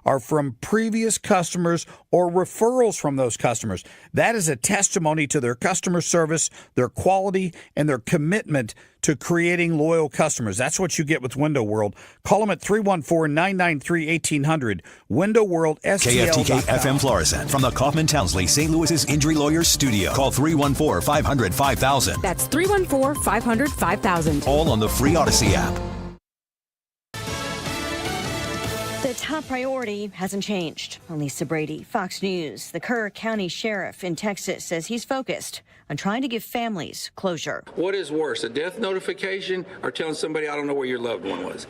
are from previous customers or referrals from those customers. That is a testimony to their customer service, their quality, and their commitment to creating loyal customers. That's what you get with Window World. Call them at 314-993-1800. Window World, KFTK FM Florissant from the Kaufman Townsley St. Louis's Injury Lawyers Studio. Call 314-500-5000. That's 314-500-5000. All on the free Odyssey app. The top priority hasn't changed. Lisa Brady, Fox News. The Kerr County Sheriff in Texas says he's focused on trying to give families closure. What is worse, a death notification or telling somebody I don't know where your loved one was?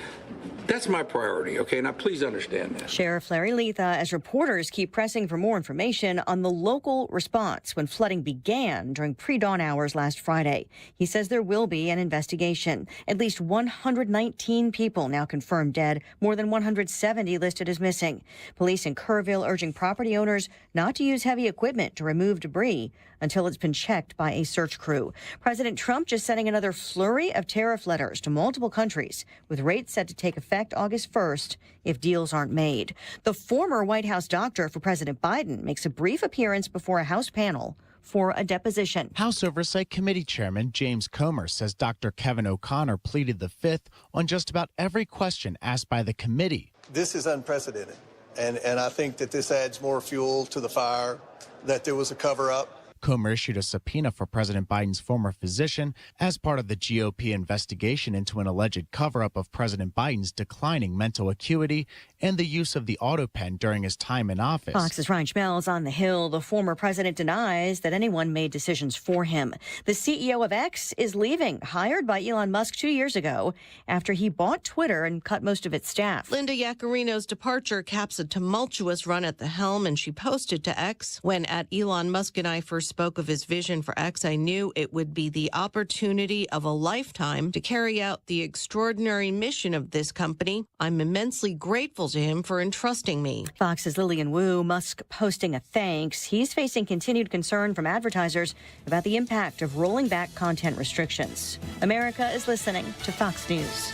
That's my priority, okay? Now, please understand that. Sheriff Larry Letha, as reporters keep pressing for more information on the local response when flooding began during pre-dawn hours last Friday. He says there will be an investigation. At least 119 people now confirmed dead, more than 170 listed as missing. Police in Kerrville urging property owners not to use heavy equipment to remove debris until it's been checked by a search crew. President Trump just sending another flurry of tariff letters to multiple countries, with rates set to take effect August 1st if deals aren't made. The former White House doctor for President Biden makes a brief appearance before a House panel for a deposition. House Oversight Committee Chairman James Comer says Dr. Kevin O'Connor pleaded the fifth on just about every question asked by the committee. This is unprecedented, and I think that this adds more fuel to the fire, that there was a cover-up. Comer issued a subpoena for President Biden's former physician as part of the GOP investigation into an alleged cover-up of President Biden's declining mental acuity and the use of the AutoPen during his time in office. Fox's Ryan Schmelz on the Hill. The former president denies that anyone made decisions for him. The CEO of X is leaving, hired by Elon Musk 2 years ago after he bought Twitter and cut most of its staff. Linda Yaccarino's departure caps a tumultuous run at the helm, and she posted to X, "When at Elon Musk and I first spoke of his vision for X, I knew it would be the opportunity of a lifetime to carry out the extraordinary mission of this company. I'm immensely grateful to him for entrusting me." Fox's Lillian Wu, Musk posting a thanks. He's facing continued concern from advertisers about the impact of rolling back content restrictions. America is listening to Fox News.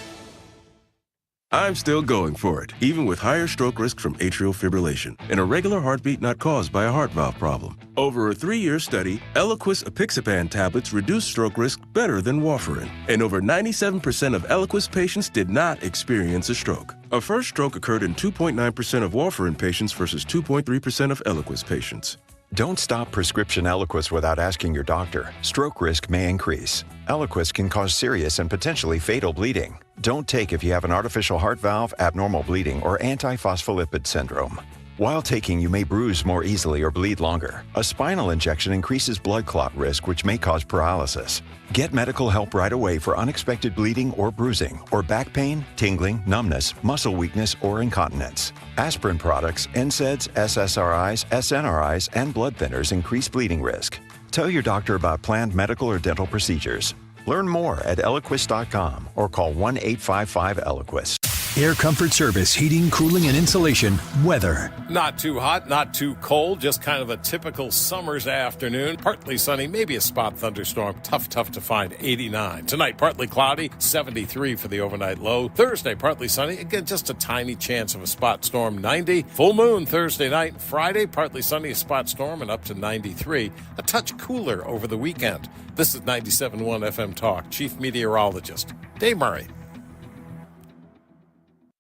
I'm still going for it, even with higher stroke risk from atrial fibrillation, an irregular heartbeat not caused by a heart valve problem. Over a 3-year study, Eliquis apixaban tablets reduced stroke risk better than warfarin, and over 97% of Eliquis patients did not experience a stroke. A first stroke occurred in 2.9% of warfarin patients versus 2.3% of Eliquis patients. Don't stop prescription Eliquis without asking your doctor. Stroke risk may increase. Eliquis can cause serious and potentially fatal bleeding. Don't take if you have an artificial heart valve, abnormal bleeding, or antiphospholipid syndrome. While taking, you may bruise more easily or bleed longer. A spinal injection increases blood clot risk, which may cause paralysis. Get medical help right away for unexpected bleeding or bruising, or back pain, tingling, numbness, muscle weakness, or incontinence. Aspirin products, NSAIDs, SSRIs, SNRIs, and blood thinners increase bleeding risk. Tell your doctor about planned medical or dental procedures. Learn more at Eliquis.com or call 1-855-ELIQUIS. Air Comfort Service, heating, cooling, and insulation. Weather. Not too hot, not too cold, just kind of a typical summer's afternoon. Partly sunny, maybe a spot thunderstorm. Tough to find, 89. Tonight, partly cloudy, 73 for the overnight low. Thursday, partly sunny. Again, just a tiny chance of a spot storm, 90. Full moon Thursday night. Friday, partly sunny, a spot storm, and up to 93. A touch cooler over the weekend. This is 97.1 FM Talk. Chief Meteorologist Dave Murray.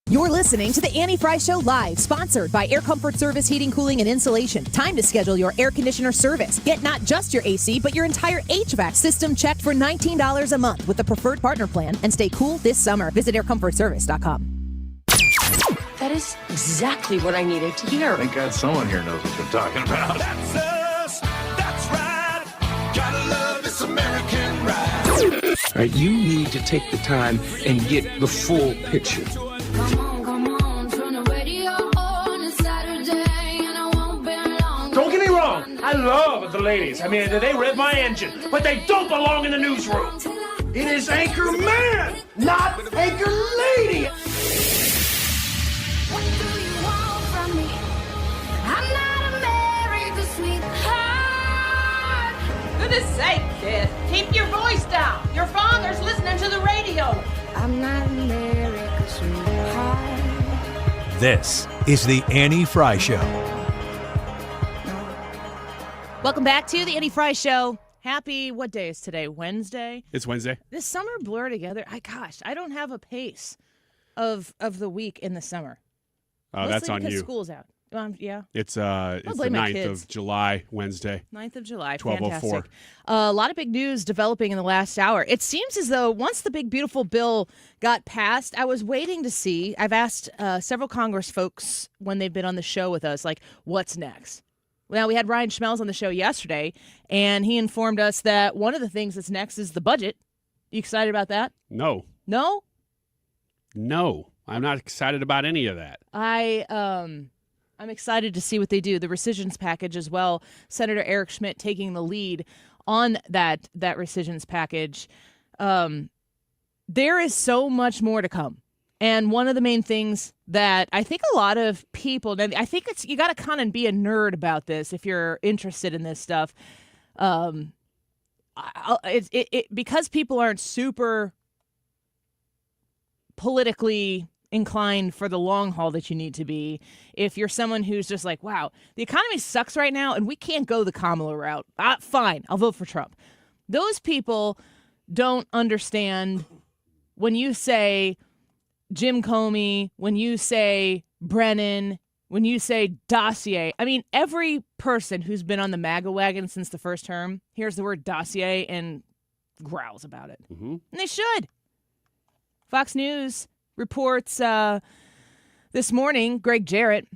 You're listening to the Annie Fry Show live, sponsored by Air Comfort Service Heating, Cooling, and Insulation. Time to schedule your air conditioner service. Get not just your AC, but your entire HVAC system checked for $19 a month with the preferred partner plan, and stay cool this summer. Visit aircomfortservice.com. That is exactly what I needed to hear. Thank God someone here knows what they're talking about. That's us. That's right. Gotta love this American ride. All right, you need to take the time and get the full picture. Come on, turn the radio on. It's Saturday and I won't be long. Don't get me wrong, I love the ladies. I mean, they rev my engine, but they don't belong in the newsroom. It is Anchor Man, not Anchor Lady. What do you want from me? I'm not America's sweetheart. Goodness sake, kid. Keep your voice down. Your father's listening to the radio. I'm not America's sweetheart. This is The Annie Fry Show. Welcome back to the Annie Fry Show. Happy, what day is today? Wednesday? It's Wednesday. This summer blur together. I don't have a pace of the week in the summer. Oh, Mostly that's on because you. school's out. Yeah. It's the 9th of July, Wednesday. 9th of July. 12:04. Fantastic. A lot of big news developing in the last hour. It seems as though once the big, beautiful bill got passed, I was waiting to see. I've asked several Congress folks when they've been on the show with us, like, what's next? Now, we had Ryan Schmelz on the show yesterday, and he informed us that one of the things that's next is the budget. You excited about that? No. No? No. I'm not excited about any of that. I'm excited to see what they do. The rescissions package as well. Senator Eric Schmidt taking the lead on that rescissions package. There is so much more to come. And one of the main things that I think a lot of people, I think you got to kind of be a nerd about this if you're interested in this stuff. Because people aren't super politically inclined for the long haul that you need to be. If you're someone who's just like, wow, the economy sucks right now and we can't go the Kamala route. Fine, I'll vote for Trump. Those people don't understand when you say Jim Comey, when you say Brennan, when you say dossier. I mean, every person who's been on the MAGA wagon since the first term hears the word dossier and growls about it. Mm-hmm. And they should. Fox News reports this morning, Greg Jarrett,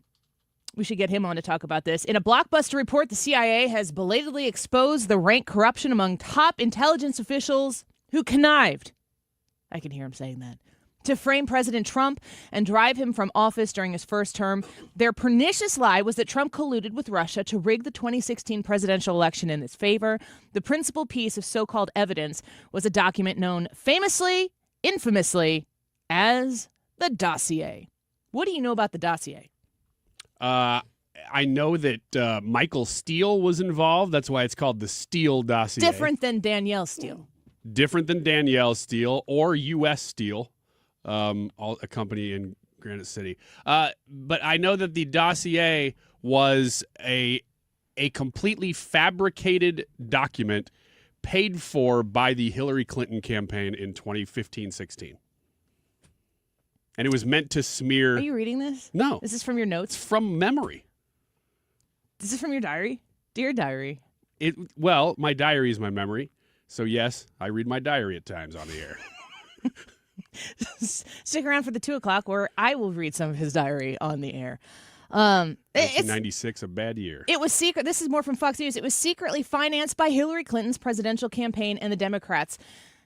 we should get him on to talk about this. In a blockbuster report, the CIA has belatedly exposed the rank corruption among top intelligence officials who connived, I can hear him saying that, to frame President Trump and drive him from office during his first term. Their pernicious lie was that Trump colluded with Russia to rig the 2016 presidential election in his favor. The principal piece of so-called evidence was a document known infamously, as the dossier. What do you know about the dossier? I know that Michael Steele was involved. That's why it's called the Steele dossier. Different than Danielle Steele. Different than Danielle Steele or U.S. Steele, a company in Granite City. But I know that the dossier was a completely fabricated document paid for by the Hillary Clinton campaign in 2015-16. And it was meant to smear... Are you reading this? No. Is this from your notes? It's from memory. Is this from your diary? Dear diary. Well, my diary is my memory. So, yes, I read my diary at times on the air. Stick around for the 2 o'clock where I will read some of his diary on the air. 1996, a bad year. It was secret. This is more from Fox News. It was secretly financed by Hillary Clinton's presidential campaign and the Democrats.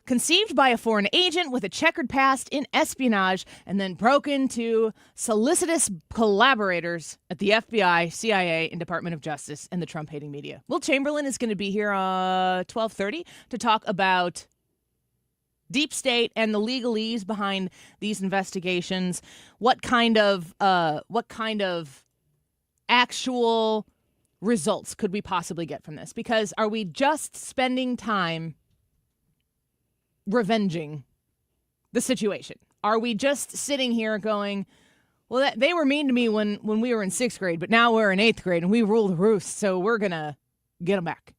Conceived by a foreign agent with a checkered past in espionage and then broken to solicitous collaborators at the FBI, CIA, and Department of Justice and the Trump-hating media. Will Chamberlain is going to be here 12:30 to talk about deep state and the legalese behind these investigations. What kind of actual results could we possibly get from this? Because are we just spending time revenging the situation? Are we just sitting here going, well, they were mean to me when we were in 6th grade, but now we're in 8th grade and we rule the roost, so we're going to get them back?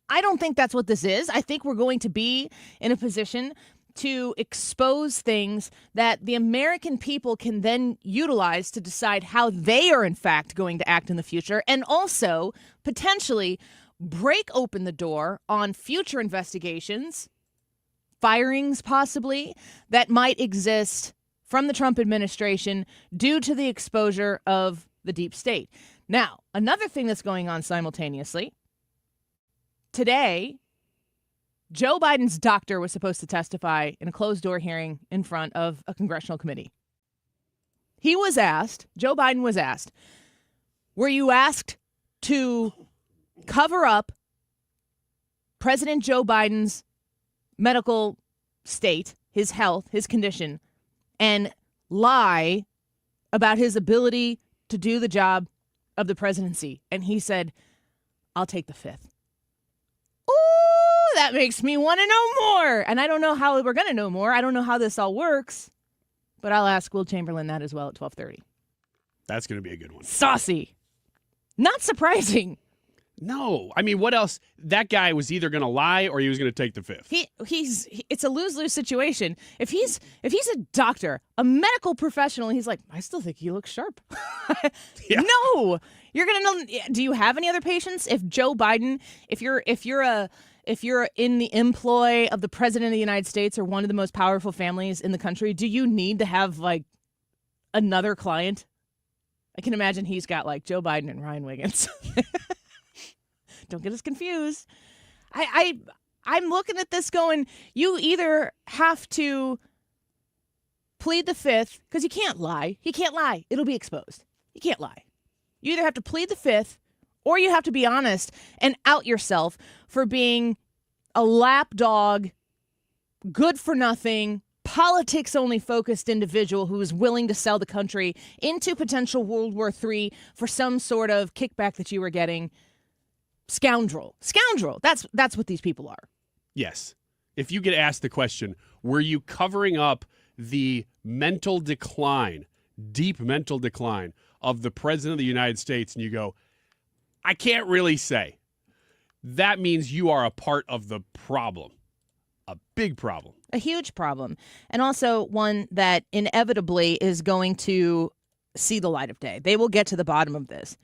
I don't think that's what this is. I think we're going to be in a position to expose things that the American people can then utilize to decide how they are, in fact, going to act in the future, and also potentially break open the door on future investigations, firings possibly, that might exist from the Trump administration due to the exposure of the deep state. Now, another thing that's going on simultaneously, today, Joe Biden's doctor was supposed to testify in a closed-door hearing in front of a congressional committee. Joe Biden was asked, were you asked to cover up President Joe Biden's medical state, his health, his condition, and lie about his ability to do the job of the presidency? And he said, I'll take the fifth. Ooh, that makes me want to know more. And I don't know how we're going to know more. I don't know how this all works, but I'll ask Will Chamberlain that as well at 12:30. That's going to be a good one. Saucy. Not surprising. No. I mean, what else? That guy was either going to lie or he was going to take the fifth. It's a lose-lose situation. If he's a doctor, a medical professional, he's like, I still think he looks sharp. Yeah. No. You're going to know. Do you have any other patients? If Joe Biden, if you're in the employ of the president of the United States or one of the most powerful families in the country, do you need to have like another client? I can imagine he's got like Joe Biden and Ryan Wiggins. Don't get us confused. I'm looking at this going, you either have to plead the fifth, because you can't lie. He can't lie. It'll be exposed. You can't lie. You either have to plead the fifth, or you have to be honest and out yourself for being a lapdog, good for nothing, politics-only focused individual who is willing to sell the country into potential World War III for some sort of kickback that you were getting. Scoundrel. That's what these people are. Yes. If you get asked the question, were you covering up the mental decline, deep mental decline of the president of the United States, and you go, I can't really say, that means you are a part of the problem. A big problem. A huge problem. And also one that inevitably is going to see the light of day. They will get to the bottom of this.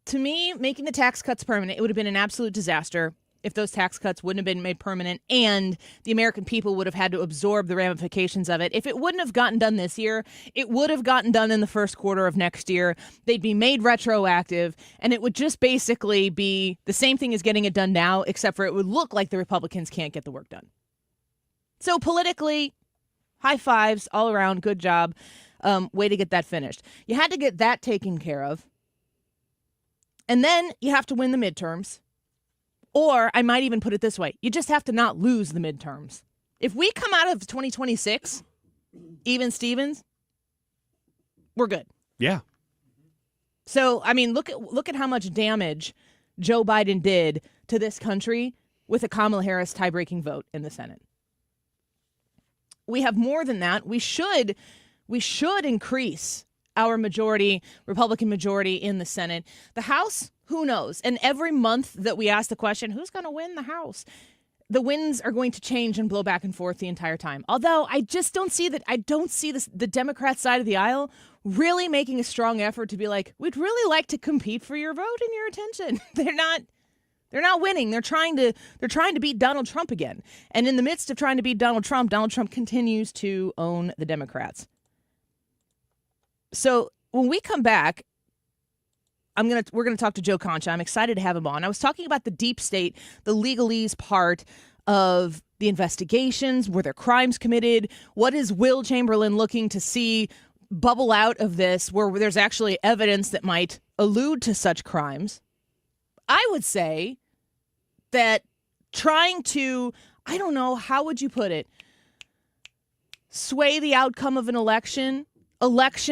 To me, making the tax cuts permanent, it would have been an absolute disaster if those tax cuts wouldn't have been made permanent and the American people would have had to absorb the ramifications of it. If it wouldn't have gotten done this year, it would have gotten done in the first quarter of next year. They'd be made retroactive, and it would just basically be the same thing as getting it done now, except for it would look like the Republicans can't get the work done. So politically, high fives all around. Good job. Way to get that finished. You had to get that taken care of. And then you have to win the midterms. Or I might even put it this way. You just have to not lose the midterms. If we come out of 2026, even Stevens, we're good. Yeah. So, I mean, look at how much damage Joe Biden did to this country with a Kamala Harris tie-breaking vote in the Senate. We have more than that. We should increase our majority, Republican majority in the Senate. The House, who knows? And every month that we ask the question, who's going to win the House? The winds are going to change and blow back and forth the entire time. Although I just don't see that. I don't see the Democrat side of the aisle really making a strong effort to be like, we'd really like to compete for your vote and your attention. They're not winning. They're trying to beat Donald Trump again. And in the midst of trying to beat Donald Trump continues to own the Democrats. So when we come back, we're gonna talk to Joe Concha. I'm excited to have him on. I was talking about the deep state, the legalese part of the investigations. Were there crimes committed? What is Will Chamberlain looking to see bubble out of this, where there's actually evidence that might allude to such crimes? I would say that trying to, I don't know, how would you put it, sway the outcome of an election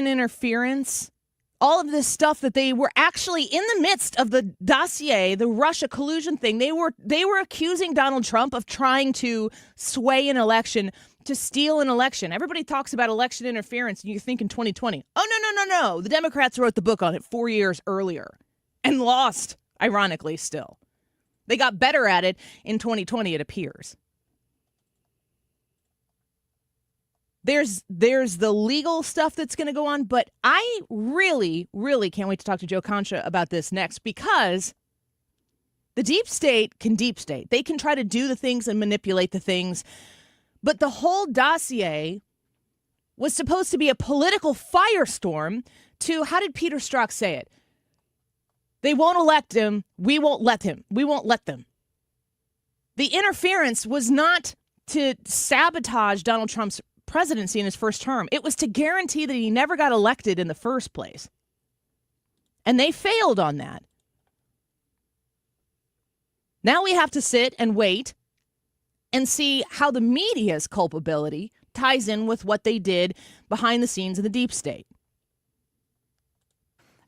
interference, all of this stuff that they were actually in the midst of the dossier, the Russia collusion thing. They were accusing Donald Trump of trying to sway an election, to steal an election. Everybody talks about election interference, and you think in 2020. Oh, no. The Democrats wrote the book on it 4 years earlier and lost, ironically, still. They got better at it in 2020, it appears. There's the legal stuff that's going to go on, but I really, really can't wait to talk to Joe Concha about this next, because the deep state can deep state. They can try to do the things and manipulate the things, but the whole dossier was supposed to be a political firestorm to, how did Peter Strzok say it? They won't elect him. We won't let him. We won't let them. The interference was not to sabotage Donald Trump's presidency in his first term. It was to guarantee that he never got elected in the first place. And they failed on that. Now we have to sit and wait and see how the media's culpability ties in with what they did behind the scenes in the deep state.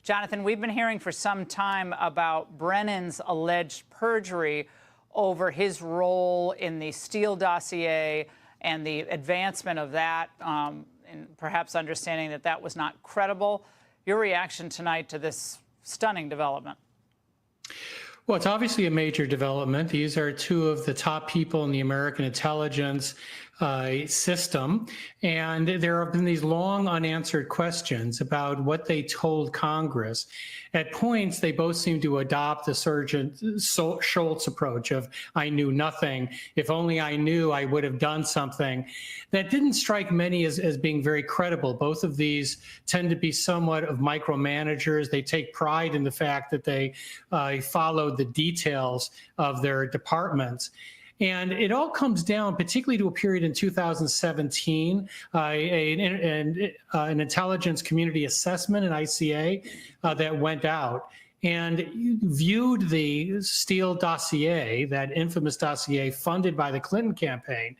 Jonathan, we've been hearing for some time about Brennan's alleged perjury over his role in the Steele dossier and the advancement of that and perhaps understanding that that was not credible. Your reaction tonight to this stunning development? Well, it's obviously a major development. These are two of the top people in the American intelligence system. And there have been these long unanswered questions about what they told Congress. At points, they both seem to adopt the Sergeant Schultz approach of, I knew nothing. If only I knew, I would have done something. That didn't strike many as being very credible. Both of these tend to be somewhat of micromanagers. They take pride in the fact that they followed the details of their departments. And it all comes down particularly to a period in 2017, an intelligence community assessment, an ICA, that went out and viewed the Steele dossier, that infamous dossier funded by the Clinton campaign,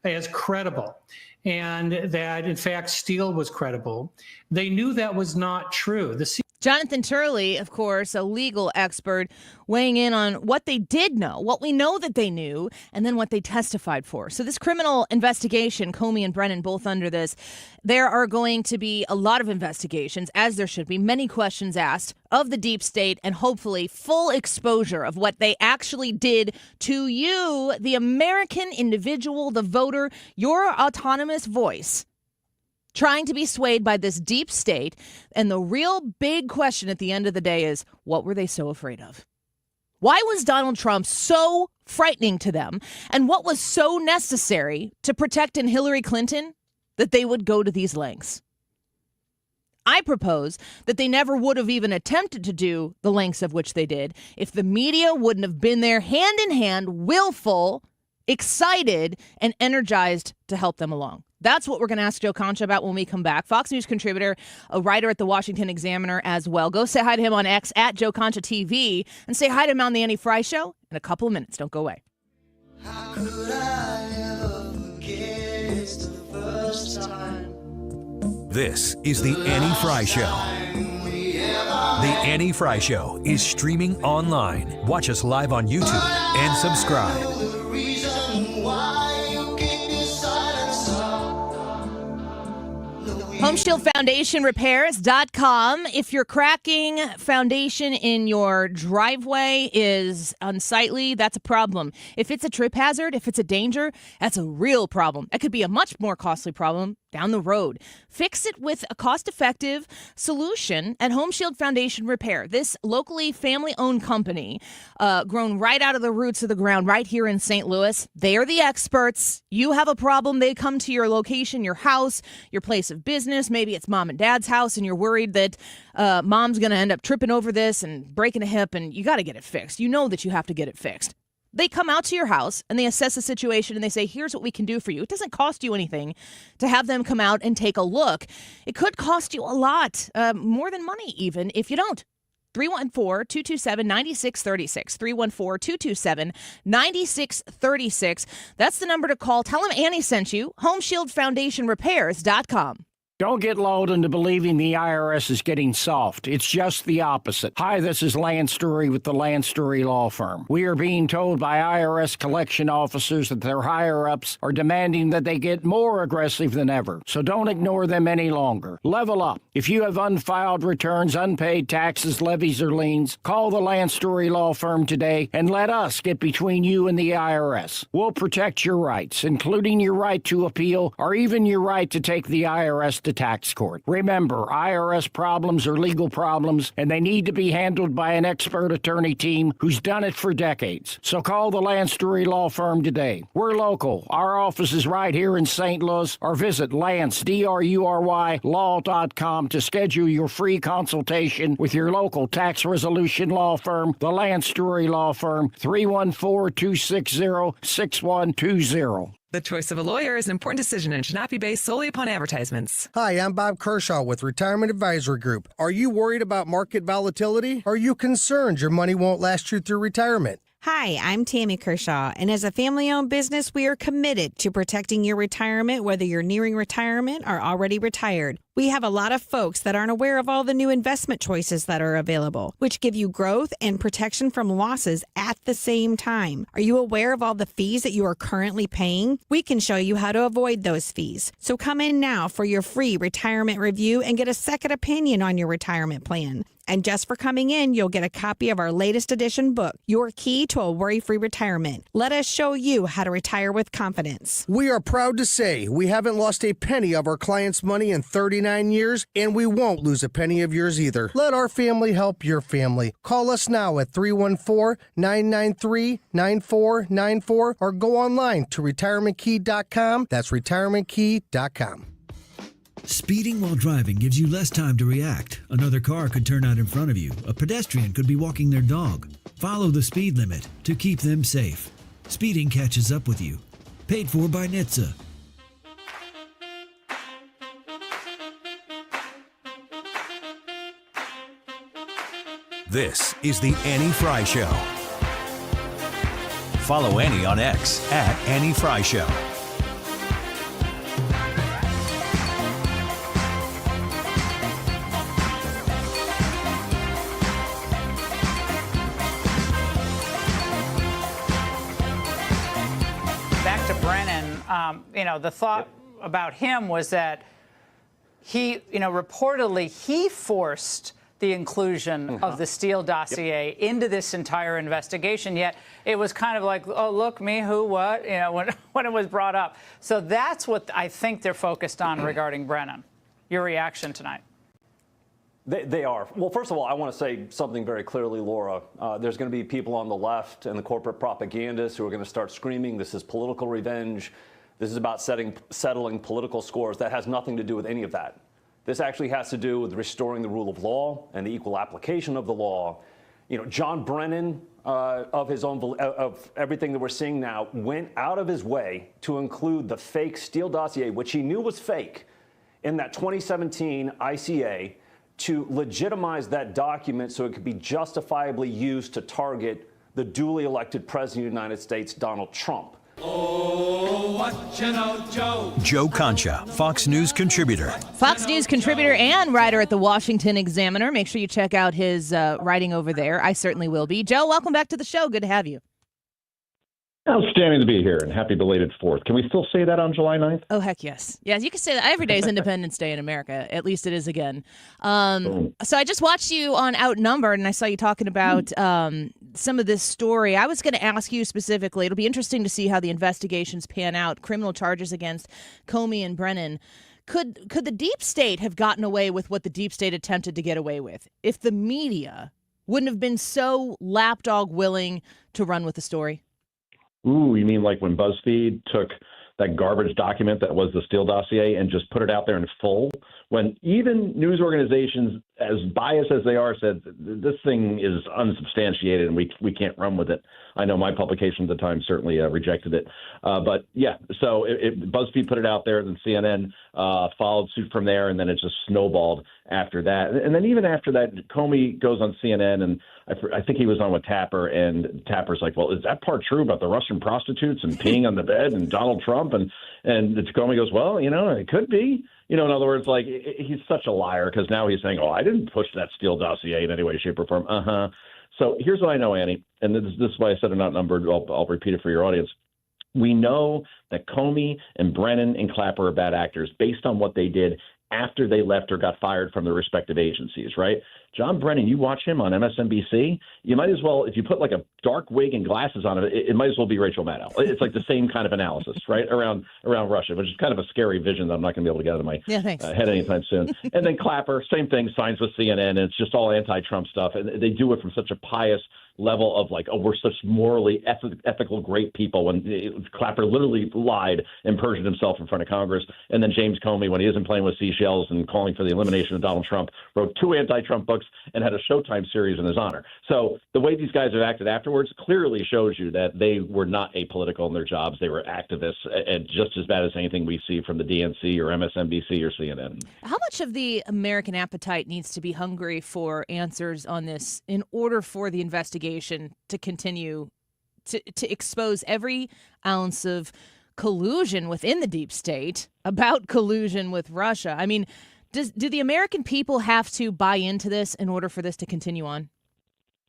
as credible. And that, in fact, Steele was credible. They knew that was not true. Jonathan Turley, of course, a legal expert, weighing in on what they did know, what we know that they knew, and then what they testified for. So this criminal investigation, Comey and Brennan both under this, there are going to be a lot of investigations, as there should be, many questions asked of the deep state, and hopefully full exposure of what they actually did to you, the American individual, the voter, your autonomous voice, trying to be swayed by this deep state. And the real big question at the end of the day is, what were they so afraid of? Why was Donald Trump so frightening to them? And what was so necessary to protect Hillary Clinton that they would go to these lengths? I propose that they never would have even attempted to do the lengths of which they did if the media wouldn't have been there hand in hand, willful, excited, and energized to help them along. That's what we're going to ask Joe Concha about when we come back. Fox News contributor, a writer at the Washington Examiner as well. Go say hi to him on X at Joe Concha TV, and say hi to him on the Annie Fry Show in a couple of minutes. Don't go away. How could I ever forget it's the first time? This is the Annie Fry Show. The Annie Fry Show is streaming online. Watch us live on YouTube and subscribe. HomeshieldFoundationRepairs.com. If your cracking foundation in your driveway is unsightly, that's a problem. If it's a trip hazard, if it's a danger, that's a real problem. That could be a much more costly problem down the road. Fix it with a cost-effective solution at Home Shield Foundation Repair. This locally family-owned company, grown right out of the roots of the ground right here in St. Louis. They are the experts. You have a problem, they come to your location, your house, your place of business. Maybe it's mom and dad's house, and you're worried that mom's going to end up tripping over this and breaking a hip, and you got to get it fixed. You know that you have to get it fixed. They come out to your house and they assess the situation and they say, here's what we can do for you. It doesn't cost you anything to have them come out and take a look. It could cost you a lot, more than money even, if you don't. 314-227-9636. 314-227-9636. That's the number to call. Tell them Annie sent you. HomeshieldFoundationRepairs.com. Don't get lulled into believing the IRS is getting soft. It's just the opposite. Hi, this is Lance Story with the Lance Story Law Firm. We are being told by IRS collection officers that their higher-ups are demanding that they get more aggressive than ever. So don't ignore them any longer. Level up. If you have unfiled returns, unpaid taxes, levies, or liens, call the Lance Story Law Firm today and let us get between you and the IRS. We'll protect your rights, including your right to appeal or even your right to take the IRS to tax court. Remember, IRS problems are legal problems, and they need to be handled by an expert attorney team who's done it for decades. So call the Lance Story Law Firm today. We're local. Our office is right here in St. Louis, or visit Lance, DRURY, law.com to schedule your free consultation with your local tax resolution law firm, the Lance Story Law Firm, 314-260-6120. The choice of a lawyer is an important decision and should not be based solely upon advertisements. Hi, I'm Bob Kershaw with Retirement Advisory Group. Are you worried about market volatility? Are you concerned your money won't last you through retirement? Hi, I'm Tammy Kershaw, and as a family-owned business, we are committed to protecting your retirement, whether you're nearing retirement or already retired. We have a lot of folks that aren't aware of all the new investment choices that are available, which give you growth and protection from losses at the same time. Are you aware of all the fees that you are currently paying? We can show you how to avoid those fees. So come in now for your free retirement review and get a second opinion on your retirement plan. And just for coming in, you'll get a copy of our latest edition book, Your Key to a Worry-Free Retirement. Let us show you how to retire with confidence. We are proud to say we haven't lost a penny of our clients' money in 39 years, and we won't lose a penny of yours either. Let our family help your family. Call us now at 314-993-9494 or go online to retirementkey.com. That's retirementkey.com. Speeding while driving gives you less time to react. Another car could turn out in front of you. A pedestrian could be walking their dog. Follow the speed limit to keep them safe. Speeding catches up with you. Paid for by NHTSA. This is the Annie Fry Show. Follow Annie on X at Annie Fry Show. Back to Brennan, the thought about him was that he, reportedly he forced the inclusion of the Steele dossier into this entire investigation, yet it was kind of like, oh, look, me, who, what, when it was brought up. So that's what I think they're focused on regarding Brennan. Your reaction tonight? They are. Well, first of all, I want to say something very clearly, Laura. There's going to be people on the left and the corporate propagandists who are going to start screaming, this is political revenge. This is about settling political scores. That has nothing to do with any of that. This actually has to do with restoring the rule of law and the equal application of the law. John Brennan, of everything that we're seeing now, went out of his way to include the fake Steele dossier, which he knew was fake, in that 2017 ICA, to legitimize that document so it could be justifiably used to target the duly elected President of the United States, Donald Trump. Oh, what you know, Joe. Joe Concha, Fox News contributor. Fox News contributor and writer at the Washington Examiner. Make sure you check out his writing over there. I certainly will be. Joe, welcome back to the show. Good to have you. Outstanding to be here, and happy belated 4th. Can we still say that on July 9th? Oh, heck yes. Yes, you can say that. Every day is Independence Day in America. At least it is again. So I just watched you on Outnumbered, and I saw you talking about some of this story. I was going to ask you specifically. It'll be interesting to see how the investigations pan out. Criminal charges against Comey and Brennan. Could the deep state have gotten away with what the deep state attempted to get away with if the media wouldn't have been so lapdog willing to run with the story? Ooh, you mean like when BuzzFeed took that garbage document that was the Steele dossier and just put it out there in full? When even news organizations, as biased as they are, said this thing is unsubstantiated and we can't run with it. I know my publication at the time certainly rejected it. But yeah, so BuzzFeed put it out there, then CNN followed suit from there, and then it just snowballed after that. And then even after that, Comey goes on CNN, and I think he was on with Tapper, and Tapper's like, well, is that part true about the Russian prostitutes and peeing on the bed and Donald Trump? And Comey goes, well, it could be. In other words, like, he's such a liar because now he's saying, oh, I didn't push that Steele dossier in any way, shape, or form. So here's what I know, Annie, and this is why I said I'm outnumbered. I'll repeat it for your audience. We know that Comey and Brennan and Clapper are bad actors based on what they did after they left or got fired from their respective agencies, right? John Brennan, you watch him on MSNBC, you might as well, if you put like a dark wig and glasses on it might as well be Rachel Maddow. It's like the same kind of analysis, right, around Russia, which is kind of a scary vision that I'm not going to be able to get out of my head anytime soon. And then Clapper, same thing, signs with CNN, and it's just all anti-Trump stuff. And they do it from such a pious level of like, oh, we're such morally ethical, great people, when Clapper literally lied and perjured himself in front of Congress. And then James Comey, when he isn't playing with seashells and calling for the elimination of Donald Trump, wrote 2 anti-Trump books and had a Showtime series in his honor. So the way these guys have acted afterwards clearly shows you that they were not apolitical in their jobs. They were activists, and just as bad as anything we see from the DNC or MSNBC or CNN. How much of the American appetite needs to be hungry for answers on this in order for the investigation to continue to expose every ounce of collusion within the deep state about collusion with Russia? I mean, Do the American people have to buy into this in order for this to continue on?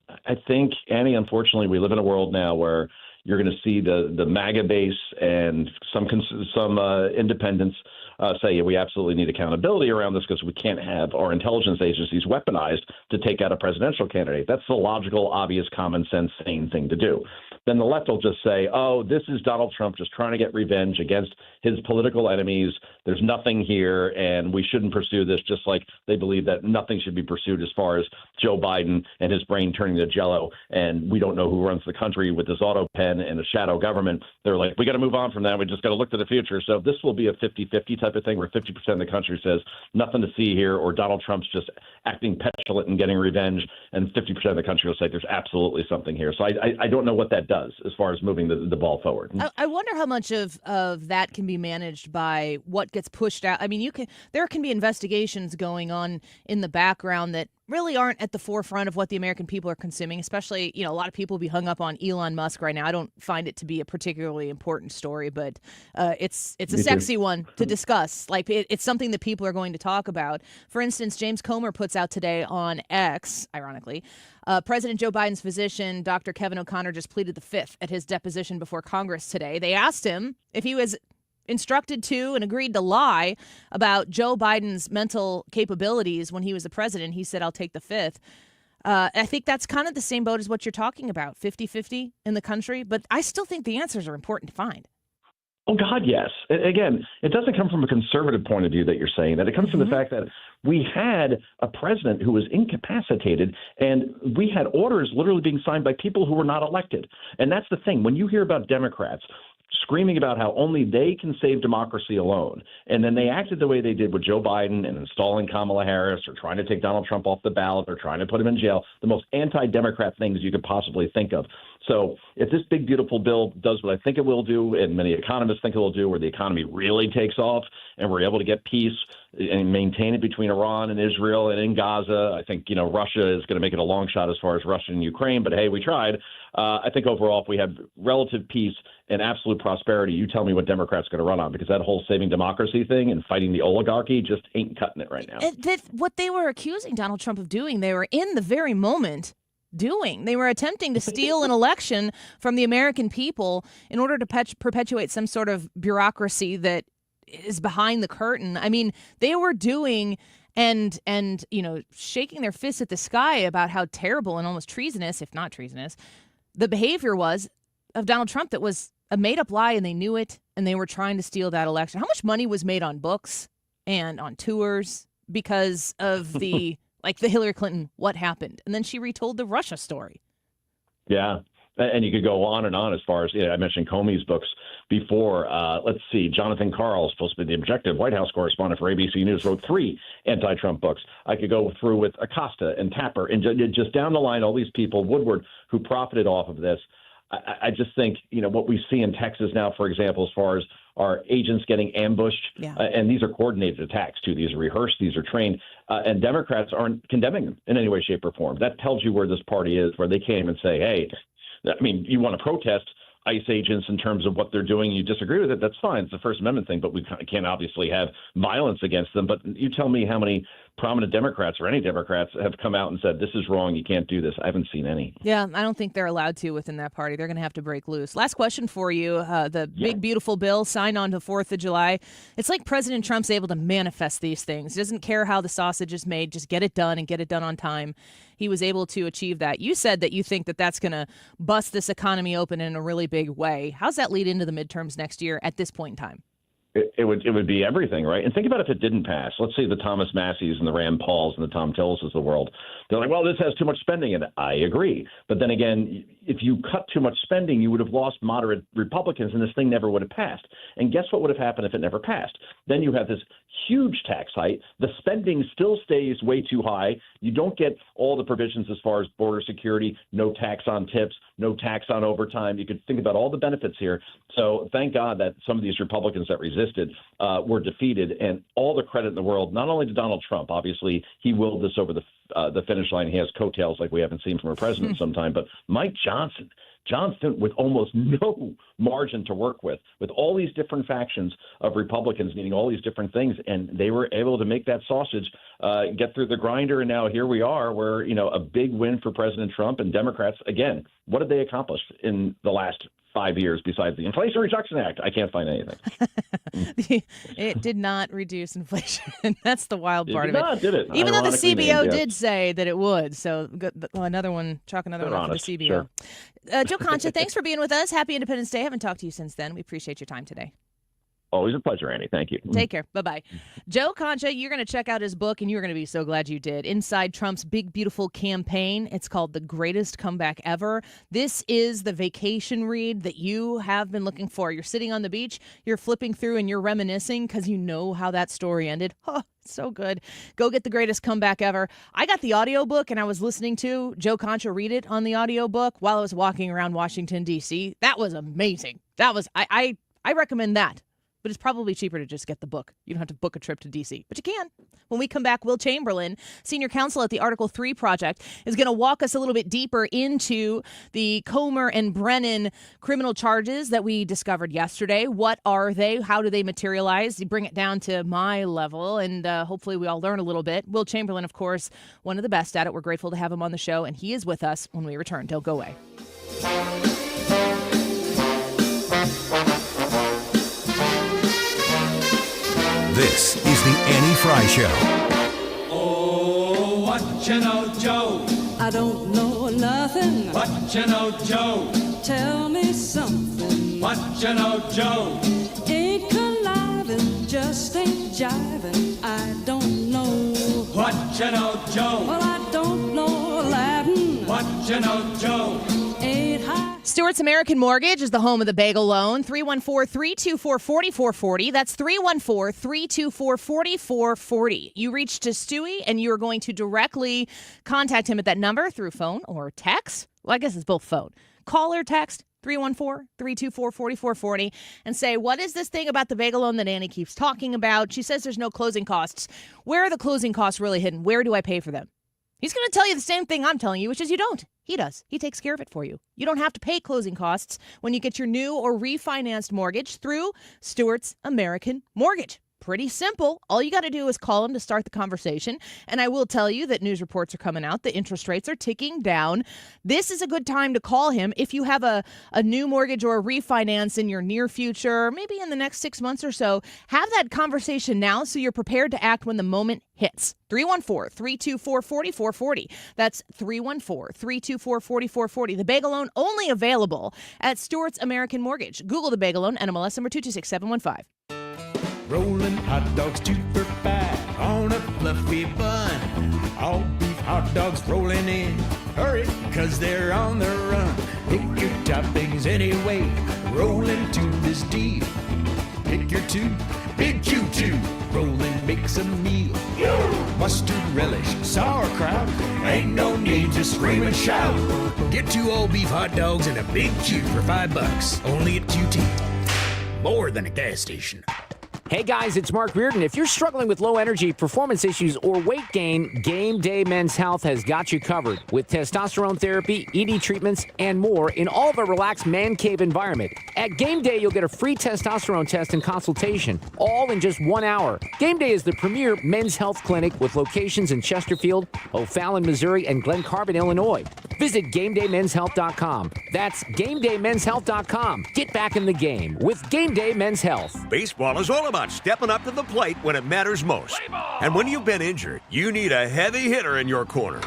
I think, Annie, unfortunately, we live in a world now where you're going to see the MAGA base and some independents say, we absolutely need accountability around this because we can't have our intelligence agencies weaponized to take out a presidential candidate. That's the logical, obvious, common sense, sane thing to do. Then the left will just say, oh, this is Donald Trump just trying to get revenge against his political enemies. There's nothing here, and we shouldn't pursue this, just like they believe that nothing should be pursued as far as Joe Biden and his brain turning to jello, and we don't know who runs the country with this auto pen and a shadow government. They're like, we got to move on from that. We just got to look to the future. So this will be a 50-50 type of thing where 50% of the country says nothing to see here, or Donald Trump's just acting petulant and getting revenge, and 50% of the country will say there's absolutely something here. So I don't know what that does as far as moving the ball forward. I wonder how much of that can be managed by what gets pushed out. I mean, there can be investigations going on in the background that really aren't at the forefront of what the American people are consuming, especially, a lot of people will be hung up on Elon Musk right now. I don't find it to be a particularly important story, but it's a sexy one to discuss. Like, it's something that people are going to talk about. For instance, James Comer puts out today on X, ironically, President Joe Biden's physician, Dr. Kevin O'Connor, just pleaded the fifth at his deposition before Congress today. They asked him if he was instructed to and agreed to lie about Joe Biden's mental capabilities when he was the president. He said, I'll take the fifth. I think that's kind of the same boat as what you're talking about, 50-50 in the country. But I still think the answers are important to find. Oh, God, yes. Again, it doesn't come from a conservative point of view that you're saying that. It comes from the fact that we had a president who was incapacitated, and we had orders literally being signed by people who were not elected. And that's the thing. When you hear about Democrats screaming about how only they can save democracy alone, and then they acted the way they did with Joe Biden and installing Kamala Harris, or trying to take Donald Trump off the ballot, or trying to put him in jail, the most anti-Democrat things you could possibly think of. So if this big, beautiful bill does what I think it will do, and many economists think it will do, where the economy really takes off and we're able to get peace and maintain it between Iran and Israel and in Gaza, I think, Russia is going to make it a long shot as far as Russia and Ukraine, but hey, we tried. I think overall, if we have relative peace and absolute prosperity, you tell me what Democrats are going to run on, because that whole saving democracy thing and fighting the oligarchy just ain't cutting it right now. What they were accusing Donald Trump of doing, they were in the very moment doing. They were attempting to steal an election from the American people in order to perpetuate some sort of bureaucracy that is behind the curtain. I mean, they were doing and shaking their fists at the sky about how terrible and almost treasonous, if not treasonous, the behavior was of Donald Trump. That was a made-up lie, and they knew it, and they were trying to steal that election. How much money was made on books and on tours because of the the Hillary Clinton, what happened? And then she retold the Russia story. Yeah. And you could go on and on as far as, I mentioned Comey's books before. Let's see, Jonathan Karl, supposed to be the objective White House correspondent for ABC News, wrote 3 anti-Trump books. I could go through with Acosta and Tapper and just down the line, all these people, Woodward, who profited off of this. I just think, what we see in Texas now, for example, as far as our agents getting ambushed, and these are coordinated attacks, too. These are rehearsed. These are trained. And Democrats aren't condemning them in any way, shape, or form. That tells you where this party is, where they came and say, hey, you want to protest ICE agents in terms of what they're doing, you disagree with it, that's fine. It's the First Amendment thing, but we can't obviously have violence against them. But you tell me how many prominent Democrats or any Democrats have come out and said, this is wrong, you can't do this. I haven't seen any. Yeah, I don't think they're allowed to within that party. They're going to have to break loose. Last question for you. The big, beautiful bill signed on to 4th of July. It's like President Trump's able to manifest these things. He doesn't care how the sausage is made. Just get it done and get it done on time. He was able to achieve that. You said that you think that that's going to bust this economy open in a really big way. How's that lead into the midterms next year at this point in time? It would be everything, right? And think about if it didn't pass. Let's say the Thomas Masseys and the Rand Pauls and the Tom Tillis of the world. They're like, well, this has too much spending in it. I agree. But then again, if you cut too much spending, you would have lost moderate Republicans, and this thing never would have passed. And guess what would have happened if it never passed? Then you have this huge tax hike. The spending still stays way too high. You don't get all the provisions as far as border security, no tax on tips, no tax on overtime. You could think about all the benefits here. So thank God that some of these Republicans that resisted were defeated, and all the credit in the world, not only to Donald Trump. Obviously, he willed this over the finish line. He has coattails like we haven't seen from a president sometime. But Mike Johnson, Johnson with almost no margin to work with all these different factions of Republicans needing all these different things. And they were able to make that sausage get through the grinder. And now here we are where, a big win for President Trump and Democrats. Again, what did they accomplish in the last 5 years besides the Inflation Reduction Act? I can't find anything. It did not reduce inflation. That's the wild part of it. Not, did it? Even though the Ironically CBO named, did say that it would. So another one off for the CBO. Sure. Joe Concha, thanks for being with us. Happy Independence Day. Haven't talked to you since then. We appreciate your time today. Always a pleasure, Annie. Thank you. Take care. Bye-bye. Joe Concha, you're going to check out his book, and you're going to be so glad you did. Inside Trump's Big, Beautiful Campaign. It's called The Greatest Comeback Ever. This is the vacation read that you have been looking for. You're sitting on the beach, you're flipping through, and you're reminiscing because you know how that story ended. Oh, so good. Go get The Greatest Comeback Ever. I got the audiobook, and I was listening to Joe Concha read it on the audiobook while I was walking around Washington, D.C. That was amazing. That was, I recommend that. But it's probably cheaper to just get the book. You don't have to book a trip to D.C., but you can. When we come back, Will Chamberlain, senior counsel at the Article 3 Project, is going to walk us a little bit deeper into the Comer and Brennan criminal charges that we discovered yesterday. What are they? How do they materialize? You bring it down to my level, and hopefully we all learn a little bit. Will Chamberlain, of course, one of the best at it. We're grateful to have him on the show, and he is with us when we return. Don't go away. This is the Annie Fry Show. Oh, what you know, Joe? I don't know nothing. What you know, Joe? Tell me something. What you know, Joe? Ain't conniving, just ain't jiving. I don't know. What you know, Joe? Well, I don't know Latin. What you know, Joe? Ain't high. Stewart's American Mortgage is the home of the bagel loan. 314-324-4440. That's 314-324-4440. You reach to Stewie, and you are going to directly contact him at that number through phone or text. Well, I guess it's both phone. Call or text 314-324-4440 and say, what is this thing about the bagel loan that Annie keeps talking about? She says there's no closing costs. Where are the closing costs really hidden? Where do I pay for them? He's going to tell you the same thing I'm telling you, which is you don't. He does. He takes care of it for you. You don't have to pay closing costs when you get your new or refinanced mortgage through Stewart's American Mortgage. Pretty simple. All you got to do is call him to start the conversation. And I will tell you that news reports are coming out. The interest rates are ticking down. This is a good time to call him if you have a new mortgage or a refinance in your near future, maybe in the next 6 months or so. Have that conversation now so you're prepared to act when the moment hits. 314-324-4440. That's 314-324-4440. The bagel loan only available at Stewart's American Mortgage. Google the bagel loan, NMLS number 226715. Rolling hot dogs 2 for $5 on a fluffy bun. All beef hot dogs rolling in. Hurry, cause they're on the run. Pick your toppings anyway. Roll into this deal. Pick your 2, big Q2. Rolling makes a meal. Mustard relish, sauerkraut. Ain't no need to scream and shout. Get 2 all beef hot dogs and a big Q for $5. Only at QT. More than a gas station. Hey guys, it's Mark Reardon. If you're struggling with low energy, performance issues, or weight gain, Game Day Men's Health has got you covered with testosterone therapy, ED treatments, and more in all of a relaxed man cave environment. At Game Day, you'll get a free testosterone test and consultation, all in just 1 hour. Game Day is the premier men's health clinic with locations in Chesterfield, O'Fallon, Missouri, and Glen Carbon, Illinois. Visit GameDayMen'sHealth.com. That's GameDayMen'sHealth.com. Get back in the game with Game Day Men's Health. Baseball is all about stepping up to the plate when it matters most. And when you've been injured, you need a heavy hitter in your corner.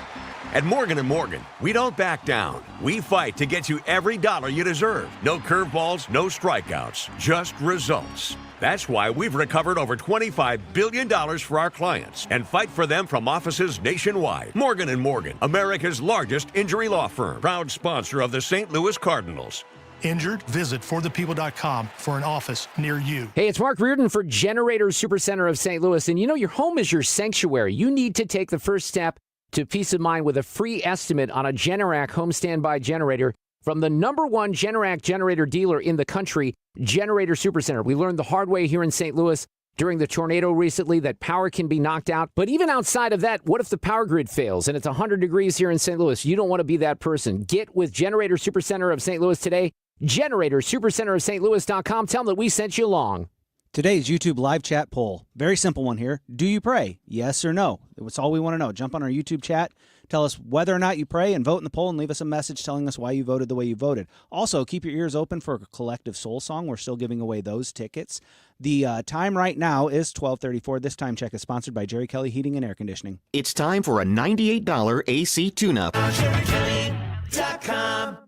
At Morgan & Morgan, we don't back down. We fight to get you every dollar you deserve. No curveballs, no strikeouts, just results. That's why we've recovered over $25 billion for our clients and fight for them from offices nationwide. Morgan & Morgan, America's largest injury law firm, proud sponsor of the St. Louis Cardinals. Injured? Visit forthepeople.com for an office near you. Hey, it's Mark Reardon for Generator Supercenter of St. Louis. And you know, your home is your sanctuary. You need to take the first step to peace of mind with a free estimate on a Generac home standby generator from the #1 Generac generator dealer in the country, Generator Supercenter. We learned the hard way here in St. Louis. during the tornado recently that power can be knocked out. But even outside of that, what if the power grid fails and it's 100 degrees here in St. Louis? You don't want to be that person. Get with Generator Supercenter of St. Louis today. Generator Supercenter of St. Louis.com. Tell them that we sent you along. Today's YouTube live chat poll. Very simple one here. Do you pray? Yes or no? That's all we want to know. Jump on our YouTube chat. Tell us whether or not you pray and vote in the poll and leave us a message telling us why you voted the way you voted. Also, keep your ears open for a Collective Soul Song. We're still giving away those tickets. The time right now is 12:34. This time check is sponsored by Jerry Kelly Heating and Air Conditioning. It's time for a $98 AC tune-up. JerryKelly.com.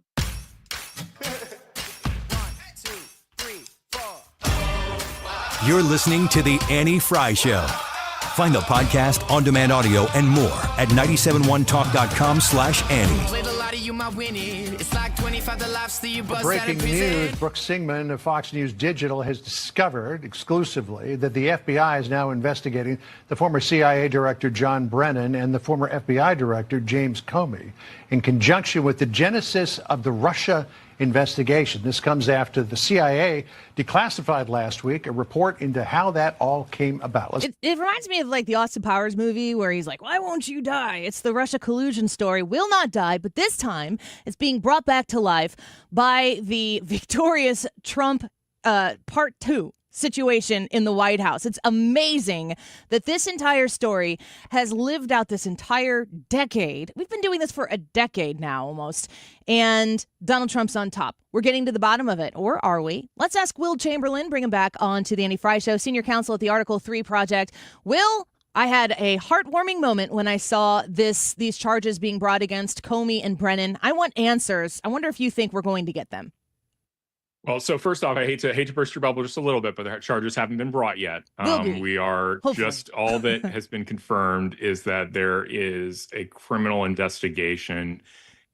You're listening to The Annie Fry Show. Find the podcast, on-demand audio, and more at 971talk.com/Annie. Breaking news, Brooks Singman of Fox News Digital has discovered exclusively that the FBI is now investigating the former CIA Director John Brennan and the former FBI Director James Comey in conjunction with the genesis of the Russia investigation. This comes after the CIA declassified last week a report into how that all came about. It reminds me of like the Austin Powers movie where he's like, why won't you die? It's the Russia collusion story. Will not die, but this time it's being brought back to life by the victorious Trump Part 2 situation in the White House. It's amazing that this entire story has lived out this entire decade. We've been doing this for a decade now almost, and Donald Trump's on top. We're getting to the bottom of it, or are we? Let's ask Will Chamberlain, bring him back on to the Annie Fry Show, senior counsel at the Article 3 Project. Will, I had a heartwarming moment when I saw these charges being brought against Comey and Brennan. I want answers. I wonder if you think we're going to get them. Well, so first off, I hate to burst your bubble just a little bit, but the charges haven't been brought yet. We are Hopefully. just all that has been confirmed is that there is a criminal investigation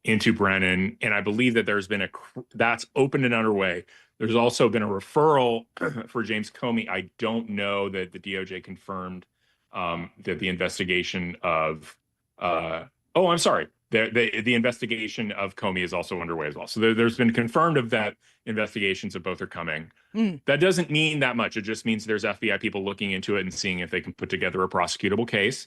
into Brennan, and I believe that there's been that's open and underway. There's also been a referral for James Comey. I don't know that the DOJ confirmed that the investigation of I'm sorry. The investigation of Comey is also underway as well. So there's been confirmed of that investigations of both are coming. That doesn't mean that much. It just means there's FBI people looking into it and seeing if they can put together a prosecutable case.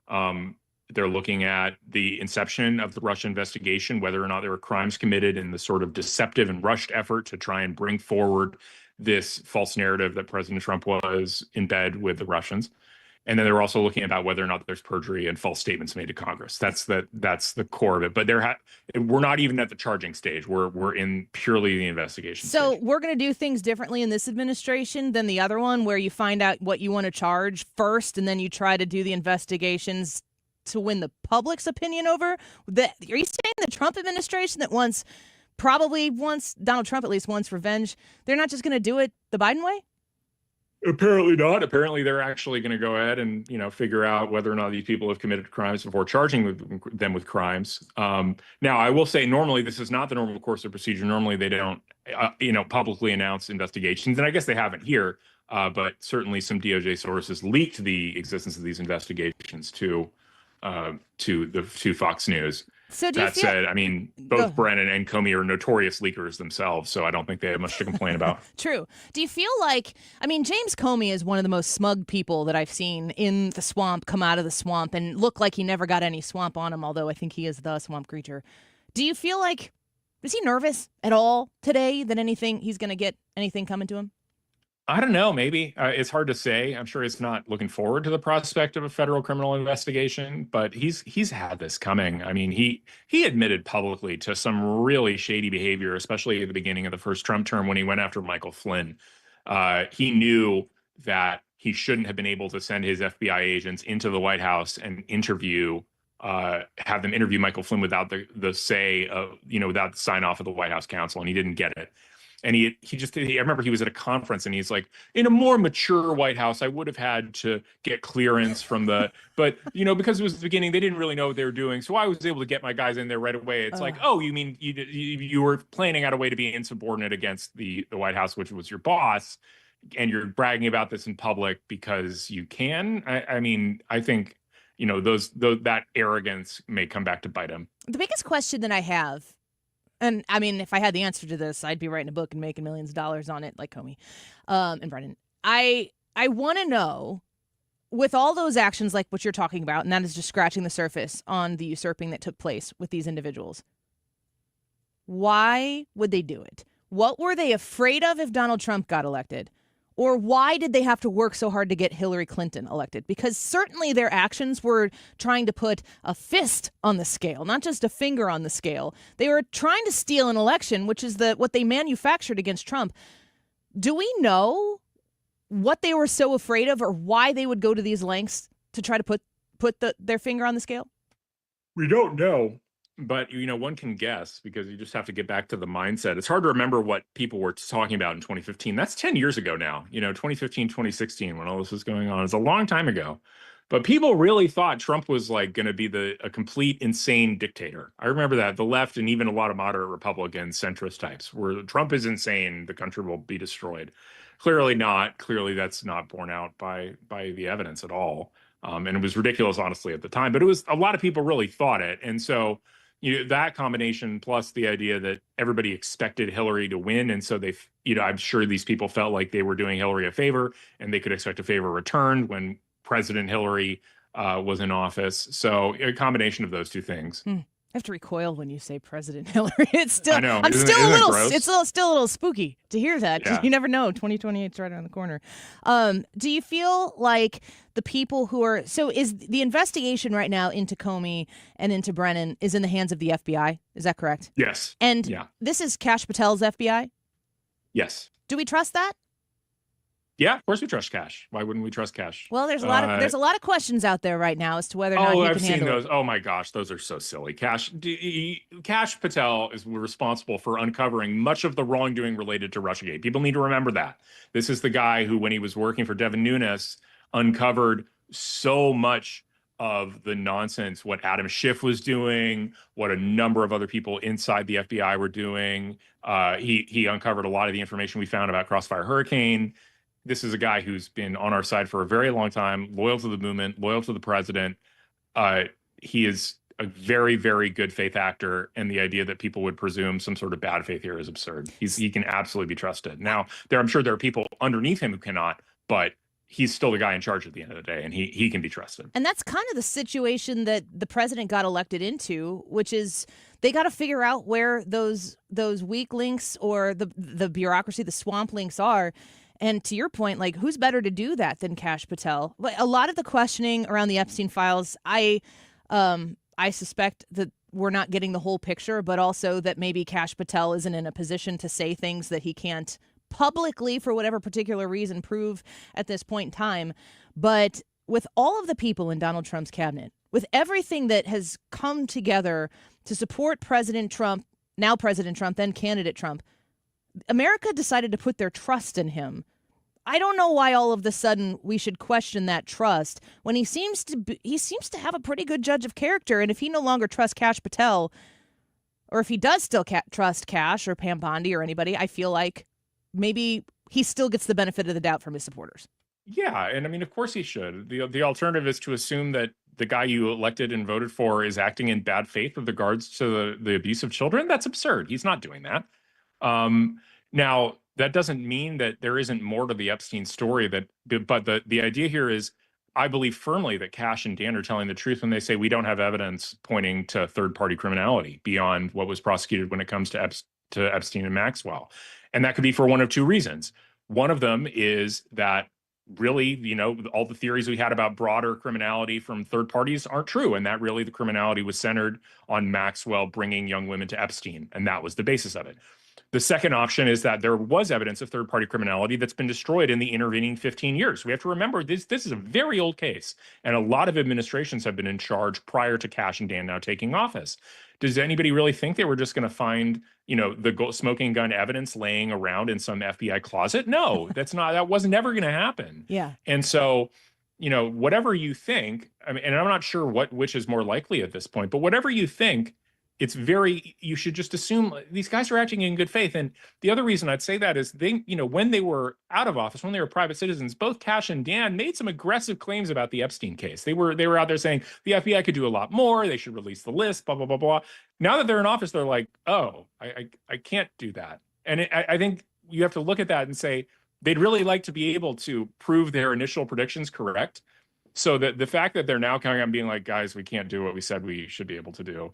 They're looking at the inception of the Russia investigation, whether or not there were crimes committed in the sort of deceptive and rushed effort to try and bring forward this false narrative that President Trump was in bed with the Russians. And then they're also looking about whether or not there's perjury and false statements made to Congress. That's the core of it. But we're not even at the charging stage. We're in purely the investigation So stage. we're going to do things differently in this administration than the other one, where you find out what you want to charge first, and then you try to do the investigations to win the public's opinion over. Are you saying the Trump administration that probably wants Donald Trump at least wants revenge, they're not just going to do it the Biden way? Apparently not. Apparently they're actually going to go ahead and figure out whether or not these people have committed crimes before charging them with crimes. Now, I will say normally this is not the normal course of procedure. Normally they don't publicly announce investigations, and I guess they haven't here. But certainly some DOJ sources leaked the existence of these investigations to Fox News. So that said, I mean, both Brennan and Comey are notorious leakers themselves, so I don't think they have much to complain about. True. Do you feel like, James Comey is one of the most smug people that I've seen in the swamp, come out of the swamp, and look like he never got any swamp on him, although I think he is the swamp creature. Do you feel like, is he nervous at all today that he's going to get anything coming to him? I don't know. Maybe it's hard to say. I'm sure he's not looking forward to the prospect of a federal criminal investigation, but he's had this coming. I mean, he admitted publicly to some really shady behavior, especially at the beginning of the first Trump term when he went after Michael Flynn. He knew that he shouldn't have been able to send his FBI agents into the White House and have them interview Michael Flynn without the say of, without the sign off of the White House counsel, and he didn't get it. And I remember he was at a conference and he's like, in a more mature White House, I would have had to get clearance from but because it was the beginning, they didn't really know what they were doing. So I was able to get my guys in there right away. It's like, oh, you mean you were planning out a way to be insubordinate against the White House, which was your boss, and you're bragging about this in public because you can? I think, that arrogance may come back to bite him. The biggest question that I have, and if I had the answer to this, I'd be writing a book and making millions of dollars on it, like Comey and Brennan. I I want to know, with all those actions like what you're talking about, and that is just scratching the surface on the usurping that took place with these individuals, why would they do it? What were they afraid of if Donald Trump got elected? Or why did they have to work so hard to get Hillary Clinton elected? Because certainly their actions were trying to put a fist on the scale, not just a finger on the scale. They were trying to steal an election, which is what they manufactured against Trump. Do we know what they were so afraid of, or why they would go to these lengths to try to put their finger on the scale? We don't know, but one can guess, because you just have to get back to the mindset. It's hard to remember what people were talking about in 2015. That's 10 years ago now. 2015, 2016, when all this was going on, it's a long time ago. But people really thought Trump was like going to be a complete insane dictator. I remember that. The left and even a lot of moderate Republicans, centrist types, were Trump is insane, the country will be destroyed. Clearly not. Clearly that's not borne out by the evidence at all. And it was ridiculous, honestly, at the time. But it was, a lot of people really thought it. And so that combination, plus the idea that everybody expected Hillary to win. And so I'm sure these people felt like they were doing Hillary a favor, and they could expect a favor returned when President Hillary was in office. So a combination of those two things. I have to recoil when you say President Hillary. It's still, I know. I'm Isn't still it a little, gross? it's still a little spooky to hear that. Yeah. You never know. 2028 is right around the corner. Do you feel like the people who are, so is the investigation right now into Comey and into Brennan is in the hands of the FBI? Is that correct? Yes. And yeah. This is Kash Patel's FBI? Yes. Do we trust that? Yeah, of course we trust Kash. Why wouldn't we trust Kash? Well, there's a lot of questions out there right now as to whether or not he can I've seen handle those. it. Oh my gosh, those are so silly. Kash Patel is responsible for uncovering much of the wrongdoing related to Russiagate. People need to remember that. This is the guy who, when he was working for Devin Nunes, uncovered so much of the nonsense, what Adam Schiff was doing, what a number of other people inside the FBI were doing. He uncovered a lot of the information we found about Crossfire Hurricane. This is a guy who's been on our side for a very long time, loyal to the movement, loyal to the president. He is a very, very good faith actor, and the idea that people would presume some sort of bad faith here is absurd. He can absolutely be trusted. Now, I'm sure there are people underneath him who cannot, but he's still the guy in charge at the end of the day, and he can be trusted. And that's kind of the situation that the president got elected into, which is they got to figure out where those weak links or the bureaucracy, the swamp links are. And to your point, like, who's better to do that than Kash Patel? A lot of the questioning around the Epstein files, I suspect that we're not getting the whole picture, but also that maybe Kash Patel isn't in a position to say things that he can't publicly, for whatever particular reason, prove at this point in time. But with all of the people in Donald Trump's cabinet, with everything that has come together to support President Trump, now President Trump, then candidate Trump, America decided to put their trust in him. I don't know why all of a sudden we should question that trust when he seems to have a pretty good judge of character. And if he no longer trusts Kash Patel, or if he does still trust Kash or Pam Bondi or anybody, I feel like maybe he still gets the benefit of the doubt from his supporters. Yeah, and I mean, of course he should. The alternative is to assume that the guy you elected and voted for is acting in bad faith with regards to the abuse of children. That's absurd. He's not doing that. Now, that doesn't mean that there isn't more to the Epstein story. But the idea here is, I believe firmly that Kash and Dan are telling the truth when they say we don't have evidence pointing to third-party criminality beyond what was prosecuted when it comes to Epstein and Maxwell. And that could be for one of two reasons. One of them is that really, all the theories we had about broader criminality from third parties aren't true. And that really the criminality was centered on Maxwell bringing young women to Epstein. And that was the basis of it. The second option is that there was evidence of third-party criminality that's been destroyed in the intervening 15 years. We have to remember this is a very old case, and a lot of administrations have been in charge prior to Kash and Dan now taking office. Does anybody really think they were just going to find, the smoking gun evidence laying around in some FBI closet? No, that was never going to happen. Yeah. And so, whatever you think, and I'm not sure which is more likely at this point, but whatever you think, you should just assume these guys are acting in good faith. And the other reason I'd say that is when they were out of office, when they were private citizens, both Kash and Dan made some aggressive claims about the Epstein case. They were out there saying the FBI could do a lot more. They should release the list, blah, blah, blah, blah. Now that they're in office, they're like, oh, I can't do that. And I think you have to look at that and say, they'd really like to be able to prove their initial predictions correct. So that the fact that they're now coming out and being like, guys, we can't do what we said we should be able to do,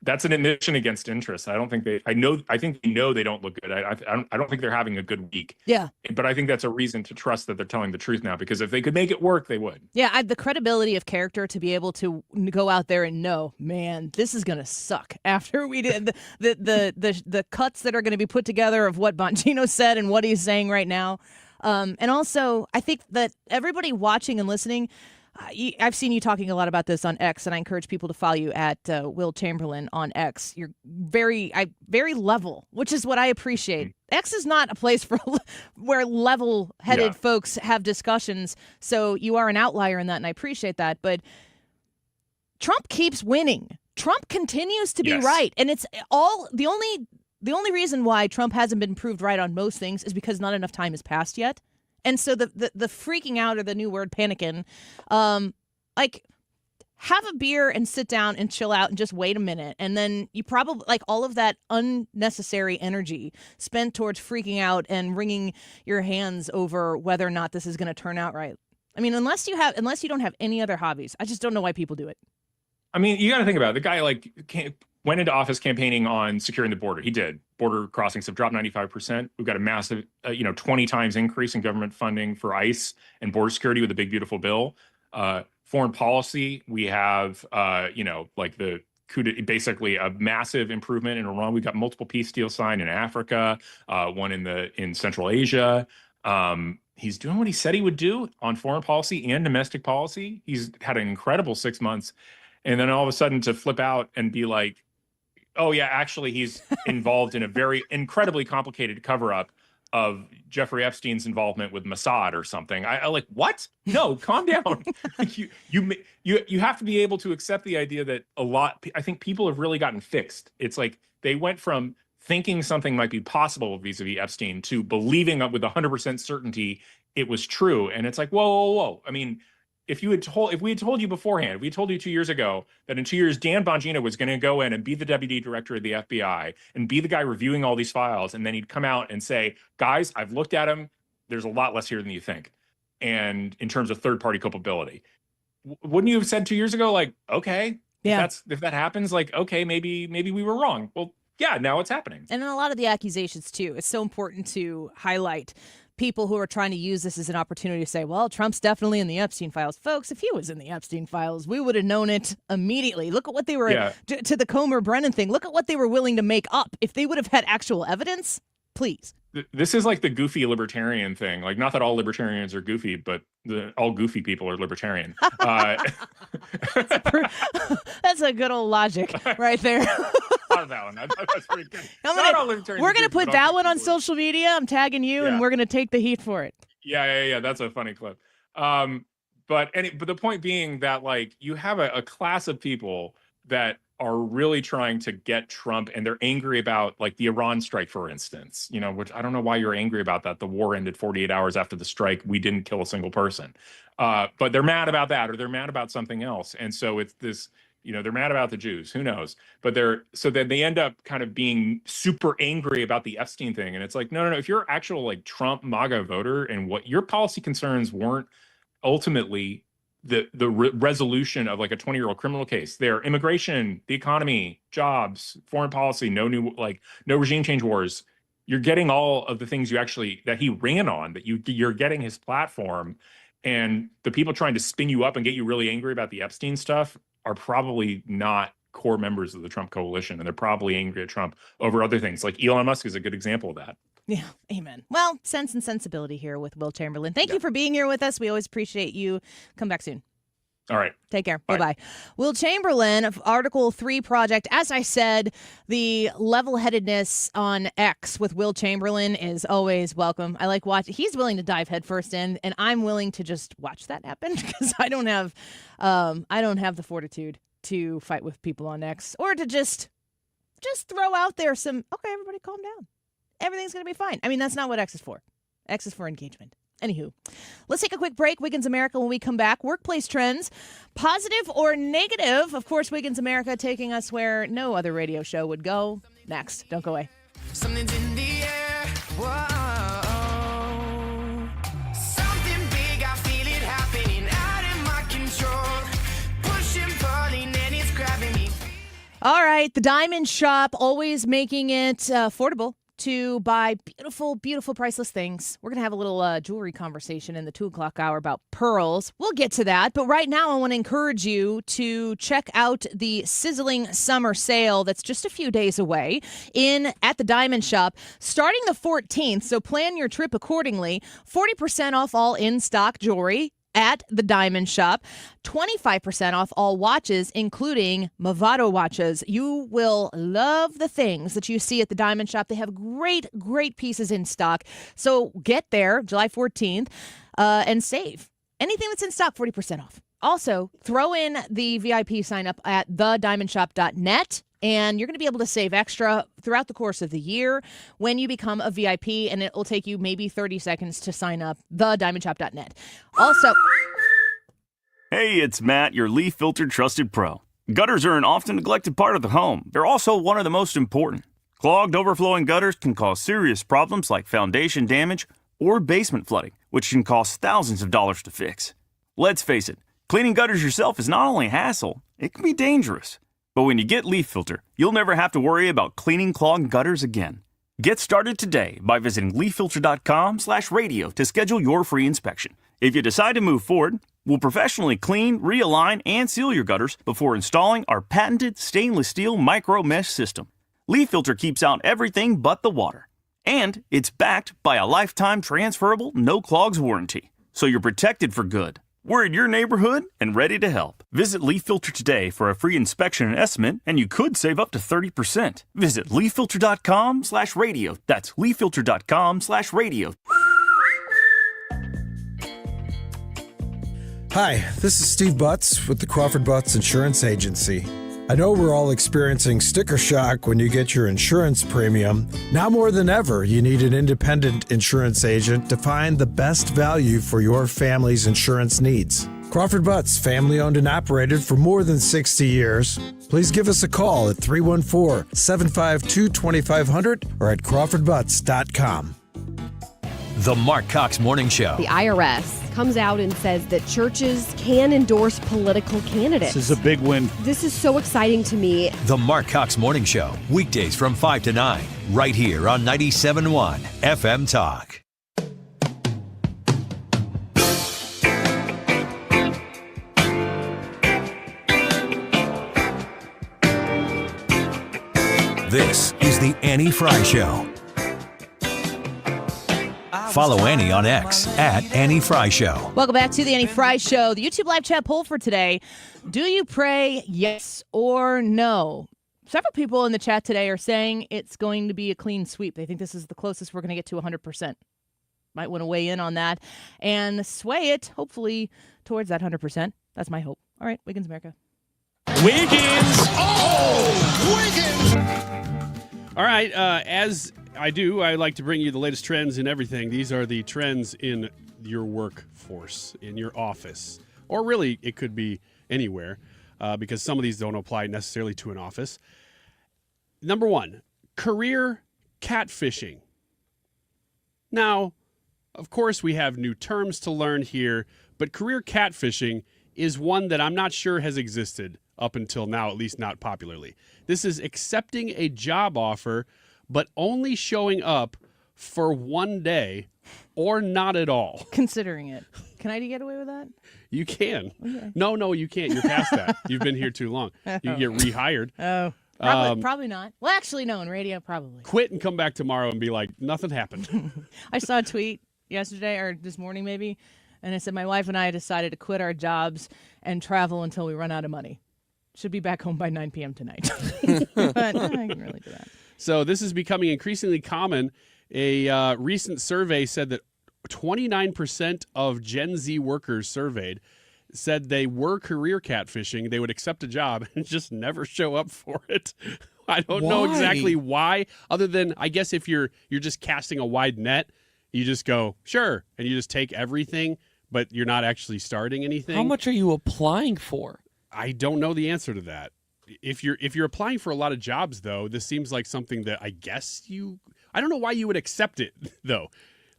that's an admission against interest. I think they know they don't look good. I don't think they're having a good week. Yeah. But I think that's a reason to trust that they're telling the truth now, because if they could make it work, they would. Yeah, the credibility of character to be able to go out there and know, man, this is going to suck after we did the cuts that are going to be put together of what Bongino said and what he's saying right now. And also, I think that everybody watching and listening, I've seen you talking a lot about this on X, and I encourage people to follow you at Will Chamberlain on X. You're very level, which is what I appreciate. X is not a place for where level-headed folks have discussions, so you are an outlier in that, and I appreciate that. But Trump keeps winning. Trump continues to be right, and it's all the only reason why Trump hasn't been proved right on most things is because not enough time has passed yet. And so the freaking out, or the new word, panicking, like, have a beer and sit down and chill out and just wait a minute. And then you probably, like, all of that unnecessary energy spent towards freaking out and wringing your hands over whether or not this is going to turn out right. I mean, unless you don't have any other hobbies, I just don't know why people do it. I mean, you got to think about it. The guy went into office campaigning on securing the border. He did. Border crossings have dropped 95%. We've got a massive, 20 times increase in government funding for ICE and border security with the big, beautiful bill. Foreign policy, we have, basically a massive improvement in Iran. We've got multiple peace deals signed in Africa, one in Central Asia. He's doing what he said he would do on foreign policy and domestic policy. He's had an incredible 6 months. And then all of a sudden to flip out and be like, oh, yeah, actually, he's involved in a very incredibly complicated cover-up of Jeffrey Epstein's involvement with Mossad or something. I like, what? No, calm down. You have to be able to accept the idea that I think people have really gotten fixed. It's like they went from thinking something might be possible vis-a-vis Epstein to believing with 100% certainty it was true. And it's like, whoa. I mean, if we had told you beforehand, if we told you 2 years ago that in 2 years, Dan Bongino was going to go in and be the deputy director of the FBI and be the guy reviewing all these files, and then he'd come out and say, guys, I've looked at them. There's a lot less here than you think. And in terms of third-party culpability, wouldn't you have said 2 years ago, like, okay, if that happens, like, okay, maybe we were wrong. Well, yeah, now it's happening. And in a lot of the accusations, too, it's so important to highlight people who are trying to use this as an opportunity to say, well, Trump's definitely in the Epstein files. Folks, if he was in the Epstein files, we would have known it immediately. Look at what they were, to the Comer-Brennan thing, look at what they were willing to make up. If they would have had actual evidence, please. This is like the goofy libertarian thing. Like, not that all libertarians are goofy, but all goofy people are libertarian. That's a good old logic right there. Thought of that one. That's pretty good. We're going to put that one on social media. I'm tagging you, and we're going to take the heat for it. Yeah. That's a funny clip. But the point being that, like, you have a class of people that are really trying to get Trump, and they're angry about, like, the Iran strike, for instance, which I don't know why you're angry about that. The war ended 48 hours after the strike. We didn't kill a single person. But they're mad about that, or they're mad about something else. And so it's this, they're mad about the Jews, who knows? But so then they end up kind of being super angry about the Epstein thing. And it's like, no. If you're actual, like, Trump MAGA voter, and what your policy concerns weren't ultimately the resolution of, like, a 20-year-old criminal case, their immigration, the economy, jobs, foreign policy, no regime change wars, you're getting all of the things that he ran on, that you're getting his platform. And the people trying to spin you up and get you really angry about the Epstein stuff are probably not core members of the Trump coalition. And they're probably angry at Trump over other things. Like Elon Musk is a good example of that. Yeah, amen. Well, sense and sensibility here with Will Chamberlain. Thank you for being here with us. We always appreciate you. Come back soon. All right. Take care. Bye-bye. Will Chamberlain of Article 3 Project. As I said, the level-headedness on X with Will Chamberlain is always welcome. I like watching. He's willing to dive headfirst in, and I'm willing to just watch that happen because I don't have the fortitude to fight with people on X, or to just throw out there some, okay, everybody calm down. Everything's going to be fine. I mean, that's not what X is for. X is for engagement. Anywho, let's take a quick break. Wiggins America, when we come back, workplace trends, positive or negative. Of course, Wiggins America taking us where no other radio show would go. Next. Don't go away. Something's in the air. Whoa. All right, the Diamond Shop, always making it affordable to buy beautiful, beautiful, priceless things. We're going to have a little jewelry conversation in the 2 o'clock hour about pearls. We'll get to that. But right now, I want to encourage you to check out the sizzling summer sale that's just a few days away at the Diamond Shop, starting the 14th. So plan your trip accordingly. 40% off all in-stock jewelry at the Diamond Shop, 25% off all watches, including Movado watches. You will love the things that you see at the Diamond Shop. They have great, great pieces in stock. So get there July 14th and save. Anything that's in stock, 40% off. Also, throw in the VIP sign up at thediamondshop.net. And you're going to be able to save extra throughout the course of the year when you become a VIP, and it will take you maybe 30 seconds to sign up, thediamondshop.net. Also, hey, it's Matt, your leaf filter trusted pro. Gutters are an often neglected part of the home. They're also one of the most important. Clogged, overflowing gutters can cause serious problems like foundation damage or basement flooding, which can cost thousands of dollars to fix. Let's face it, cleaning gutters yourself is not only a hassle, it can be dangerous. But when you get Leaf Filter, you'll never have to worry about cleaning clogged gutters again. Get started today by visiting leaffilter.com/radio to schedule your free inspection. If you decide to move forward, we'll professionally clean, realign, and seal your gutters before installing our patented stainless steel micro mesh system. Leaf Filter keeps out everything but the water. And it's backed by a lifetime transferable no clogs warranty. So you're protected for good. We're in your neighborhood and ready to help. Visit Leaf Filter today for a free inspection and estimate, and you could save up to 30%. Visit leaffilter.com/radio. That's leaffilter.com/radio. Hi, this is Steve Butts with the Crawford Butts Insurance Agency. I know we're all experiencing sticker shock when you get your insurance premium. Now more than ever, you need an independent insurance agent to find the best value for your family's insurance needs. Crawford Butts, family owned and operated for more than 60 years. Please give us a call at 314-752-2500 or at crawfordbutts.com. The Mark Cox Morning Show. The IRS comes out and says that churches can endorse political candidates. This is a big win. This is so exciting to me. The Mark Cox Morning Show, weekdays from 5 to 9, right here on 97.1 FM Talk. This is the Annie Fry Show. Follow Annie on X at Annie Fry Show. Welcome back to the Annie Fry Show. The YouTube live chat poll for today. Do you pray yes or no? Several people in the chat today are saying it's going to be a clean sweep. They think this is the closest we're going to get to 100%. Might want to weigh in on that and sway it, hopefully, towards that 100%. That's my hope. All right, Wiggins America. Wiggins! Oh, Wiggins! All right, as I do, I like to bring you the latest trends in everything. These are the trends in your workforce, in your office, or really it could be anywhere because some of these don't apply necessarily to an office. Number one, career catfishing. Now, of course, we have new terms to learn here, but career catfishing is one that I'm not sure has existed up until now, at least not popularly. This is accepting a job offer but only showing up for one day or not at all. Considering it. Can I get away with that? You can. Okay. No, you can't. You're past that. You've been here too long. You can get rehired. Oh, probably not. Well, actually, no, in radio, probably. Quit and come back tomorrow and be like, nothing happened. I saw a tweet yesterday or this morning maybe, and it said, my wife and I decided to quit our jobs and travel until we run out of money. Should be back home by 9 p.m. tonight. But I can really do that. So this is becoming increasingly common. A recent survey said that 29% of Gen Z workers surveyed said they were career catfishing. They would accept a job and just never show up for it. I don't know exactly why, other than I guess if you're just casting a wide net, you just go, sure, and you just take everything, but you're not actually starting anything. How much are you applying for? I don't know the answer to that. If you're applying for a lot of jobs, though, this seems like something that I guess I don't know why you would accept it, though.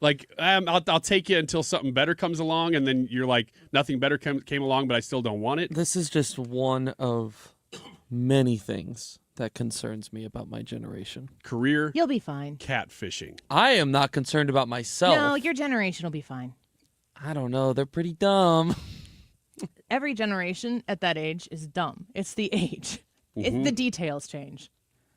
Like, I'll take you until something better comes along, and then you're like, nothing better came along, but I still don't want it. This is just one of many things that concerns me about my generation. Career. You'll be fine. Catfishing. I am not concerned about myself. No, your generation will be fine. I don't know. They're pretty dumb. Every generation at that age is dumb. It's the age. The details change.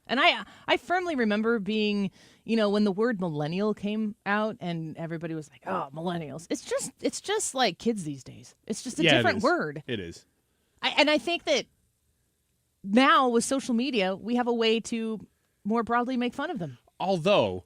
And I firmly remember being, when the word millennial came out and everybody was like, oh, millennials. It's just like kids these days. It's just a different word. It is. I think that now with social media, we have a way to more broadly make fun of them. Although,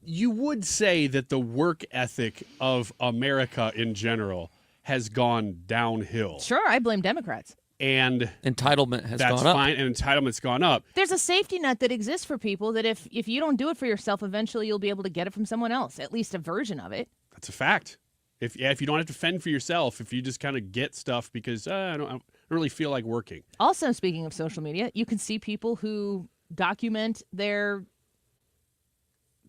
you would say that the work ethic of America in general has gone downhill. Sure, I blame Democrats. And entitlement has gone up. That's fine, and entitlement's gone up. There's a safety net that exists for people that if you don't do it for yourself, eventually you'll be able to get it from someone else, at least a version of it. That's a fact. If you don't have to fend for yourself, if you just kind of get stuff because I don't really feel like working. Also, speaking of social media, you can see people who document their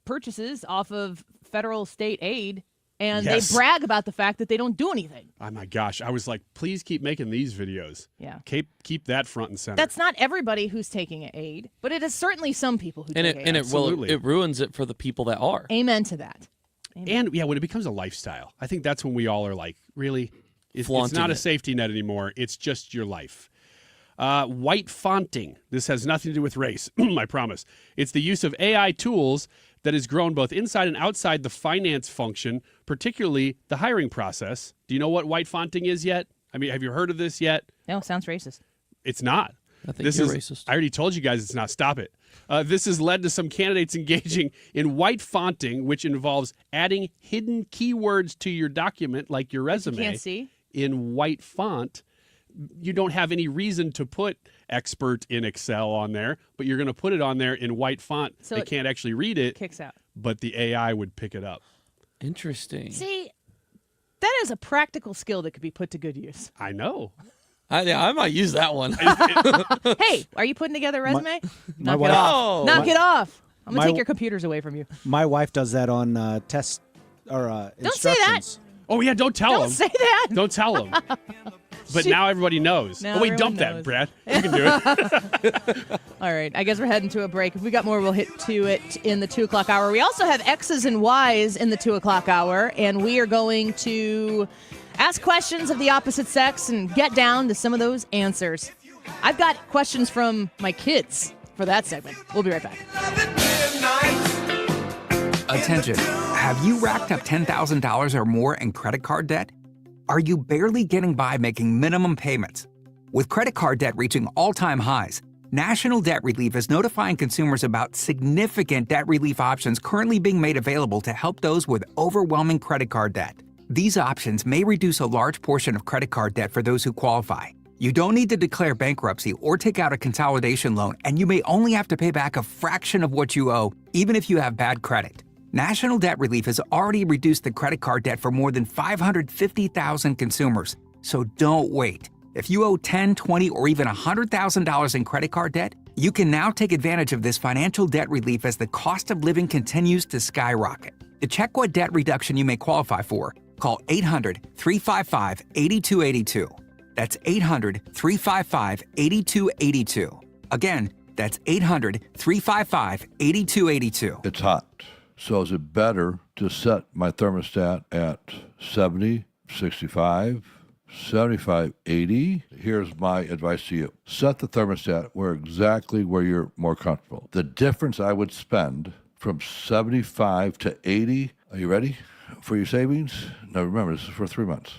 purchases off of federal state aid, and they brag about the fact that they don't do anything. Oh my gosh. I was like, please keep making these videos. Yeah. Keep that front and center. That's not everybody who's taking aid, but it is certainly some people who take aid. And it ruins it for the people that are. Amen to that. Amen. And when it becomes a lifestyle, I think that's when we all are like, really? It's not a safety net anymore. It's just your life. White fonting. This has nothing to do with race, I promise. It's the use of AI tools that has grown both inside and outside the finance function, particularly the hiring process. Do you know what white fonting is yet? I mean, have you heard of this yet? No, sounds racist. It's not. I think you're racist. I already told you guys it's not. Stop it. This has led to some candidates engaging in white fonting, which involves adding hidden keywords to your document, like your resume, you can't see in white font. You don't have any reason to put expert in Excel on there, but you're going to put it on there in white font. So they can't actually read it. Kicks out. But the AI would pick it up. Interesting. See, that is a practical skill that could be put to good use. I know. I might use that one. Hey, are you putting together a resume? Knock wife- it off. Knock it off. I'm going to my- take your computers away from you. My wife does that on test or Don't say that. instructions. Oh, yeah, don't tell him. Don't say that. Don't tell him. But now everybody knows. Now Oh, wait, everyone dump knows. that, Brad. You can do it. All right, I guess we're heading to a break. If we got more, we'll hit to it in the 2 o'clock hour. We also have X's and Y's in the 2 o'clock hour, and we are going to ask questions of the opposite sex and get down to some of those answers. I've got questions from my kids for that segment. We'll be right back. Attention. Have you racked up $10,000 or more in credit card debt? Are you barely getting by making minimum payments? With credit card debt reaching all-time highs, National Debt Relief is notifying consumers about significant debt relief options currently being made available to help those with overwhelming credit card debt. These options may reduce a large portion of credit card debt for those who qualify. You don't need to declare bankruptcy or take out a consolidation loan, and you may only have to pay back a fraction of what you owe, even if you have bad credit. National Debt Relief has already reduced the credit card debt for more than 550,000 consumers. So don't wait. If you owe $10,000, $20,000, or even $100,000 in credit card debt, you can now take advantage of this financial debt relief as the cost of living continues to skyrocket. To check what debt reduction you may qualify for, call 800-355-8282. That's 800-355-8282. Again, that's 800-355-8282. It's hot. So is it better to set my thermostat at 70, 65, 75, 80? Here's my advice to you. Set the thermostat exactly where you're more comfortable. The difference I would spend from 75 to 80, are you ready for your savings? Now remember, this is for 3 months.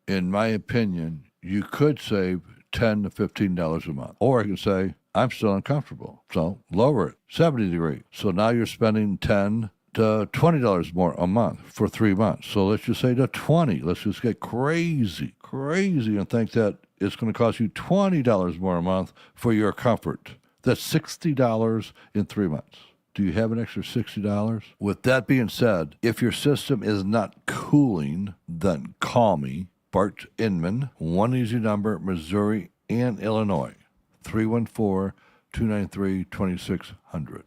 In my opinion, you could save $10 to $15 a month. Or I can say, I'm still uncomfortable, so lower it, 70 degrees. So now you're spending $10 to $20 more a month for 3 months. So let's just say to 20. Let's just get crazy and think that it's going to cost you $20 more a month for your comfort. That's $60 in 3 months. Do you have an extra $60? With that being said, if your system is not cooling, then call me, Bart Inman, one easy number, Missouri and Illinois, 314-293-2600.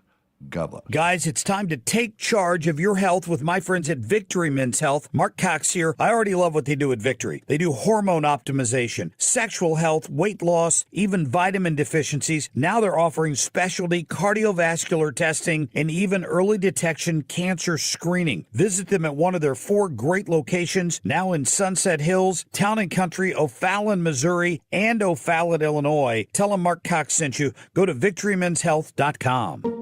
God bless. Guys, it's time to take charge of your health with my friends at Victory Men's Health. Mark Cox here. I already love what they do at Victory. They do hormone optimization, sexual health, weight loss, even vitamin deficiencies. Now they're offering specialty cardiovascular testing and even early detection cancer screening. Visit them at one of their 4 great locations, now in Sunset Hills, Town and Country, O'Fallon, Missouri, and O'Fallon, Illinois. Tell them Mark Cox sent you. Go to victorymenshealth.com.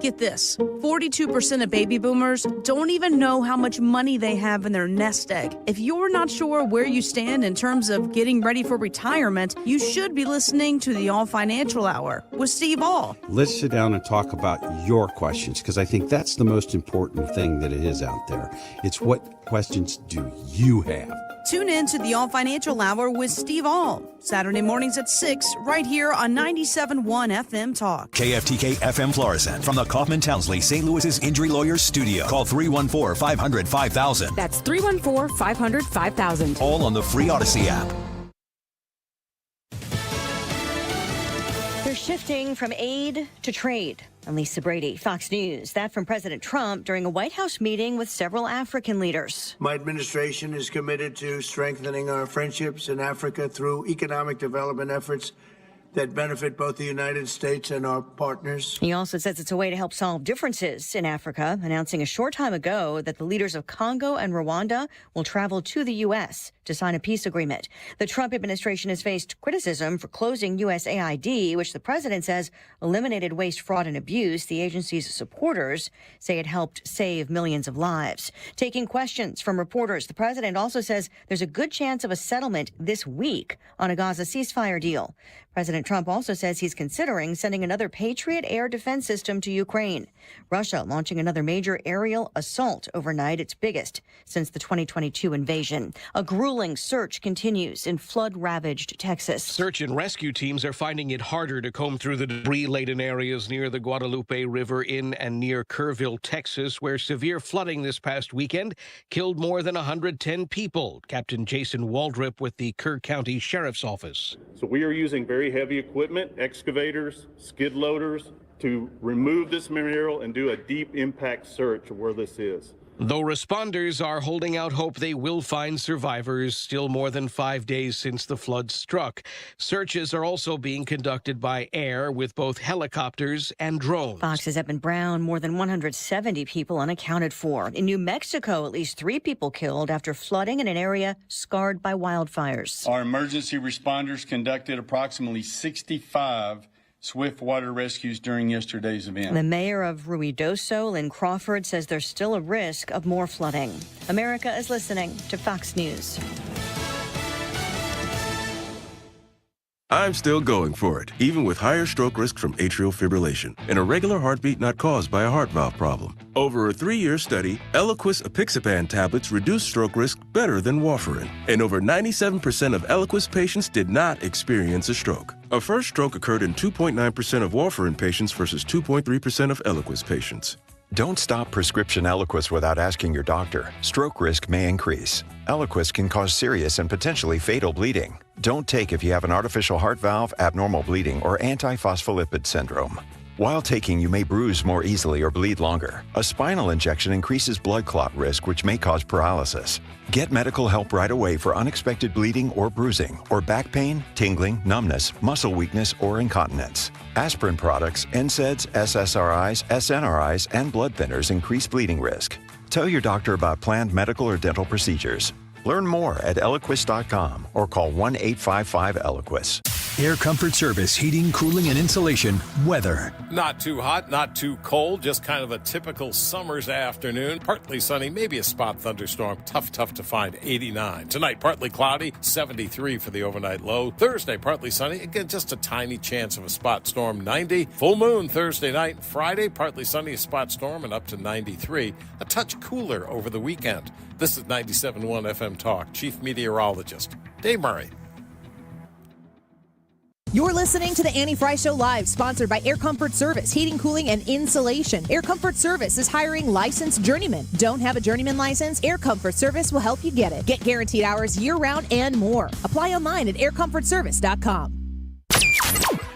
Get this, 42% of baby boomers don't even know how much money they have in their nest egg. If you're not sure where you stand in terms of getting ready for retirement, you should be listening to the All Financial Hour with Steve All. Let's sit down and talk about your questions, because I think that's the most important thing that it is out there. It's what questions do you have? Tune in to the All Financial Hour with Steve All, Saturday mornings at 6, right here on 97.1 FM Talk. KFTK FM Florissant from the Kaufman Townsley St. Louis's Injury Lawyers Studio. Call 314-500-5000. That's 314-500-5000. All on the free Odyssey app. They're shifting from aid to trade. I'm Lisa Brady, Fox News. That from President Trump during a White House meeting with several African leaders. My administration is committed to strengthening our friendships in Africa through economic development efforts that benefit both the United States and our partners. He also says it's a way to help solve differences in Africa, announcing a short time ago that the leaders of Congo and Rwanda will travel to the U.S. to sign a peace agreement. The Trump administration has faced criticism for closing USAID, which the president says eliminated waste, fraud, and abuse. The agency's supporters say it helped save millions of lives. Taking questions from reporters, the president also says there's a good chance of a settlement this week on a Gaza ceasefire deal. President Trump also says he's considering sending another Patriot air defense system to Ukraine. Russia launching another major aerial assault overnight, its biggest since the 2022 invasion. A grueling search continues in flood-ravaged Texas. Search and rescue teams are finding it harder to comb through the debris-laden areas near the Guadalupe River in and near Kerrville, Texas, where severe flooding this past weekend killed more than 110 people. Captain Jason Waldrop with the Kerr County Sheriff's Office. So we are using very heavy equipment, excavators, skid loaders, to remove this material and do a deep impact search of where this is. Though responders are holding out hope they will find survivors still more than 5 days since the flood struck. Searches are also being conducted by air with both helicopters and drones. Fox's Evan Brown, more than 170 people unaccounted for. In New Mexico, at least 3 people killed after flooding in an area scarred by wildfires. Our emergency responders conducted approximately 65 swift water rescues during yesterday's event. The mayor of Ruidoso, Lynn Crawford, says there's still a risk of more flooding. America is listening to Fox News. I'm still going for it, even with higher stroke risk from atrial fibrillation and a regular heartbeat not caused by a heart valve problem. Over a 3-year study, Eliquis apixaban tablets reduce stroke risk better than warfarin, and over 97% of Eliquis patients did not experience a stroke. A first stroke occurred in 2.9% of warfarin patients versus 2.3% of Eliquis patients. Don't stop prescription Eliquis without asking your doctor. Stroke risk may increase. Eliquis can cause serious and potentially fatal bleeding. Don't take if you have an artificial heart valve, abnormal bleeding, or antiphospholipid syndrome. While taking, you may bruise more easily or bleed longer. A spinal injection increases blood clot risk, which may cause paralysis. Get medical help right away for unexpected bleeding or bruising, or back pain, tingling, numbness, muscle weakness, or incontinence. Aspirin products, NSAIDs, SSRIs, SNRIs, and blood thinners increase bleeding risk. Tell your doctor about planned medical or dental procedures. Learn more at Eliquis.com or call 1-855-ELIQUIS. Air Comfort Service, heating, cooling, and insulation. Weather. Not too hot, not too cold, just kind of a typical summer's afternoon. Partly sunny, maybe a spot thunderstorm. Tough to find, 89. Tonight, partly cloudy, 73 for the overnight low. Thursday, partly sunny, again, just a tiny chance of a spot storm, 90. Full moon Thursday night. Friday, partly sunny, a spot storm, and up to 93. A touch cooler over the weekend. This is 97.1 FM Talk. Chief Meteorologist Dave Murray. You're listening to the Annie Fry Show Live, sponsored by Air Comfort Service, heating, cooling, and insulation. Air Comfort Service is hiring licensed journeymen. Don't have a journeyman license? Air Comfort Service will help you get it. Get guaranteed hours year-round and more. Apply online at aircomfortservice.com.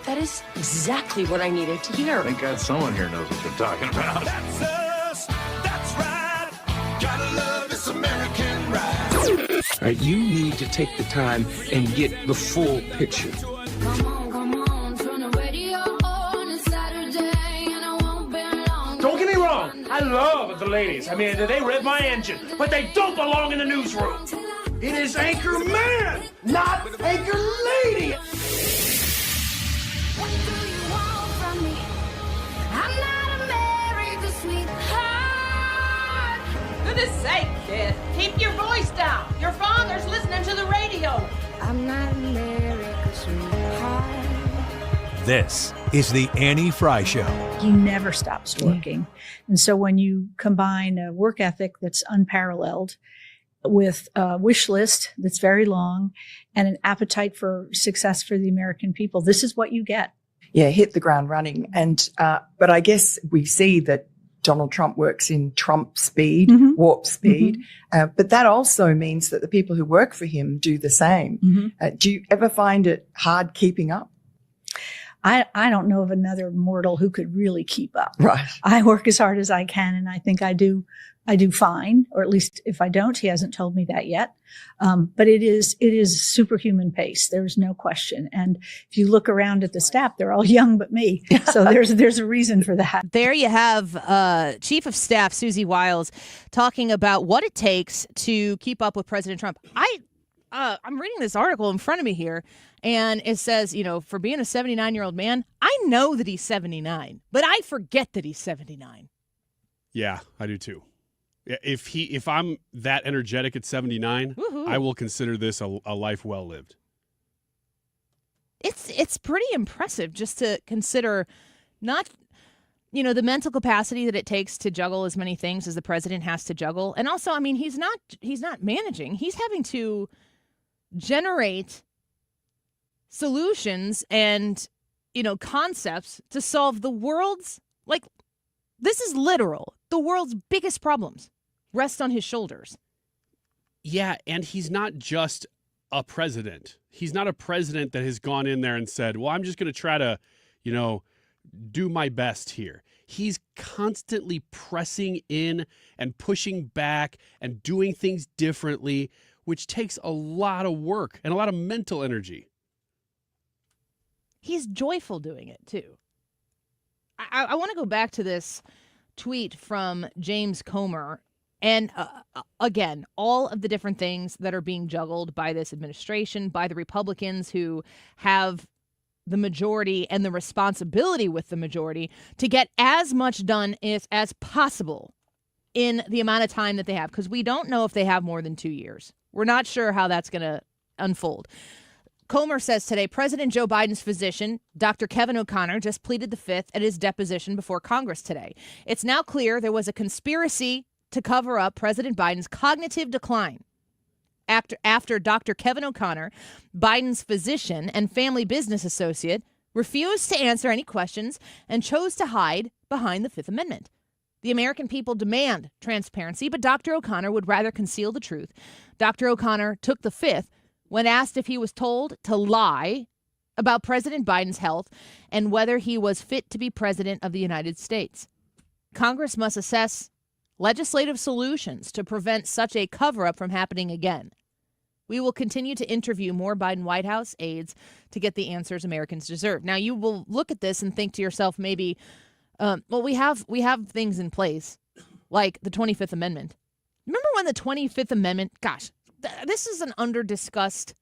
That is exactly what I needed to hear. Thank God someone here knows what they're talking about. That's us. That's right. Gotta love this American ride. All right, you need to take the time and get the full picture. Don't get me wrong. I love the ladies. I mean, they rev my engine, but they don't belong in the newsroom. It is Anchor Man, not Anchor Lady. Goodness sake, kid. Keep your voice down. Your father's listening to the radio. I'm not America's sweetheart. This is the Annie Fry Show. He never stops working. And so when you combine a work ethic that's unparalleled with a wish list that's very long and an appetite for success for the American people, this is what you get. Yeah, hit the ground running. And but I guess we see that Donald Trump works in Trump speed, warp speed. But that also means that the people who work for him do the same. Do you ever find it hard keeping up? I don't know of another mortal who could really keep up. Right. I work as hard as I can, and I think I do fine, or at least if I don't, he hasn't told me that yet. But it is superhuman pace. There's no question. And if you look around at the staff, they're all young but me. So there's a reason for that. There you have Chief of Staff Susie Wiles talking about what it takes to keep up with President Trump. I'm reading this article in front of me here, and it says, for being a 79-year-old man, I know that he's 79, but I forget that he's 79. Yeah, I do too. If I'm that energetic at 79, Woo-hoo. I will consider this a life well lived. It's pretty impressive just to consider not, the mental capacity that it takes to juggle as many things as the president has to juggle. And also, I mean, he's not managing. He's having to generate solutions and, concepts to solve the world's, this is literal. The world's biggest problems rest on his shoulders. Yeah, and he's not just a president. He's not a president that has gone in there and said, well, I'm just going to try to, do my best here. He's constantly pressing in and pushing back and doing things differently, which takes a lot of work and a lot of mental energy. He's joyful doing it, too. I want to go back to this tweet from James Comer. And again, all of the different things that are being juggled by this administration, by the Republicans who have the majority and the responsibility with the majority to get as much done as possible in the amount of time that they have. Because we don't know if they have more than 2 years. We're not sure how that's going to unfold. Comer says today, President Joe Biden's physician, Dr. Kevin O'Connor, just pleaded the Fifth at his deposition before Congress today. It's now clear there was a conspiracy to cover up President Biden's cognitive decline. After Dr. Kevin O'Connor, Biden's physician and family business associate, refused to answer any questions and chose to hide behind the Fifth Amendment. The American people demand transparency, but Dr. O'Connor would rather conceal the truth. Dr. O'Connor took the Fifth when asked if he was told to lie about President Biden's health and whether he was fit to be president of the United States. Congress must assess legislative solutions to prevent such a cover-up from happening again. We will continue to interview more Biden White House aides to get the answers Americans deserve. Now, you will look at this and think to yourself, maybe, we have things in place, like the 25th Amendment. Remember when the 25th Amendment, this is an under-discussed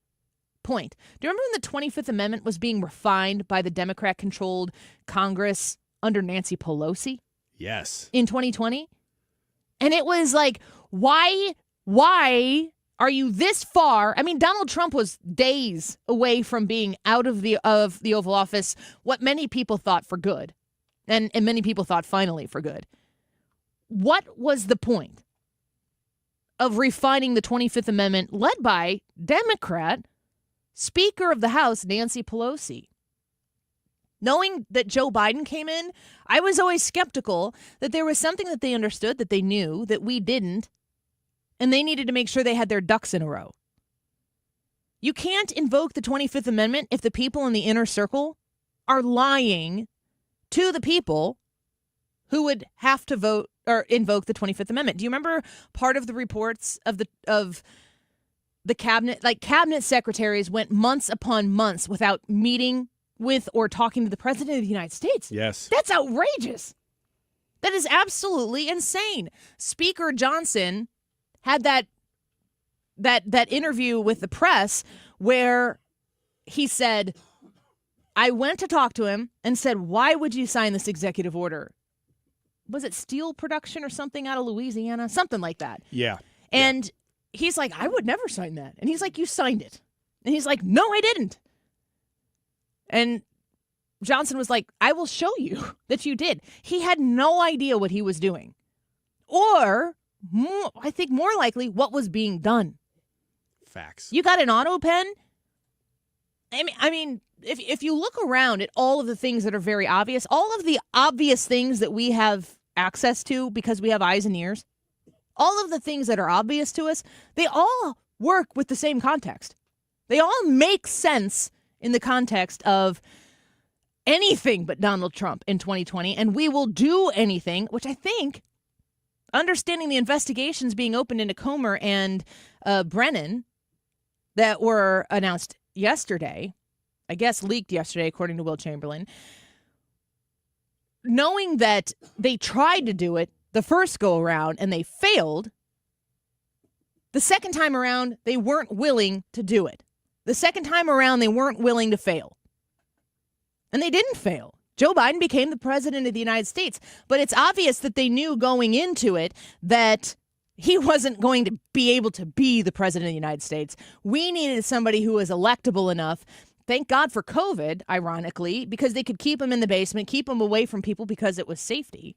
point. Do you remember when the 25th Amendment was being refined by the Democrat-controlled Congress under Nancy Pelosi? Yes. In 2020? And it was like, why are you this far? I mean, Donald Trump was days away from being out of the Oval Office, what many people thought for good. And many people thought finally for good. What was the point of refining the 25th Amendment led by Democrat Speaker of the House, Nancy Pelosi? Knowing that Joe Biden came in, I was always skeptical that there was something that they understood, that they knew, that we didn't, and they needed to make sure they had their ducks in a row. You can't invoke the 25th Amendment if the people in the inner circle are lying to the people who would have to vote or invoke the 25th Amendment. Do you remember part of the reports of the cabinet? Like, cabinet secretaries went months upon months without meeting with or talking to the president of the United States. Yes. That's outrageous. That is absolutely insane. Speaker Johnson had that interview with the press where he said, I went to talk to him and said, why would you sign this executive order? Was it steel production or something out of Louisiana? Something like that. Yeah. And he's like, I would never sign that. And he's like, you signed it. And he's like, no, I didn't. And Johnson was like, I will show you that you did. He had no idea what he was doing. Or, I think more likely, what was being done. Facts. You got an auto pen? I mean, if you look around at all of the things that are very obvious, all of the obvious things that we have access to because we have eyes and ears, all of the things that are obvious to us, they all work with the same context. They all make sense in the context of anything but Donald Trump in 2020, and we will do anything, which I think, understanding the investigations being opened into Comer and Brennan that were announced yesterday, I guess leaked yesterday, according to Will Chamberlain, knowing that they tried to do it the first go around and they failed, the second time around, they weren't willing to do it. The second time around, they weren't willing to fail. And they didn't fail. Joe Biden became the president of the United States. But it's obvious that they knew going into it that he wasn't going to be able to be the president of the United States. We needed somebody who was electable enough. Thank God for COVID, ironically, because they could keep him in the basement, keep him away from people because it was safety.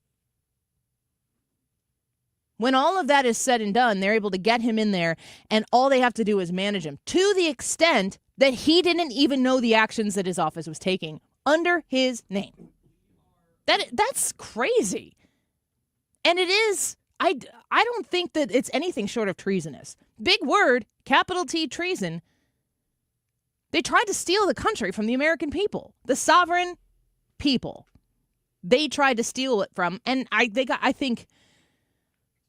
When all of that is said and done, they're able to get him in there, and all they have to do is manage him to the extent that he didn't even know the actions that his office was taking under his name. That's crazy. And it is, I don't think that it's anything short of treasonous. Big word, capital T, treason. They tried to steal the country from the American people, the sovereign people. They tried to steal it from, and I think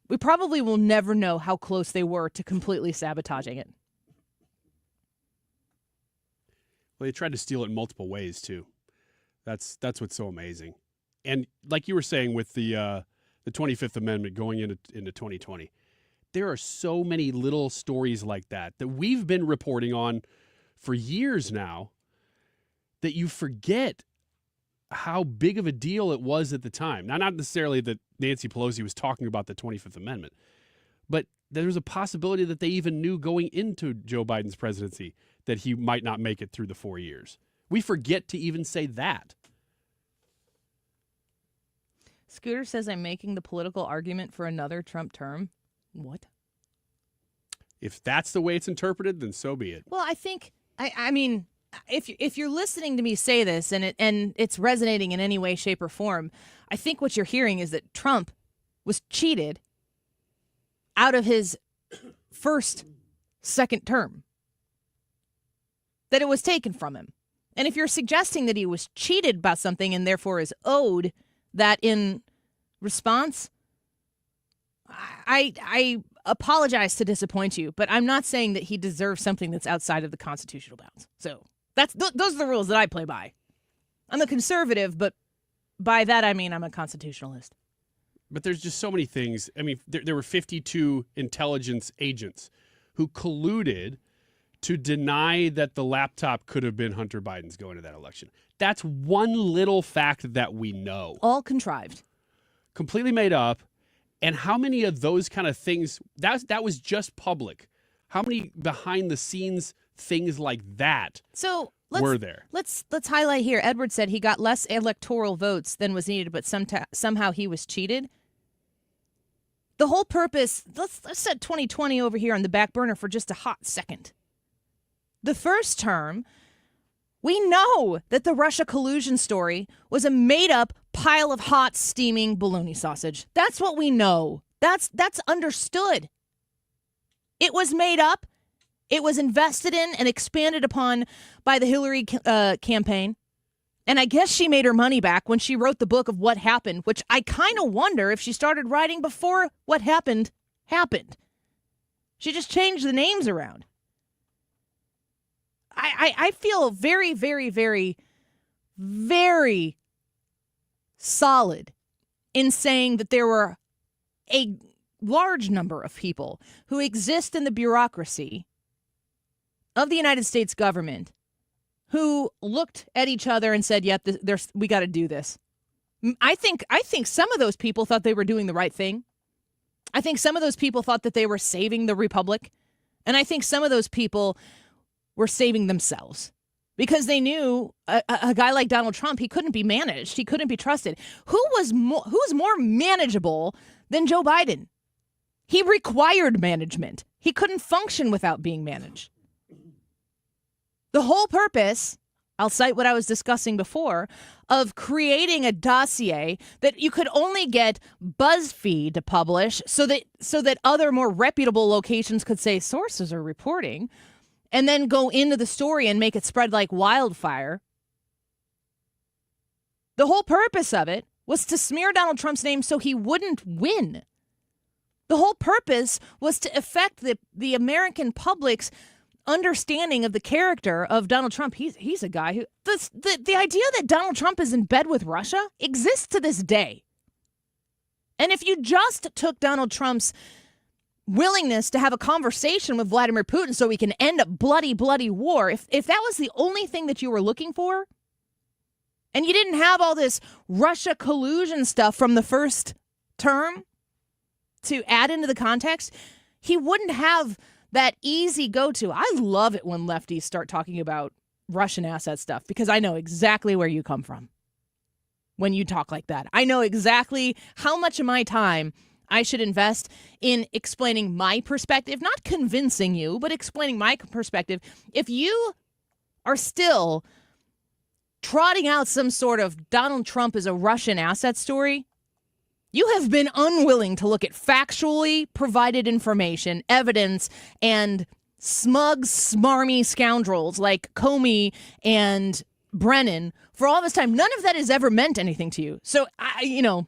we probably will never know how close they were to completely sabotaging it. Well, they tried to steal it in multiple ways, too. That's what's so amazing. And like you were saying with the 25th Amendment going into 2020, there are so many little stories like that we've been reporting on for years now that you forget how big of a deal it was at the time. Now, not necessarily that Nancy Pelosi was talking about the 25th Amendment, but there was a possibility that they even knew going into Joe Biden's presidency that he might not make it through the 4 years. We forget to even say that. Scooter says I'm making the political argument for another Trump term. What? If that's the way it's interpreted, then so be it. Well, I think, I mean, if you're listening to me say this and it's resonating in any way, shape, or form, I think what you're hearing is that Trump was cheated out of his second term. That it was taken from him. And if you're suggesting that he was cheated by something and therefore is owed that in response, I apologize to disappoint you, but I'm not saying that he deserves something that's outside of the constitutional bounds. So those are the rules that I play by. I'm a conservative, but by that I mean I'm a constitutionalist. But there's just so many things. I mean, there were 52 intelligence agents who colluded to deny that the laptop could have been Hunter Biden's going to that election. That's one little fact that we know. All contrived. Completely made up. And how many of those kind of things, that was just public. How many behind the scenes things like that were there? Let's highlight here. Edward said he got less electoral votes than was needed, but somehow he was cheated. The whole purpose, let's set 2020 over here on the back burner for just a hot second. The first term, we know that the Russia collusion story was a made-up pile of hot, steaming bologna sausage. That's what we know. That's understood. It was made up. It was invested in and expanded upon by the Hillary campaign. And I guess she made her money back when she wrote the book of what happened, which I kind of wonder if she started writing before what happened. She just changed the names around. I feel very, very, very, very solid in saying that there were a large number of people who exist in the bureaucracy of the United States government who looked at each other and said, "Yep, we got to do this." I think some of those people thought they were doing the right thing. I think some of those people thought that they were saving the republic, and I think some of those people were saving themselves because they knew a guy like Donald Trump, he couldn't be managed, he couldn't be trusted. Who's more manageable than Joe Biden? He required management. He couldn't function without being managed. The whole purpose, I'll cite what I was discussing before, of creating a dossier that you could only get BuzzFeed to publish so that other more reputable locations could say sources are reporting, and then go into the story and make it spread like wildfire. The whole purpose of it was to smear Donald Trump's name so he wouldn't win. The whole purpose was to affect the American public's understanding of the character of Donald Trump. He's a guy who the idea that Donald Trump is in bed with Russia exists to this day. And if you just took Donald Trump's willingness to have a conversation with Vladimir Putin so we can end a bloody war, if that was the only thing that you were looking for, and you didn't have all this Russia collusion stuff from the first term to add into the context, he wouldn't have that easy go-to. I love it when lefties start talking about Russian asset stuff because I know exactly where you come from when you talk like that. I know exactly how much of my time I should invest in explaining my perspective, not convincing you, but explaining my perspective. If you are still trotting out some sort of Donald Trump is a Russian asset story, you have been unwilling to look at factually provided information, evidence, and smug, smarmy scoundrels like Comey and Brennan for all this time. None of that has ever meant anything to you. So, I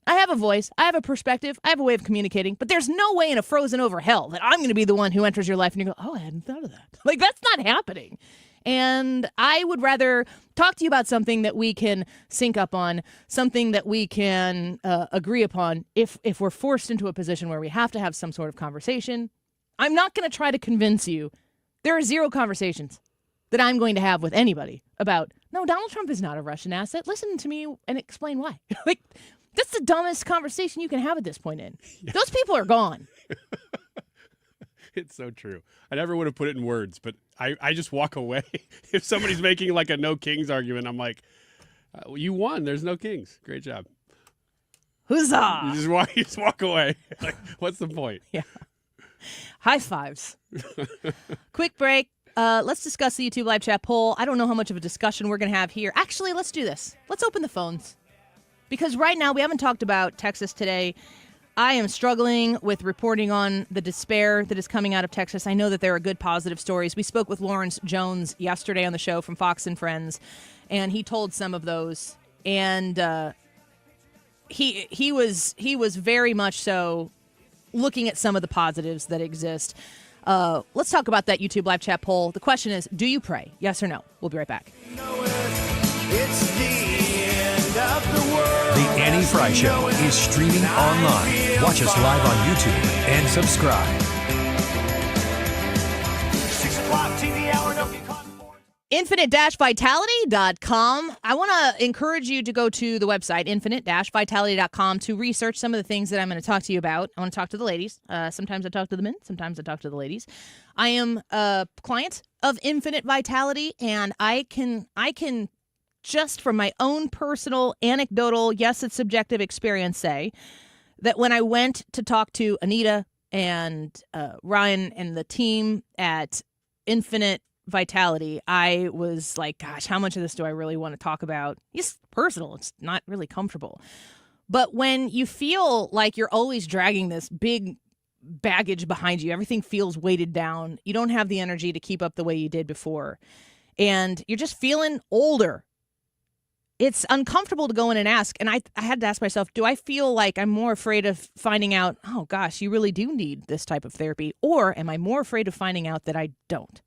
have a voice, I have a perspective, I have a way of communicating, but there's no way in a frozen over hell that I'm going to be the one who enters your life and you go, "Oh, I hadn't thought of that." Like, that's not happening. And I would rather talk to you about something that we can sync up on, something that we can agree upon if we're forced into a position where we have to have some sort of conversation. I'm not going to try to convince you. There are zero conversations that I'm going to have with anybody about, no, Donald Trump is not a Russian asset. Listen to me and explain why. Like, that's the dumbest conversation you can have at this point in. Yeah. Those people are gone. It's so true. I never would have put it in words, but I just walk away. If somebody's making like a no kings argument, I'm like, you won. There's no kings. Great job. Huzzah. You just walk away. Like, what's the point? Yeah. High fives. Quick break. Let's discuss the YouTube live chat poll. I don't know how much of a discussion we're going to have here. Actually, let's do this. Let's open the phones. Because right now, we haven't talked about Texas today. I am struggling with reporting on the despair that is coming out of Texas. I know that there are good positive stories. We spoke with Lawrence Jones yesterday on the show from Fox and Friends, and he told some of those. And he was very much so looking at some of the positives that exist. Let's talk about that YouTube live chat poll. The question is, do you pray? Yes or no? We'll be right back. It's the end of the world. The Annie Fry Show is streaming online. Watch us live on YouTube and subscribe. 6 o'clock TV hour, don't get caught. Infinite-vitality.com. I want to encourage you to go to the website, infinite-vitality.com, to research some of the things that I'm going to talk to you about. I want to talk to the ladies. Sometimes I talk to the men. Sometimes I talk to the ladies. I am a client of Infinite Vitality, and I can just from my own personal, anecdotal, yes, it's subjective experience, say that when I went to talk to Anita and Ryan and the team at Infinite Vitality, I was like, gosh, how much of this do I really want to talk about? It's personal. It's not really comfortable. But when you feel like you're always dragging this big baggage behind you, everything feels weighted down. You don't have the energy to keep up the way you did before. And you're just feeling older. it's uncomfortable to go in and ask. And I had to ask myself, do I feel like I'm more afraid of finding out, oh gosh, you really do need this type of therapy? Or am I more afraid of finding out that I don't?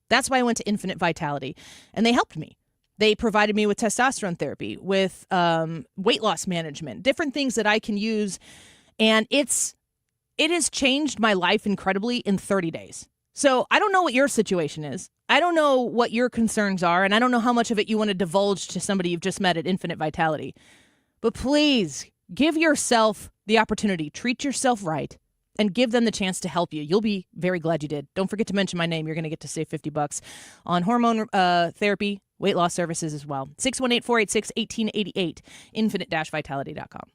That's why I went to Infinite Vitality, and they helped me. They provided me with testosterone therapy, with weight loss management, different things that I can use. And it has changed my life incredibly in 30 days. So I don't know what your situation is. I don't know what your concerns are, and I don't know how much of it you want to divulge to somebody you've just met at Infinite Vitality. But please give yourself the opportunity, treat yourself right, and give them the chance to help you. You'll be very glad you did. Don't forget to mention my name. You're going to get to save $50 on hormone therapy, weight loss services as well. 618-486-1888, infinite-vitality.com.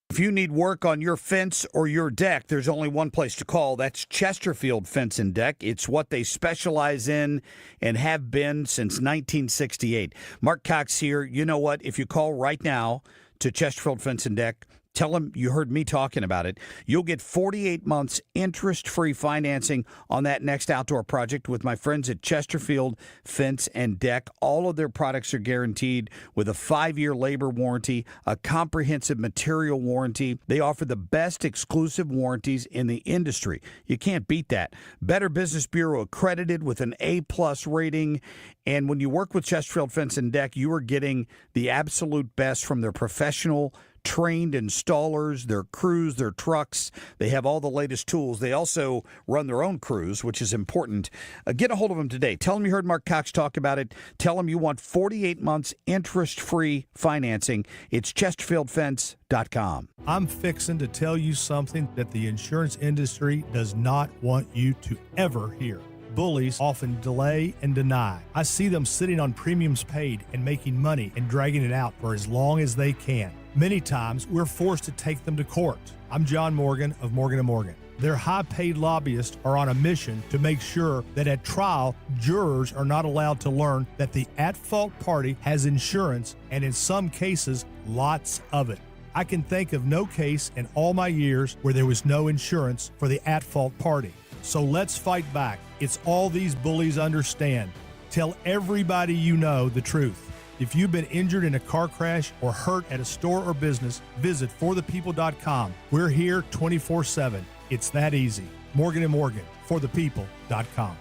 If you need work on your fence or your deck, there's only one place to call. That's Chesterfield Fence and Deck. It's what they specialize in and have been since 1968. Mark Cox here. You know what? If you call right now to Chesterfield Fence and Deck, tell them you heard me talking about it. You'll get 48 months interest-free financing on that next outdoor project with my friends at Chesterfield Fence and Deck. All of their products are guaranteed with a 5-year labor warranty, a comprehensive material warranty. They offer the best exclusive warranties in the industry. You can't beat that. Better Business Bureau accredited with an A+ rating. And when you work with Chesterfield Fence and Deck, you are getting the absolute best from their professional trained installers, their crews, their trucks. They have all the latest tools. They also run their own crews, which is important. Get a hold of them today. Tell them you heard Mark Cox talk about it. Tell them you want 48 months interest-free financing. It's ChesterfieldFence.com. I'm fixing to tell you something that the insurance industry does not want you to ever hear. Bullies often delay and deny. I see them sitting on premiums paid and making money and dragging it out for as long as they can. Many times, we're forced to take them to court. I'm John Morgan of Morgan & Morgan. Their high-paid lobbyists are on a mission to make sure that at trial, jurors are not allowed to learn that the at-fault party has insurance, and in some cases, lots of it. I can think of no case in all my years where there was no insurance for the at-fault party. So let's fight back. It's all these bullies understand. Tell everybody you know the truth. If you've been injured in a car crash or hurt at a store or business, visit forthepeople.com. We're here 24/7. It's that easy. Morgan & Morgan, forthepeople.com.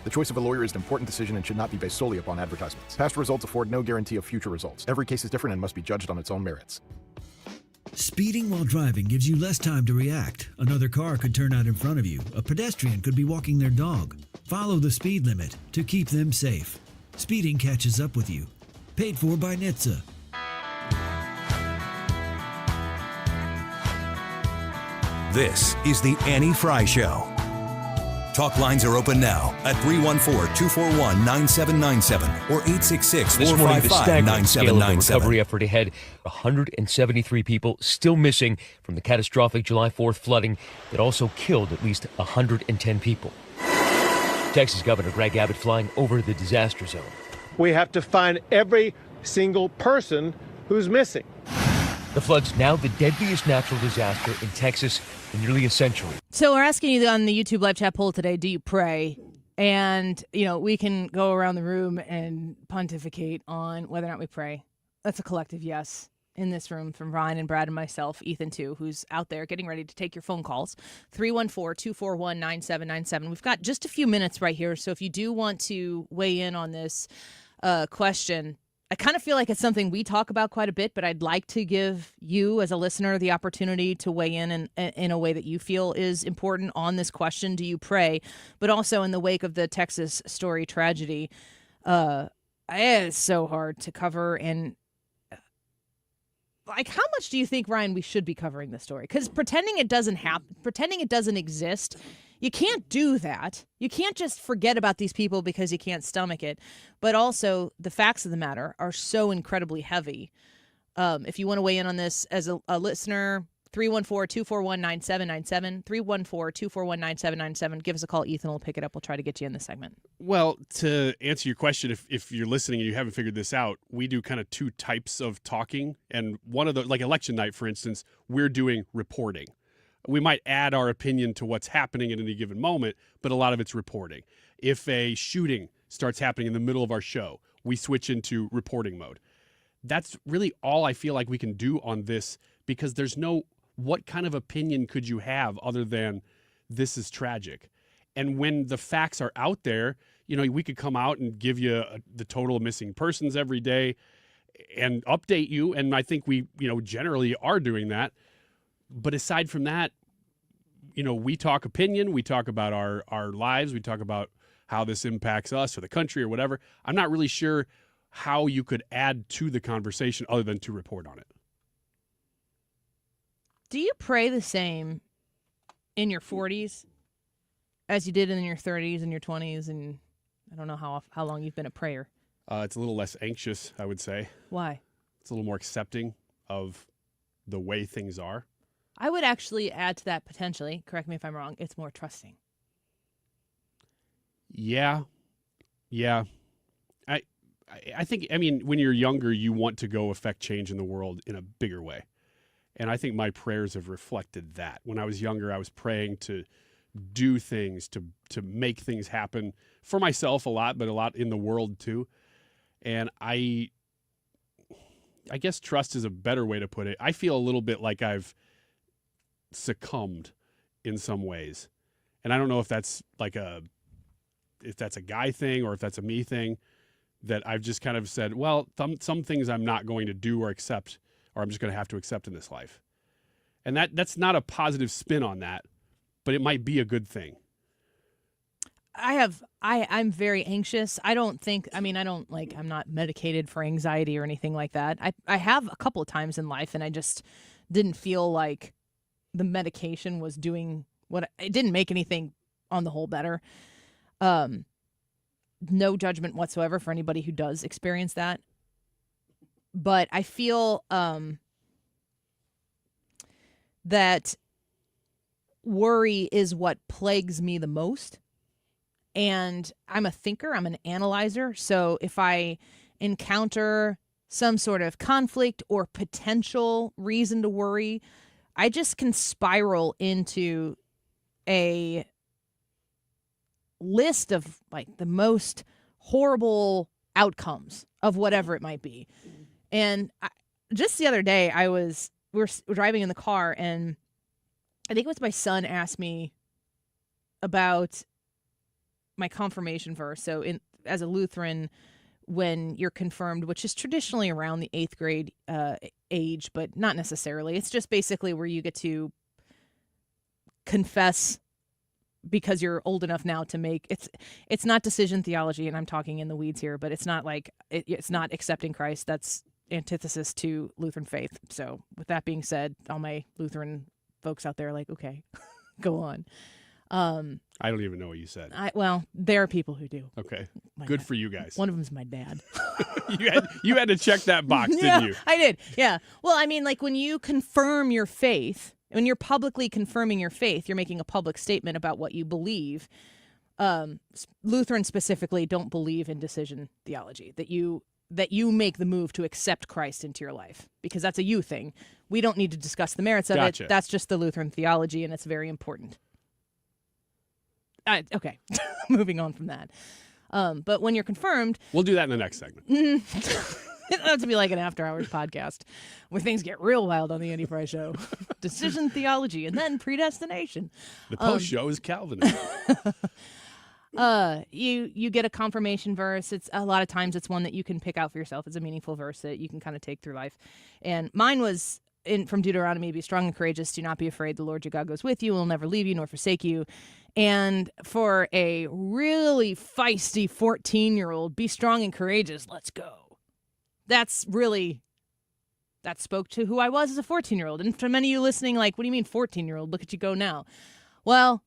The choice of a lawyer is an important decision and should not be based solely upon advertisements. Past results afford no guarantee of future results. Every case is different and must be judged on its own merits. Speeding while driving gives you less time to react. Another car could turn out in front of you. A pedestrian could be walking their dog. Follow the speed limit to keep them safe. Speeding catches up with you. Paid for by NHTSA. This is the Annie Fry Show. Talk lines are open now at 314-241-9797 or 866-455-9797. Recovery effort ahead. 173 people still missing from the catastrophic July 4th flooding that also killed at least 110 people. Texas Governor Greg Abbott flying over the disaster zone. We have to find every single person who's missing. The flood's now the deadliest natural disaster in Texas in nearly a century. So we're asking you on the YouTube live chat poll today, do you pray? And, we can go around the room and pontificate on whether or not we pray. That's a collective yes in this room from Ryan and Brad and myself, Ethan too, who's out there getting ready to take your phone calls. 314-241-9797. We've got just a few minutes right here, so if you do want to weigh in on this question, I kind of feel like it's something we talk about quite a bit, but I'd like to give you as a listener the opportunity to weigh in a way that you feel is important on this question. Do you pray? But also in the wake of the Texas story tragedy, it's so hard to cover. And how much do you think, Ryan, we should be covering this story? Because pretending it doesn't happen, pretending it doesn't exist, you can't do that. You can't just forget about these people because you can't stomach it. But also, the facts of the matter are so incredibly heavy. If you want to weigh in on this as a listener, 314-241-9797, 314-241-9797. Give us a call. Ethan will pick it up. We'll try to get you in this segment. Well, to answer your question, if you're listening and you haven't figured this out, we do kind of two types of talking. And one of the, like election night, for instance, we're doing reporting. We might add our opinion to what's happening at any given moment, but a lot of it's reporting. If a shooting starts happening in the middle of our show, we switch into reporting mode. that's really all I feel like we can do on this, because there's no, what kind of opinion could you have other than this is tragic? And when the facts are out there, we could come out and give you the total of missing persons every day and update you. And I think we, generally are doing that. But aside from that, we talk opinion, we talk about our lives, we talk about how this impacts us or the country or whatever. I'm not really sure how you could add to the conversation other than to report on it. Do you pray the same in your 40s as you did in your 30s and your 20s? And I don't know how long you've been a prayer. It's a little less anxious, I would say. Why? It's a little more accepting of the way things are. I would actually add to that potentially, correct me if I'm wrong, it's more trusting. Yeah. I think, when you're younger, you want to go affect change in the world in a bigger way. And I think my prayers have reflected that. When I was younger, I was praying to do things, to make things happen for myself a lot, but a lot in the world too. And I guess trust is a better way to put it. I feel a little bit like I've succumbed in some ways. And I don't know if that's if that's a guy thing or if that's a me thing, that I've just kind of said, well, some things I'm not going to do or accept, or I'm just going to have to accept in this life. And that's not a positive spin on that, but it might be a good thing. I'm very anxious. I'm not medicated for anxiety or anything like that. I have a couple of times in life, and I just didn't feel like the medication was doing it didn't make anything on the whole better. No judgment whatsoever for anybody who does experience that. But I feel that worry is what plagues me the most. And I'm a thinker, I'm an analyzer. So if I encounter some sort of conflict or potential reason to worry, I just can spiral into a list of the most horrible outcomes of whatever it might be. And just the other day, we were driving in the car, and I think it was my son asked me about my confirmation verse. So as a Lutheran, when you're confirmed, which is traditionally around the 8th grade age, but not necessarily. It's just basically where you get to confess because you're old enough now to make it's not decision theology, and I'm talking in the weeds here, but it's not it's not accepting Christ. That's antithesis to Lutheran faith. So with that being said, all my Lutheran folks out there okay, go on. I don't even know what you said. There are people who do. Okay. Good for you guys. One of them is my dad. you had to check that box, didn't you? I did. Yeah. Well, when you confirm your faith, when you're publicly confirming your faith, you're making a public statement about what you believe. Lutherans specifically don't believe in decision theology, that you make the move to accept Christ into your life, because that's a you thing. We don't need to discuss the merits of it. That's just the Lutheran theology, and it's very important. Okay, moving on from that. But when you're confirmed... We'll do that in the next segment. It'll have to be like an after-hours podcast where things get real wild on the Andy Fry Show. Decision theology, and then predestination. The post-show is Calvinism. You get a confirmation verse. It's a lot of times it's one that you can pick out for yourself. It's a meaningful verse that you can kind of take through life. And mine was from Deuteronomy, be strong and courageous. Do not be afraid. The Lord your God goes with you. Will never leave you nor forsake you. And for a really feisty 14-year-old, be strong and courageous. Let's go. That spoke to who I was as a 14-year-old. And for many of you listening, what do you mean 14-year-old? Look at you go now. Well,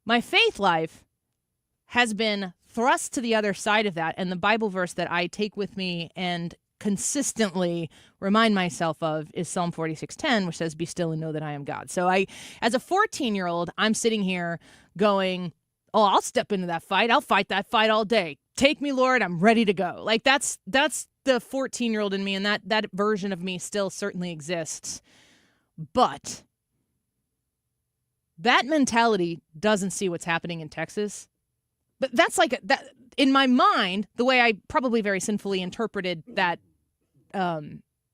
my faith life has been thrust to the other side of that. And the Bible verse that I take with me and consistently remind myself of is Psalm 46:10, which says, be still and know that I am God. So as a 14-year-old, I'm sitting here going, oh, I'll step into that fight. I'll fight that fight all day. Take me, Lord. I'm ready to go. That's the 14-year-old in me, and that version of me still certainly exists. But that mentality doesn't see what's happening in Texas. But that's that in my mind, the way I probably very sinfully interpreted that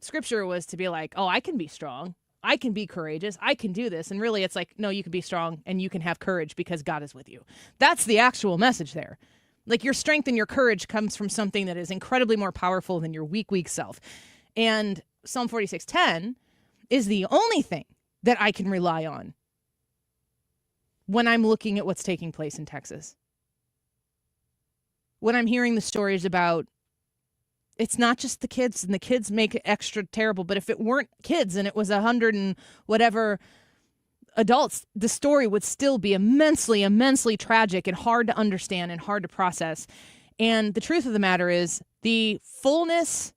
scripture was to be like, oh, I can be strong. I can be courageous. I can do this. And really, it's like, no, you can be strong and you can have courage because God is with you. That's the actual message there. Like, your strength and your courage comes from something that is incredibly more powerful than your weak self. And Psalm 46:10 is the only thing that I can rely on when I'm looking at what's taking place in Texas. When I'm hearing the stories about, it's not just the kids, and the kids make it extra terrible, but if it weren't kids and it was 100 and whatever adults, the story would still be immensely, immensely tragic and hard to understand and hard to process. And the truth of the matter is, the fullness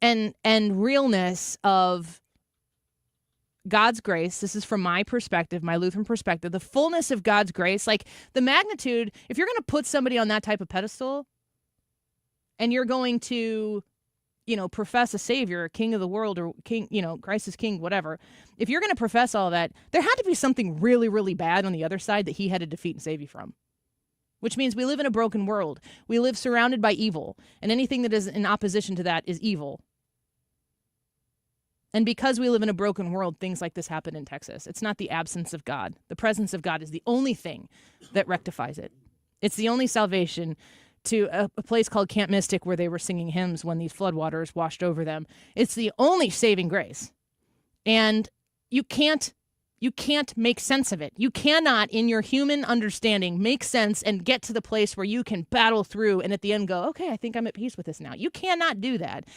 and realness of God's grace, this is from my perspective, my Lutheran perspective, the fullness of God's grace, like the magnitude, if you're going to put somebody on that type of pedestal and you're going to, profess a savior, king of the world, or king, Christ is king, whatever. If you're going to profess all that, there had to be something really, really bad on the other side that he had to defeat and save you from. Which means we live in a broken world. We live surrounded by evil, and anything that is in opposition to that is evil. And because we live in a broken world, things like this happen in Texas. It's not the absence of God. The presence of God is the only thing that rectifies it. It's the only salvation to a place called Camp Mystic, where they were singing hymns when these floodwaters washed over them. It's the only saving grace. And you can't make sense of it. You cannot, in your human understanding, make sense and get to the place where you can battle through and at the end go, okay, I think I'm at peace with this now. You cannot do that.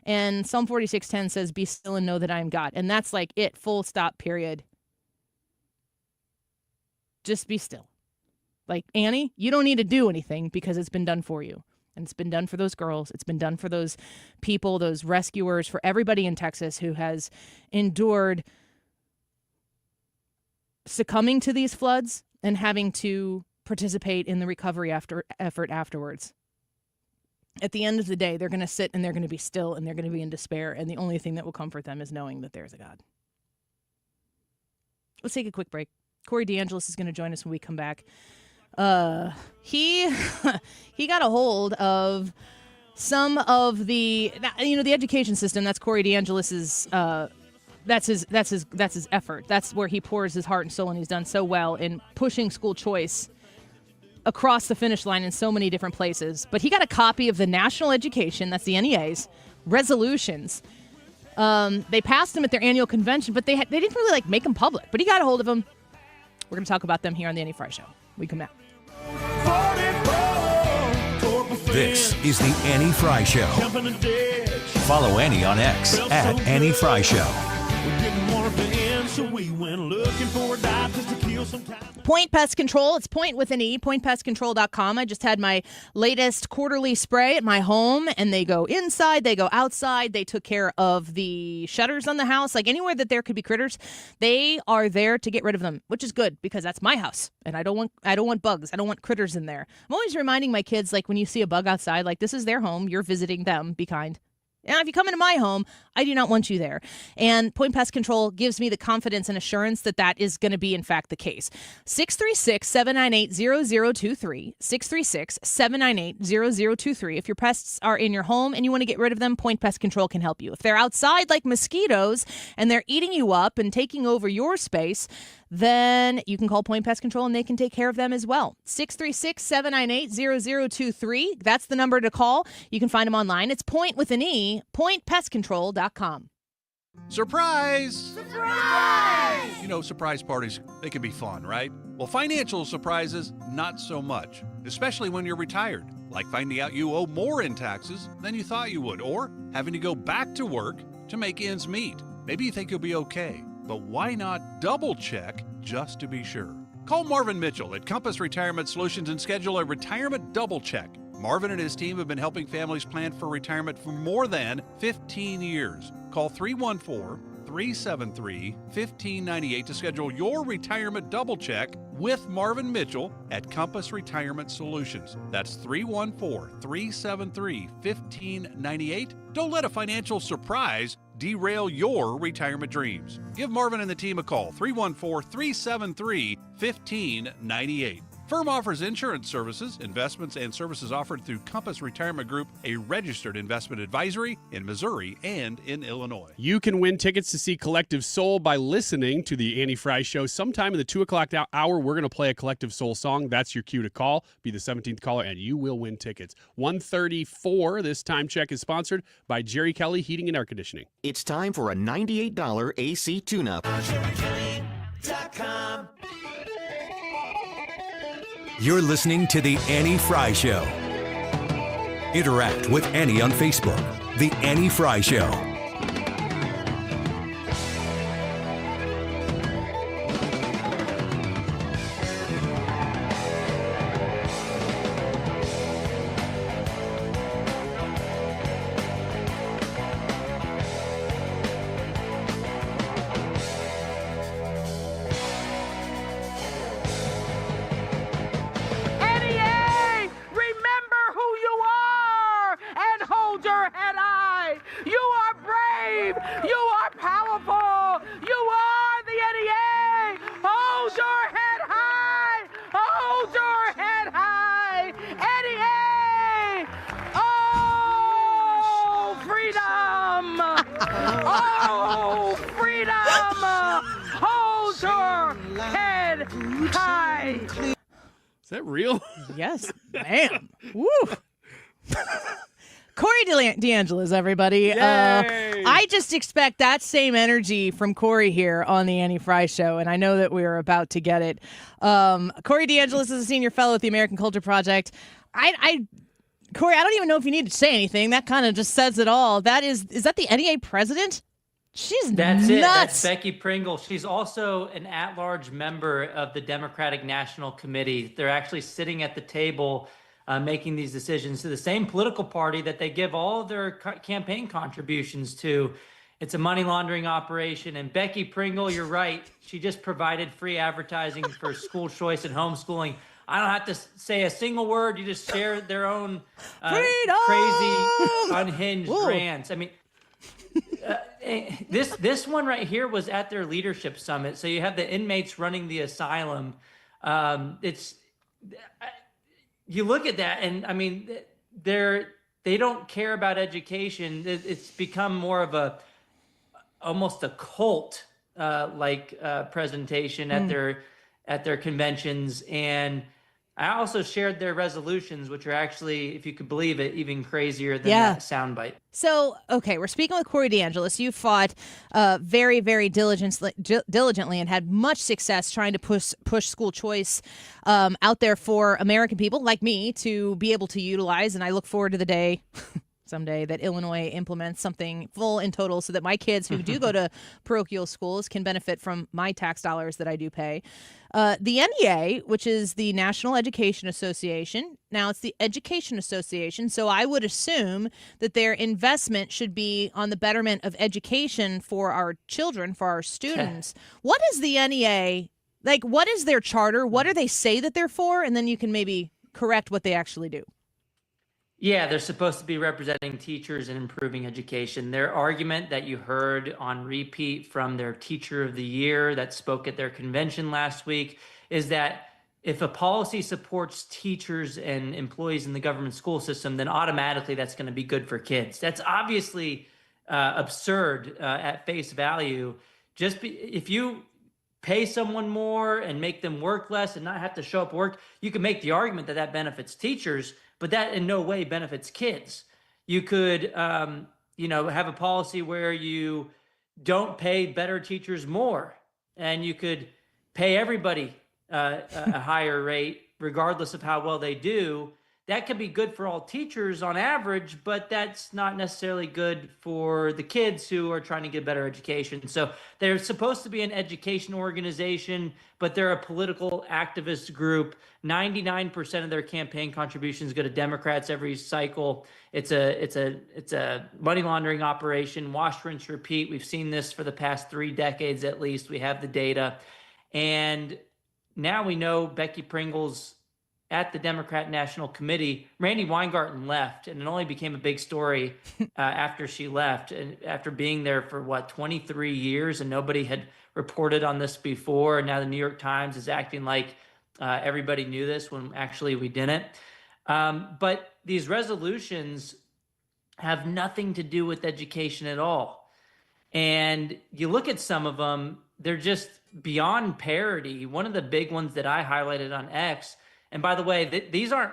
And Psalm 46:10 says, be still and know that I am God. And that's like it, full stop, period. Just be still. Like, Annie, you don't need to do anything because it's been done for you. And it's been done for those girls. It's been done for those people, those rescuers, for everybody in Texas who has endured succumbing to these floods and having to participate in the recovery effort afterwards. At the end of the day, they're going to sit and they're going to be still and they're going to be in despair. And the only thing that will comfort them is knowing that there's a God. Let's take a quick break. Corey DeAngelis is going to join us when we come back. He got a hold of some of the education system. That's Corey DeAngelis's, that's his effort. That's where he pours his heart and soul, and he's done so well in pushing school choice across the finish line in so many different places. But he got a copy of the National Education, that's the NEA's, resolutions. They passed them at their annual convention, but they didn't really make them public. But he got a hold of them. We're going to talk about them here on the Annie Fry Show. We come back. This is the Annie Fry Show. Follow Annie on X at Annie Fry Show. Point Pest Control. It's Point with an E. PointPestControl.com. I just had my latest quarterly spray at my home, and they go inside, they go outside. They took care of the shutters on the house. Like, anywhere that there could be critters, they are there to get rid of them, which is good because that's my house, and I don't want bugs. I don't want critters in there. I'm always reminding my kids, like, when you see a bug outside, like, this is their home. You're visiting them. Be kind. Now, if you come into my home, I do not want you there. And Point Pest Control gives me the confidence and assurance that that is going to be, in fact, the case. 636-798-0023. 636-798-0023. If your pests are in your home and you want to get rid of them, Point Pest Control can help you. If they're outside like mosquitoes and they're eating you up and taking over your space, then you can call Point Pest Control and they can take care of them as well. 636-798-0023. That's the number to call. You can find them online. It's Point with an E, PointPestControl.com. Surprise! Surprise! Surprise parties, they can be fun, right? Well, financial surprises, not so much, especially when you're retired, like finding out you owe more in taxes than you thought you would, or having to go back to work to make ends meet. Maybe you think you'll be okay, but why not double check just to be sure? Call Marvin Mitchell at Compass Retirement Solutions and schedule a retirement double check. Marvin and his team have been helping families plan for retirement for more than 15 years. Call 314-373-1598 to schedule your retirement double check with Marvin Mitchell at Compass Retirement Solutions. That's 314-373-1598. Don't let a financial surprise derail your retirement dreams. Give Marvin and the team a call, 314-373-1598. firm offers insurance services, investments, and services offered through Compass Retirement Group, a registered investment advisory in Missouri and in Illinois. You can win tickets to see Collective Soul by listening to the Annie Fry Show. Sometime in the 2 o'clock hour, we're going to play a Collective Soul song. That's your cue to call. Be the 17th caller, and you will win tickets. 134, this time check is sponsored by Jerry Kelly Heating and Air Conditioning. It's time for a $98 AC tune-up. You're listening to The Annie Fry Show. Interact with Annie on Facebook. The Annie Fry Show. Is that real? Yes, man. Woo. Corey DeAngelis, everybody. I just expect that same energy from Corey here on the Annie Fry Show, and I know that we are about to get it. Corey DeAngelis is a senior fellow at the American Culture Project. Corey, I don't even know if you need to say anything. That kind of just says it all. Is that the NEA president? She's That's nuts. it. That's Becky Pringle. She's also an at-large member of the Democratic National Committee. They're actually sitting at the table making these decisions to the same political party that they give all of their campaign contributions to. It's a money laundering operation. And Becky Pringle, you're right. She just provided free advertising for school choice and homeschooling. I don't have to say a single word. You just share their own crazy, unhinged rants. I mean, this one right here was at their leadership summit. So you have the inmates running the asylum. You look at that, and I mean, they don't care about education. It's become more of almost a cult like presentation at their conventions. And I also shared their resolutions, which are actually, if you could believe it, even crazier than that soundbite. So, okay, we're speaking with Corey DeAngelis. You fought very, very diligently and had much success trying to push school choice out there for American people like me to be able to utilize. And I look forward to the day someday that Illinois implements something full and total so that my kids who do go to parochial schools can benefit from my tax dollars that I do pay. The NEA, which is the National Education Association, now it's the Education Association, so I would assume that their investment should be on the betterment of education for our children, for our students. What is the NEA, like what is their charter? What do they say that they're for? And then you can maybe correct what they actually do. Yeah, they're supposed to be representing teachers and improving education. Their argument that you heard on repeat from their teacher of the year that spoke at their convention last week is that if a policy supports teachers and employees in the government school system, then automatically that's going to be good for kids. That's obviously absurd at face value. If you pay someone more and make them work less and not have to show up work, you can make the argument that that benefits teachers, but that in no way benefits kids. You could, have a policy where you don't pay better teachers more, and you could pay everybody a higher rate, regardless of how well they do. That could be good for all teachers on average, but that's not necessarily good for the kids who are trying to get better education. So they're supposed to be an education organization, but they're a political activist group. 99% of their campaign contributions go to Democrats every cycle. It's a money laundering operation, wash, rinse, repeat. We've seen this for the past 3 decades at least. We have the data. And now we know Becky Pringle's at the Democrat National Committee. Randy Weingarten left, and it only became a big story after she left, and after being there for 23 years, and nobody had reported on this before. And now the New York Times is acting like Everybody knew this when actually we didn't. But these resolutions have nothing to do with education at all. And you look at some of them, they're just beyond parody. One of the big ones that I highlighted on X, and by the way, these aren't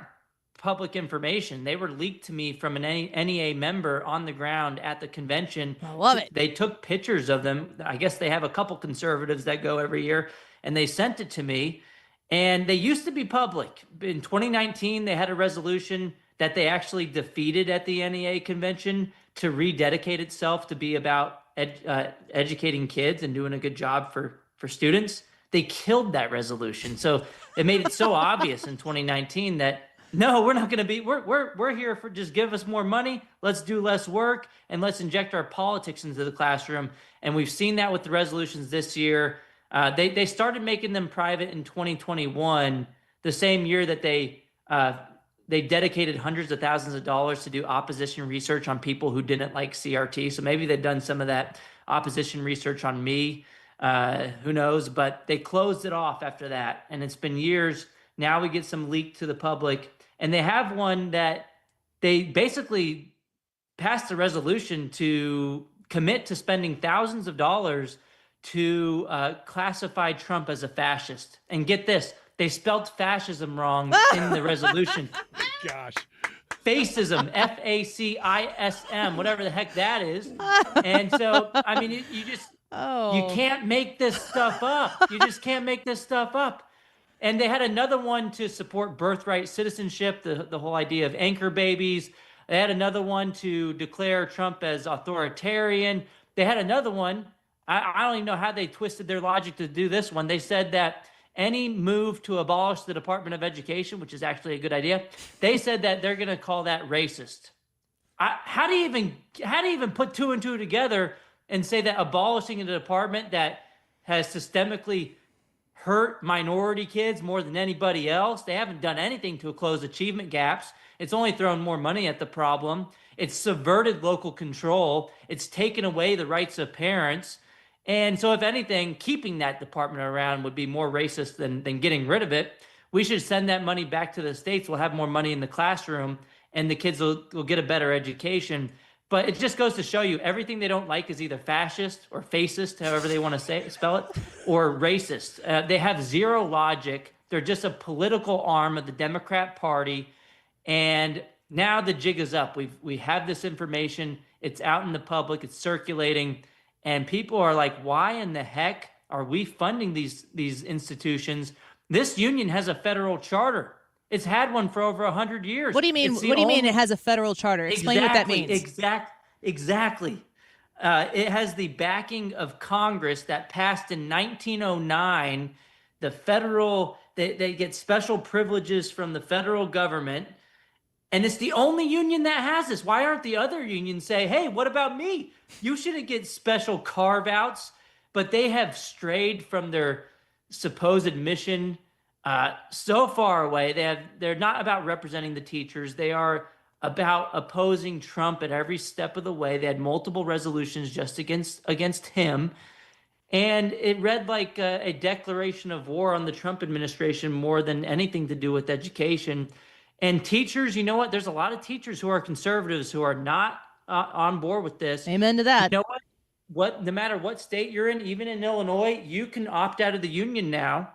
public information. They were leaked to me from an NEA member on the ground at the convention. I love it. They took pictures of them. I guess they have a couple conservatives that go every year, and they sent it to me. And they used to be public. In 2019, they had a resolution that they actually defeated at the NEA convention to rededicate itself to be about educating kids and doing a good job for students. They killed that resolution. So it made it so obvious in 2019 that no, we're not going to be, we're here for just give us more money. Let's do less work and let's inject our politics into the classroom. And we've seen that with the resolutions this year. They started making them private in 2021, the same year that they dedicated hundreds of thousands of dollars to do opposition research on people who didn't like CRT. So maybe they've done some of that opposition research on me. Who knows? But they closed it off after that. And it's been years. Now we get some leaked to the public. And they have one that they basically passed a resolution to commit to spending thousands of dollars to classify Trump as a fascist. And get this, they spelled fascism wrong in the resolution. Gosh. Fascism, F-A-C-I-S-M, whatever the heck that is. And so, I mean, you just, you can't make this stuff up. You just can't make this stuff up. And they had another one to support birthright citizenship, the whole idea of anchor babies. They had another one to declare Trump as authoritarian. They had another one. I don't even know how they twisted their logic to do this one. They said that any move to abolish the Department of Education, which is actually a good idea, they said that they're going to call that racist. How do you even put two and two together and say that abolishing a department that has systemically hurt minority kids more than anybody else? They haven't done anything to close achievement gaps. It's only thrown more money at the problem. It's subverted local control. It's taken away the rights of parents. And so if anything, keeping that department around would be more racist than getting rid of it. We should send that money back to the states. We'll have more money in the classroom and the kids will get a better education. But it just goes to show you everything they don't like is either fascist or fascist, however they want to spell it, or racist. They have zero logic. They're just a political arm of the Democrat Party. And now the jig is up. We have this information. It's out in the public. It's circulating. And people are like, why in the heck are we funding these institutions? This union has a federal charter. It's had one for over 100 years. What do you mean? What do you mean it has a federal charter? Explain what that means. Exactly. It has the backing of Congress that passed in 1909. The federal, they get special privileges from the federal government. And it's the only union that has this. Why aren't the other unions say, hey, what about me? You shouldn't get special carve-outs. But they have strayed from their supposed mission so far away. They're not about representing the teachers. They are about opposing Trump at every step of the way. They had multiple resolutions just against him. And it read like a declaration of war on the Trump administration more than anything to do with education. And teachers, you know what? There's a lot of teachers who are conservatives who are not on board with this. Amen to that. You know what? No matter what state you're in, even in Illinois, you can opt out of the union now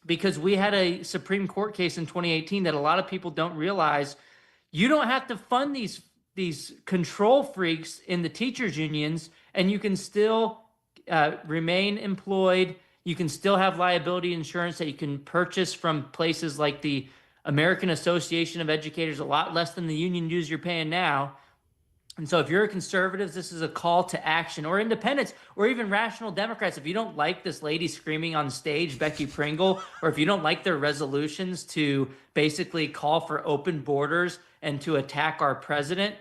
because we had a Supreme Court case in 2018 that a lot of people don't realize. You don't have to fund these control freaks in the teachers unions, and you can still remain employed. You can still have liability insurance that you can purchase from places like the American Association of Educators, a lot less than the union dues you're paying now. And so if you're a conservative, this is a call to action, or independents, or even rational Democrats. If you don't like this lady screaming on stage, Becky Pringle, or if you don't like their resolutions to basically call for open borders and to attack our president,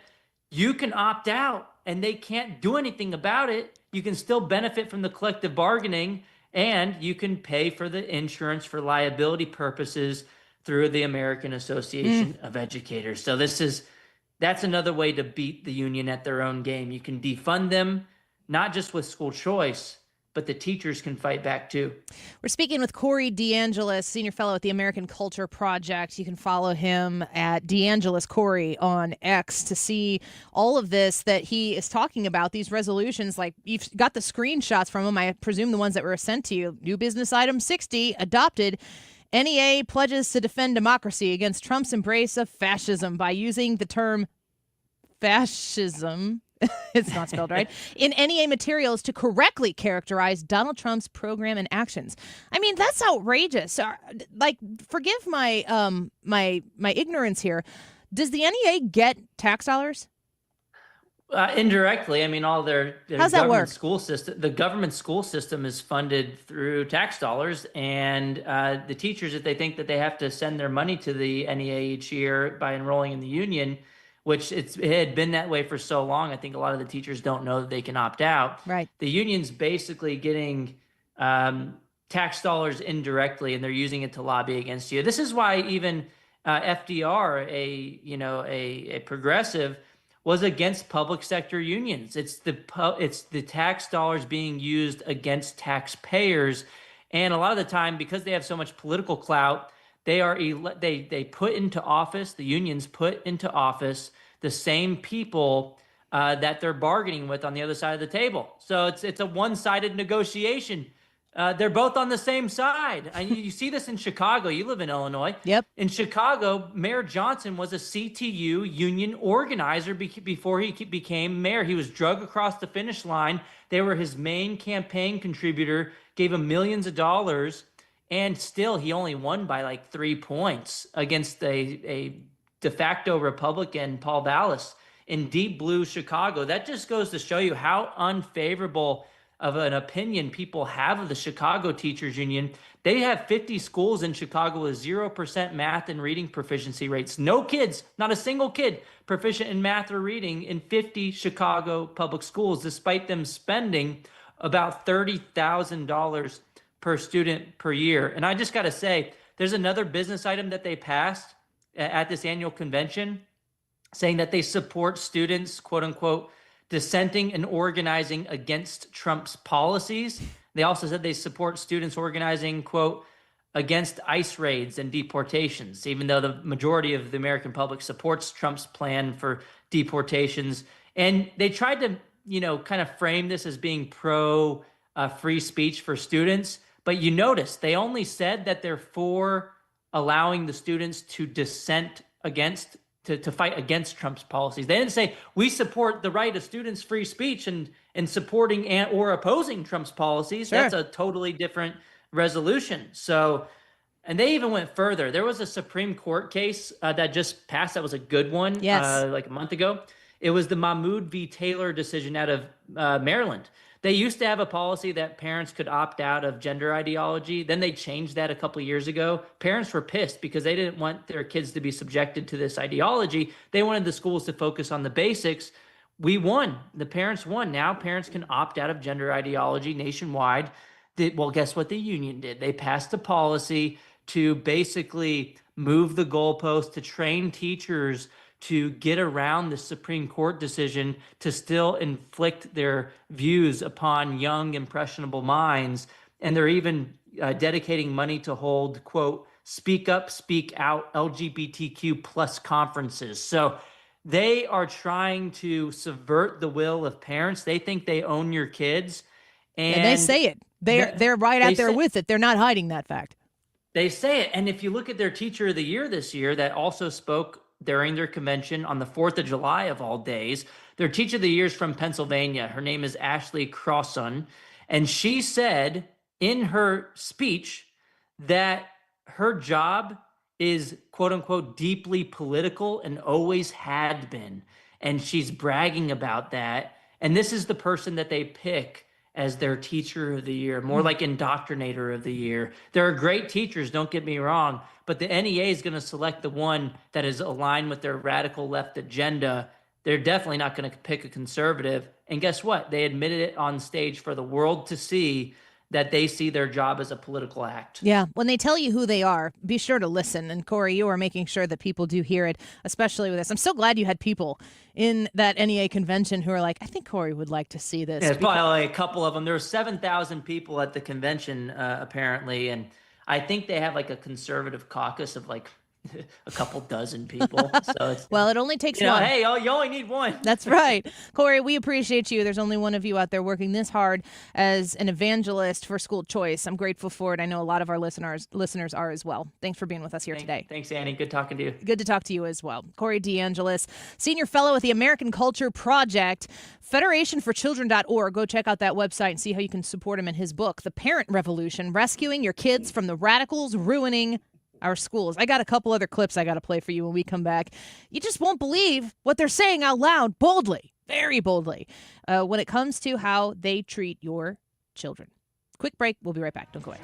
you can opt out and they can't do anything about it. You can still benefit from the collective bargaining, and you can pay for the insurance for liability purposes through the American Association of Educators. So that's another way to beat the union at their own game. You can defund them, not just with school choice, but the teachers can fight back too. We're speaking with Corey DeAngelis, senior fellow at the American Culture Project. You can follow him at DeAngelis Corey on X to see all of this that he is talking about, these resolutions. Like, you've got the screenshots from him, I presume the ones that were sent to you. New business item 60, adopted. NEA pledges to defend democracy against Trump's embrace of fascism by using the term fascism. It's not spelled right. In NEA materials to correctly characterize Donald Trump's program and actions. I mean, that's outrageous. Like, forgive my my ignorance here. Does the NEA get tax dollars? Indirectly. I mean, all their How's that work? School system, the government school system is funded through tax dollars, and the teachers, if they think that they have to send their money to the NEA each year by enrolling in the union, which it had been that way for so long, I think a lot of the teachers don't know that they can opt out. Right. The union's basically getting tax dollars indirectly, and they're using it to lobby against you. This is why even FDR, a progressive, was against public sector unions. It's the tax dollars being used against taxpayers, and a lot of the time, because they have so much political clout, they put into office, the unions put into office the same people that they're bargaining with on the other side of the table. So it's a one-sided negotiation. They're both on the same side. You see this in Chicago. You live in Illinois. Yep. In Chicago, Mayor Johnson was a CTU union organizer before he became mayor. He was drug across the finish line. They were his main campaign contributor, gave him millions of dollars. And still, he only won by like 3 points against a de facto Republican, Paul Vallis, in deep blue Chicago. That just goes to show you how unfavorable of an opinion people have of the Chicago Teachers Union. They have 50 schools in Chicago with 0% math and reading proficiency rates. No kids, not a single kid, proficient in math or reading in 50 Chicago public schools, despite them spending about $30,000 per student per year. And I just got to say, there's another business item that they passed at this annual convention saying that they support students, quote unquote, dissenting and organizing against Trump's policies. They also said they support students organizing, quote, against ICE raids and deportations, even though the majority of the American public supports Trump's plan for deportations. And they tried to, kind of frame this as being pro free speech for students. But you notice they only said that they're for allowing the students to dissent against, to fight against Trump's policies. They didn't say we support the right of students' free speech and supporting or opposing Trump's policies. Sure. That's a totally different resolution. So, and they even went further. There was a Supreme Court case that just passed. That was a good one. Yes. Like a month ago. It was the Mahmoud v. Taylor decision out of Maryland. They used to have a policy that parents could opt out of gender ideology. Then they changed that a couple of years ago. Parents were pissed because they didn't want their kids to be subjected to this ideology. They wanted the schools to focus on the basics. We won. The parents won. Now parents can opt out of gender ideology nationwide. Well, guess what the union did? They passed a policy to basically move the goalpost to train teachers to get around the Supreme Court decision to still inflict their views upon young, impressionable minds. And they're even dedicating money to hold, quote, speak up, speak out LGBTQ plus conferences. So they are trying to subvert the will of parents. They think they own your kids. And they say it. They're right out there with it. They're not hiding that fact. They say it. And if you look at their Teacher of the Year this year that also spoke during their convention on the 4th of July of all days, their Teacher of the Year is from Pennsylvania. Her name is Ashley Crosson. And she said in her speech that her job is, quote unquote, deeply political and always had been. And she's bragging about that. And this is the person that they pick as their Teacher of the Year, more like Indoctrinator of the Year. There are great teachers, don't get me wrong, but the NEA is going to select the one that is aligned with their radical left agenda. They're definitely not going to pick a conservative. And guess what? They admitted it on stage for the world to see that they see their job as a political act. Yeah, when they tell you who they are, be sure to listen. And Corey, you are making sure that people do hear it, especially with this. I'm so glad you had people in that NEA convention who are like, I think Corey would like to see this. Yeah, there's probably like a couple of them. There were 7,000 people at the convention, apparently. And I think they have like a conservative caucus of like a couple dozen people. So it's, well, it only takes you know, one. hey, you only need one. That's right. Corey, we appreciate you. There's only one of you out there working this hard as an evangelist for school choice. I'm grateful for it. I know a lot of our listeners are as well. Thanks for being with us here today. Thanks, Annie. Good talking to you. Good to talk to you as well. Corey DeAngelis, Senior Fellow at the American Culture Project, FederationForChildren.org. Go check out that website and see how you can support him in his book, The Parent Revolution, Rescuing Your Kids from the Radicals Ruining Our Schools. I got a couple other clips I got to play for you when we come back. You just won't believe what they're saying out loud, boldly, very boldly, when it comes to how they treat your children. Quick break. We'll be right back. Don't go away.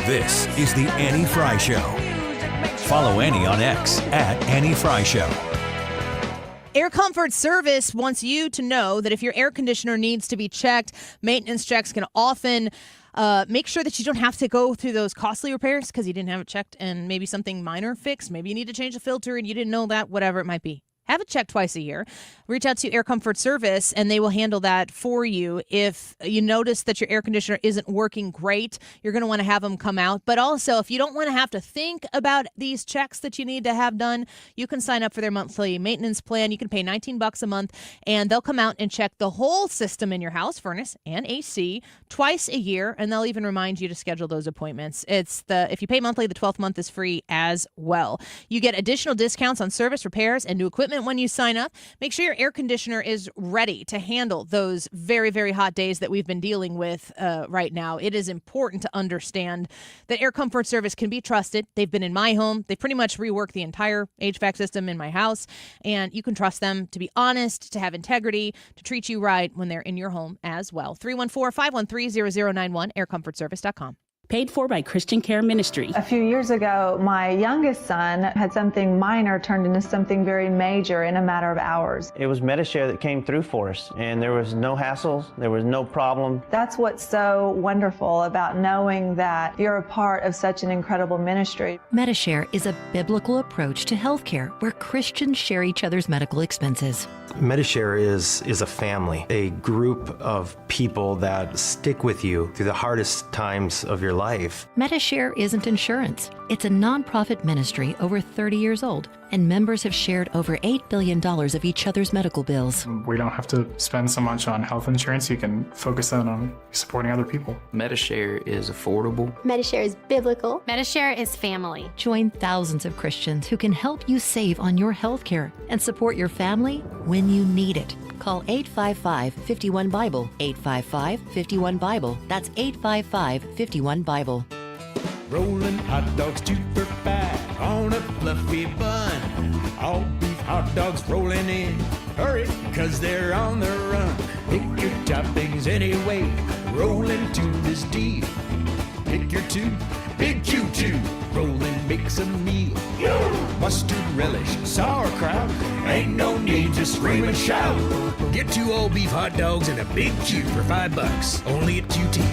This is the Annie Fry Show. Follow Annie on X at Annie Fry Show. Air Comfort Service wants you to know that if your air conditioner needs to be checked, maintenance checks can often make sure that you don't have to go through those costly repairs because you didn't have it checked and maybe something minor fixed. Maybe you need to change a filter and you didn't know that, whatever it might be. Have it checked twice a year. Reach out to Air Comfort Service, and they will handle that for you. If you notice that your air conditioner isn't working great, you're going to want to have them come out. But also, if you don't want to have to think about these checks that you need to have done, you can sign up for their monthly maintenance plan. You can pay $19 a month, and they'll come out and check the whole system in your house, furnace and AC, twice a year, and they'll even remind you to schedule those appointments. If you pay monthly, the 12th month is free as well. You get additional discounts on service, repairs, and new equipment when you sign up. Make sure your air conditioner is ready to handle those very, very hot days that we've been dealing with right now. It is important to understand that Air Comfort Service can be trusted. They've been in my home. They pretty much reworked the entire HVAC system in my house, and you can trust them to be honest, to have integrity, to treat you right when they're in your home as well. 314-513-0091, aircomfortservice.com. Paid for by Christian Care Ministry. A few years ago, my youngest son had something minor turned into something very major in a matter of hours. It was Medishare that came through for us, and there was no hassles, there was no problem. That's what's so wonderful about knowing that you're a part of such an incredible ministry. Medishare is a biblical approach to healthcare where Christians share each other's medical expenses. Medishare is a family, a group of people that stick with you through the hardest times of your life. Medishare isn't insurance. It's a nonprofit ministry over 30 years old, and members have shared over $8 billion of each other's medical bills. We don't have to spend so much on health insurance. You can focus on supporting other people. Medishare is affordable. Medishare is biblical. Medishare is family. Join thousands of Christians who can help you save on your health care and support your family when you need it. Call 855-51-BIBLE, 855-51-BIBLE. That's 855-51-BIBLE. Rolling hot dogs super fat on a fluffy bun. All beef hot dogs rolling in. Hurry, cause they're on the run. Pick your toppings anyway. Roll into this deal. Pick your two, big Q2. Roll and mix a meal. Mustard relish, sauerkraut. Ain't no need to scream and shout. Get 2 all beef hot dogs and a big Q for $5. Only at QT.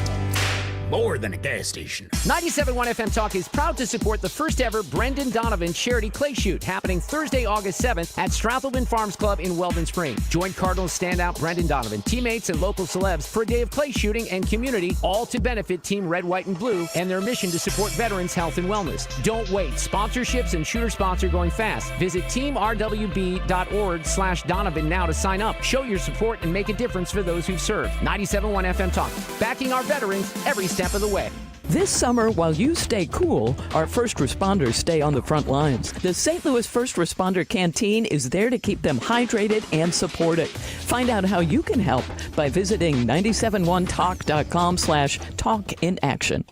More than a gas station. 97.1 FM Talk is proud to support the first ever Brendan Donovan Charity Clay Shoot happening Thursday, August 7th at Strathelman Farms Club in Weldon Spring. Join Cardinals standout Brendan Donovan, teammates, and local celebs for a day of clay shooting and community, all to benefit Team Red, White, and Blue and their mission to support veterans' health and wellness. Don't wait. Sponsorships and shooter spots are going fast. Visit teamrwb.org/Donovan now to sign up. Show your support and make a difference for those who've served. 97.1 FM Talk, backing our veterans every step of the way. This summer, while you stay cool, our first responders stay on the front lines. The St. Louis First Responder Canteen is there to keep them hydrated and supported. Find out how you can help by visiting 971talk.com/talkinaction.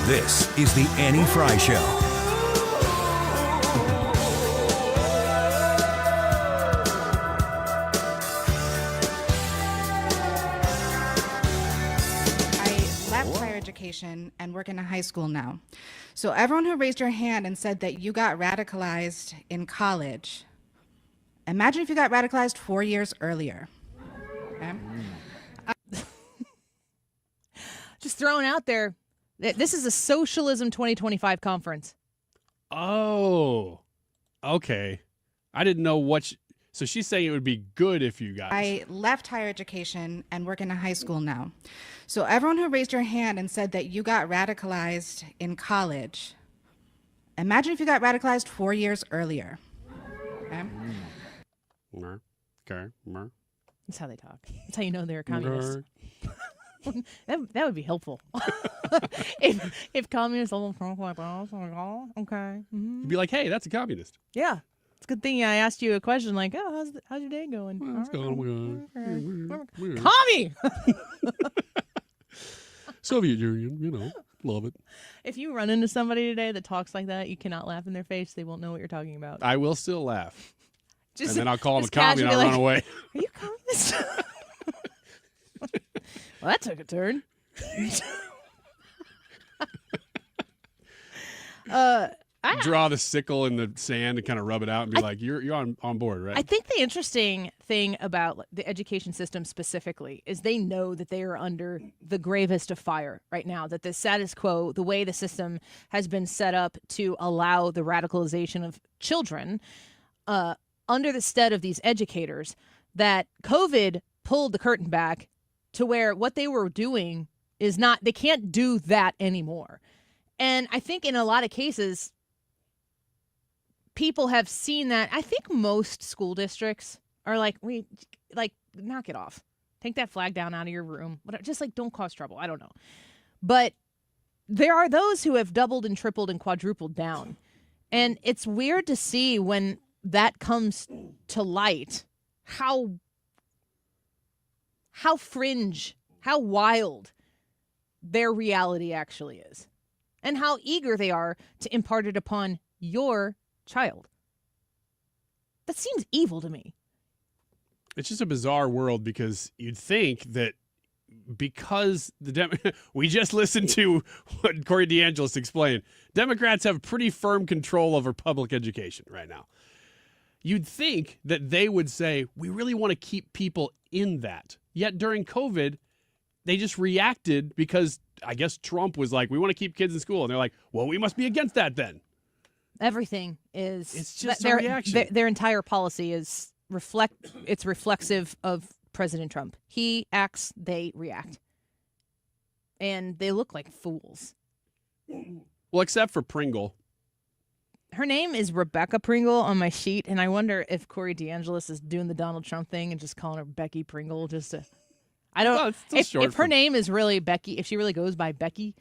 This is the Annie Fry Show. Education and work in a high school now. So everyone who raised your hand and said that you got radicalized in college, imagine if you got radicalized 4 years earlier. Okay? Just throwing out there, this is a Socialism 2025 conference. Oh, okay. I didn't know what. So she's saying it would be good if you guys. I left higher education and work in a high school now. So everyone who raised your hand and said that you got radicalized in college, imagine if you got radicalized 4 years earlier. Okay? That's how they talk. That's how you know they're communists. that would be helpful. if communists all talk like that, okay. You'd be like, hey, that's a communist. Yeah. It's a good thing I asked you a question like, oh, how's your day going? Well, it's going good. Commie! Soviet Union, love it. If you run into somebody today that talks like that, you cannot laugh in their face. They won't know what you're talking about. I will still laugh. And then I'll call him a commie and I'll run away. Are you communist? Well, that took a turn. Draw the sickle in the sand and kind of rub it out and be like, you're on board, right? I think the interesting thing about the education system specifically is they know that they are under the gravest of fire right now, that the status quo, the way the system has been set up to allow the radicalization of children under the stead of these educators, that COVID pulled the curtain back to where what they were doing is not, they can't do that anymore. And I think in a lot of cases, people have seen that. I think most school districts are like, knock it off. Take that flag down out of your room. Just don't cause trouble. I don't know. But there are those who have doubled and tripled and quadrupled down. And it's weird to see when that comes to light, how fringe, how wild their reality actually is, and how eager they are to impart it upon your child. That seems evil to me. It's just a bizarre world because you'd think that because we just listened to what Corey DeAngelis explained, Democrats have pretty firm control over public education right now. You'd think that they would say, we really want to keep people in that. Yet during COVID, they just reacted because I guess Trump was like, we want to keep kids in school. And they're like, well, we must be against that then. Everything is. It's just a reaction. Their entire policy is reflexive of President Trump. He acts, they react. And they look like fools. Well, except for Pringle. Her name is Rebecca Pringle on my sheet, and I wonder if Corey DeAngelis is doing the Donald Trump thing and just calling her Becky Pringle just to. I don't. Well, it's still if her name is really Becky, if she really goes by Becky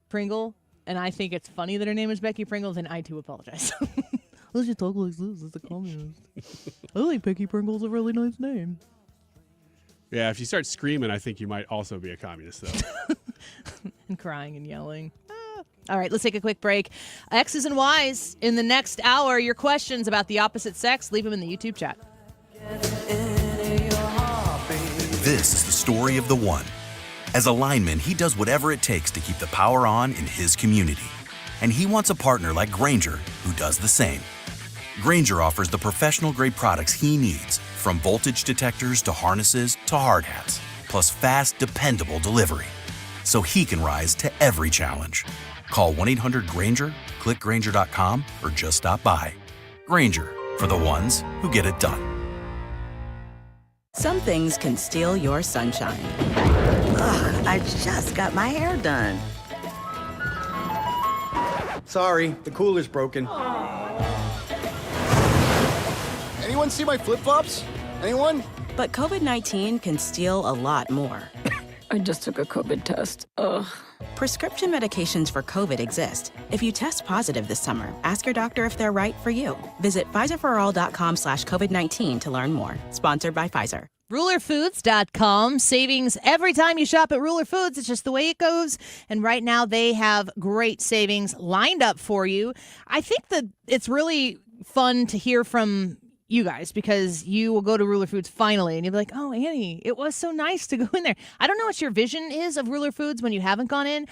Pringle, and I think it's funny that her name is Becky Pringle, then I too apologize. Let's just talk like this. It's a communist. I think Becky Pringle's a really nice name. Yeah, if you start screaming, I think you might also be a communist, though. And crying and yelling. All right, let's take a quick break. X's and Y's in the next hour. Your questions about the opposite sex, leave them in the YouTube chat. This is the story of the one. As a lineman, he does whatever it takes to keep the power on in his community. And he wants a partner like Grainger who does the same. Grainger offers the professional-grade products he needs, from voltage detectors to harnesses to hard hats, plus fast, dependable delivery, so he can rise to every challenge. Call 1-800-GRAINGER, click Grainger.com, or just stop by. Grainger, for the ones who get it done. Some things can steal your sunshine. Ugh, I just got my hair done. Sorry, the cooler's broken. Anyone see my flip-flops? Anyone? But COVID-19 can steal a lot more. I just took a COVID test. Ugh. Prescription medications for COVID exist. If you test positive this summer, ask your doctor if they're right for you. Visit PfizerForAll.com/COVID-19 to learn more. Sponsored by Pfizer. RulerFoods.com. Savings every time you shop at Ruler Foods. It's just the way it goes. And right now they have great savings lined up for you. I think that it's really fun to hear from you guys, because you will go to Ruler Foods finally and you'll be like, oh, Annie, it was so nice to go in there. I don't know what your vision is of Ruler Foods when you haven't gone in,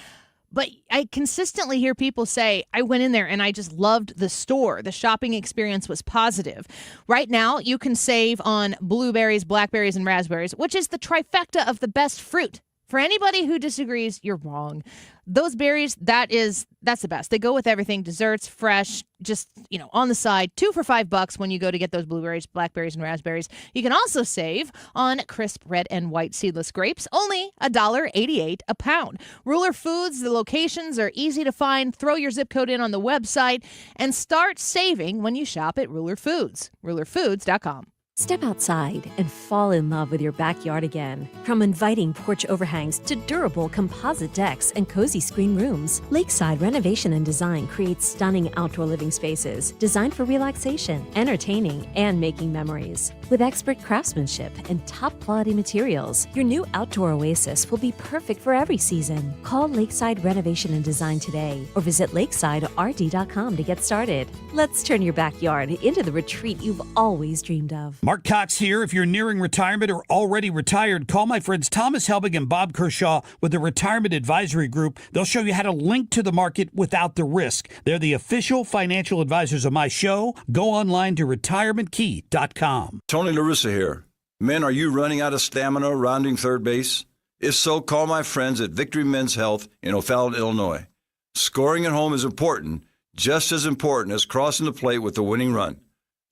But I consistently hear people say, I went in there and I just loved the store. The shopping experience was positive. Right now, you can save on blueberries, blackberries, and raspberries, which is the trifecta of the best fruit. For anybody who disagrees, you're wrong. Those berries, that's the best. They go with everything. Desserts, fresh, just, on the side. 2 for $5 when you go to get those blueberries, blackberries, and raspberries. You can also save on crisp red and white seedless grapes, only $1.88 a pound. Ruler Foods, the locations are easy to find. Throw your zip code in on the website and start saving when you shop at Ruler Foods. RulerFoods.com. Step outside and fall in love with your backyard again. From inviting porch overhangs to durable composite decks and cozy screen rooms, Lakeside Renovation and Design creates stunning outdoor living spaces designed for relaxation, entertaining, and making memories. With expert craftsmanship and top-quality materials, your new outdoor oasis will be perfect for every season. Call Lakeside Renovation and Design today or visit lakesiderd.com to get started. Let's turn your backyard into the retreat you've always dreamed of. Mark Cox here. If you're nearing retirement or already retired, call my friends Thomas Helbig and Bob Kershaw with the Retirement Advisory Group. They'll show you how to link to the market without the risk. They're the official financial advisors of my show. Go online to retirementkey.com. Tony La Russa here. Men, are you running out of stamina rounding third base? If so, call my friends at Victory Men's Health in O'Fallon, Illinois. Scoring at home is important, just as important as crossing the plate with the winning run.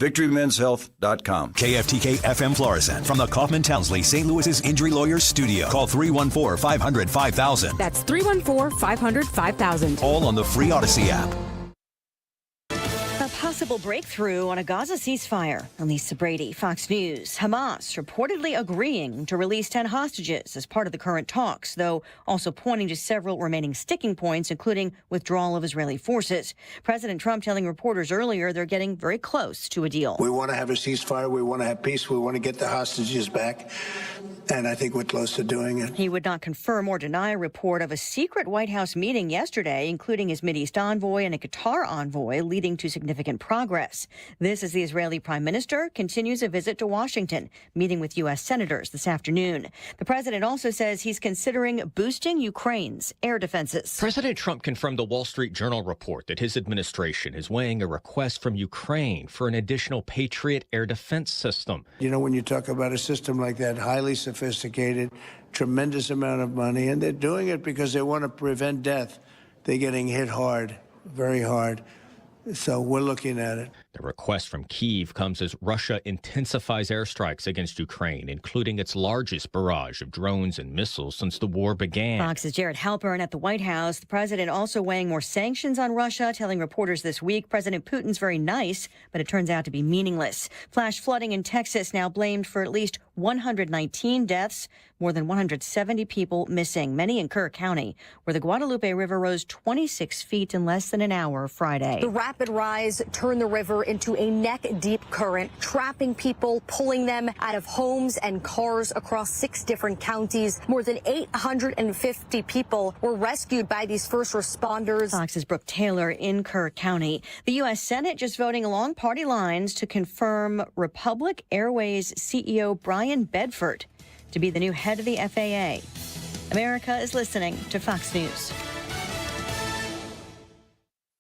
VictoryMen'sHealth.com. KFTK FM Florissant from the Kaufman Townsley St. Louis's Injury Lawyers Studio. Call 314-500-5000. That's 314-500-5000. All on the free Odyssey app. A possible breakthrough on a Gaza ceasefire. Elisa Brady, Fox News. Hamas reportedly agreeing to release 10 hostages as part of the current talks, though also pointing to several remaining sticking points, including withdrawal of Israeli forces. President Trump telling reporters earlier they're getting very close to a deal. We want to have a ceasefire. We want to have peace. We want to get the hostages back. And I think we're close to doing it. He would not confirm or deny a report of a secret White House meeting yesterday, including his Mideast envoy and a Qatar envoy, leading to significant progress. This as the Israeli prime minister continues a visit to Washington, meeting with U.S. senators this afternoon. The president also says he's considering boosting Ukraine's air defenses. President Trump confirmed the Wall Street Journal report that his administration is weighing a request from Ukraine for an additional Patriot air defense system. You know, when you talk about a system like that, highly sophisticated, tremendous amount of money, and they're doing it because they want to prevent death. They're getting hit hard, very hard. So we're looking at it. The request from Kyiv comes as Russia intensifies airstrikes against Ukraine, including its largest barrage of drones and missiles since the war began. Fox's Jared Halpern at the White House. The president also weighing more sanctions on Russia, telling reporters this week President Putin's very nice, but it turns out to be meaningless. Flash flooding in Texas now blamed for at least 119 deaths, more than 170 people missing, many in Kerr County, where the Guadalupe River rose 26 feet in less than an hour Friday. The rapid rise turned the river into a neck-deep current, trapping people, pulling them out of homes and cars across 6 different counties. More than 850 people were rescued by these first responders. Fox's Brooke Taylor in Kerr County. The U.S. Senate just voting along party lines to confirm Republic Airways CEO Brian Bedford to be the new head of the FAA. America is listening to Fox News.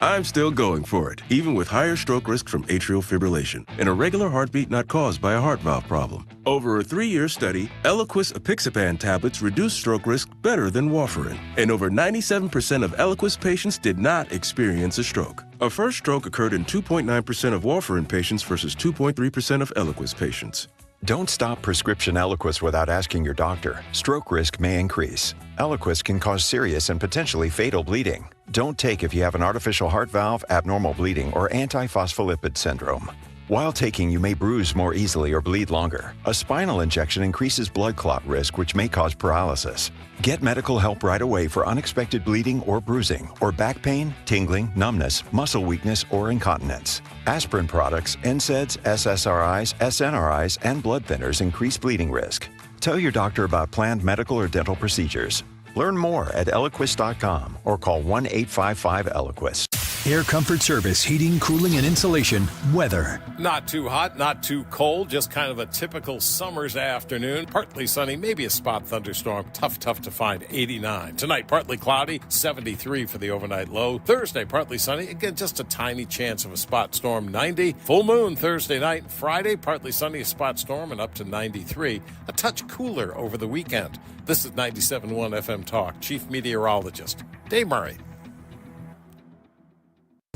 I'm still going for it, even with higher stroke risk from atrial fibrillation, an irregular heartbeat not caused by a heart valve problem. Over a 3-year study, Eliquis apixaban tablets reduced stroke risk better than warfarin, and over 97% of Eliquis patients did not experience a stroke. A first stroke occurred in 2.9% of warfarin patients versus 2.3% of Eliquis patients. Don't stop prescription Eliquis without asking your doctor. Stroke risk may increase. Eliquis can cause serious and potentially fatal bleeding. Don't take if you have an artificial heart valve, abnormal bleeding, or antiphospholipid syndrome. While taking, you may bruise more easily or bleed longer. A spinal injection increases blood clot risk, which may cause paralysis. Get medical help right away for unexpected bleeding or bruising, or back pain, tingling, numbness, muscle weakness, or incontinence. Aspirin products, NSAIDs, SSRIs, SNRIs, and blood thinners increase bleeding risk. Tell your doctor about planned medical or dental procedures. Learn more at Eliquis.com or call 1-855-ELIQUIS. Air Comfort Service, heating, cooling, and insulation, weather. Not too hot, not too cold, just kind of a typical summer's afternoon. Partly sunny, maybe a spot thunderstorm. Tough to find, 89. Tonight, partly cloudy, 73 for the overnight low. Thursday, partly sunny, again, just a tiny chance of a spot storm, 90. Full moon Thursday night. Friday, partly sunny, a spot storm, and up to 93. A touch cooler over the weekend. This is 97.1 FM Talk. Chief Meteorologist Dave Murray.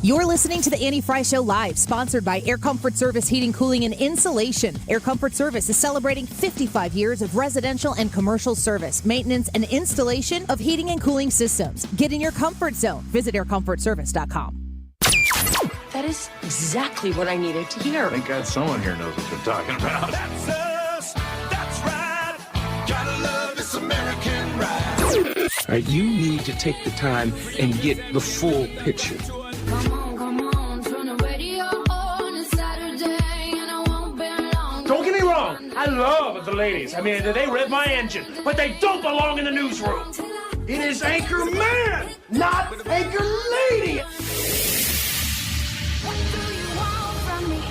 You're listening to the Annie Fry Show live, sponsored by Air Comfort Service Heating, Cooling, and Insulation. Air Comfort Service is celebrating 55 years of residential and commercial service, maintenance, and installation of heating and cooling systems. Get in your comfort zone. Visit aircomfortservice.com. That is exactly what I needed to hear. Thank God someone here knows what they're talking about. That's us. That's right. Gotta love this American ride. All right, you need to take the time and get the full picture. Don't get me wrong, I love the ladies. I mean, they rev my engine, but they don't belong in the newsroom. It is Anchor Man, not Anchor Lady. What do you want from me?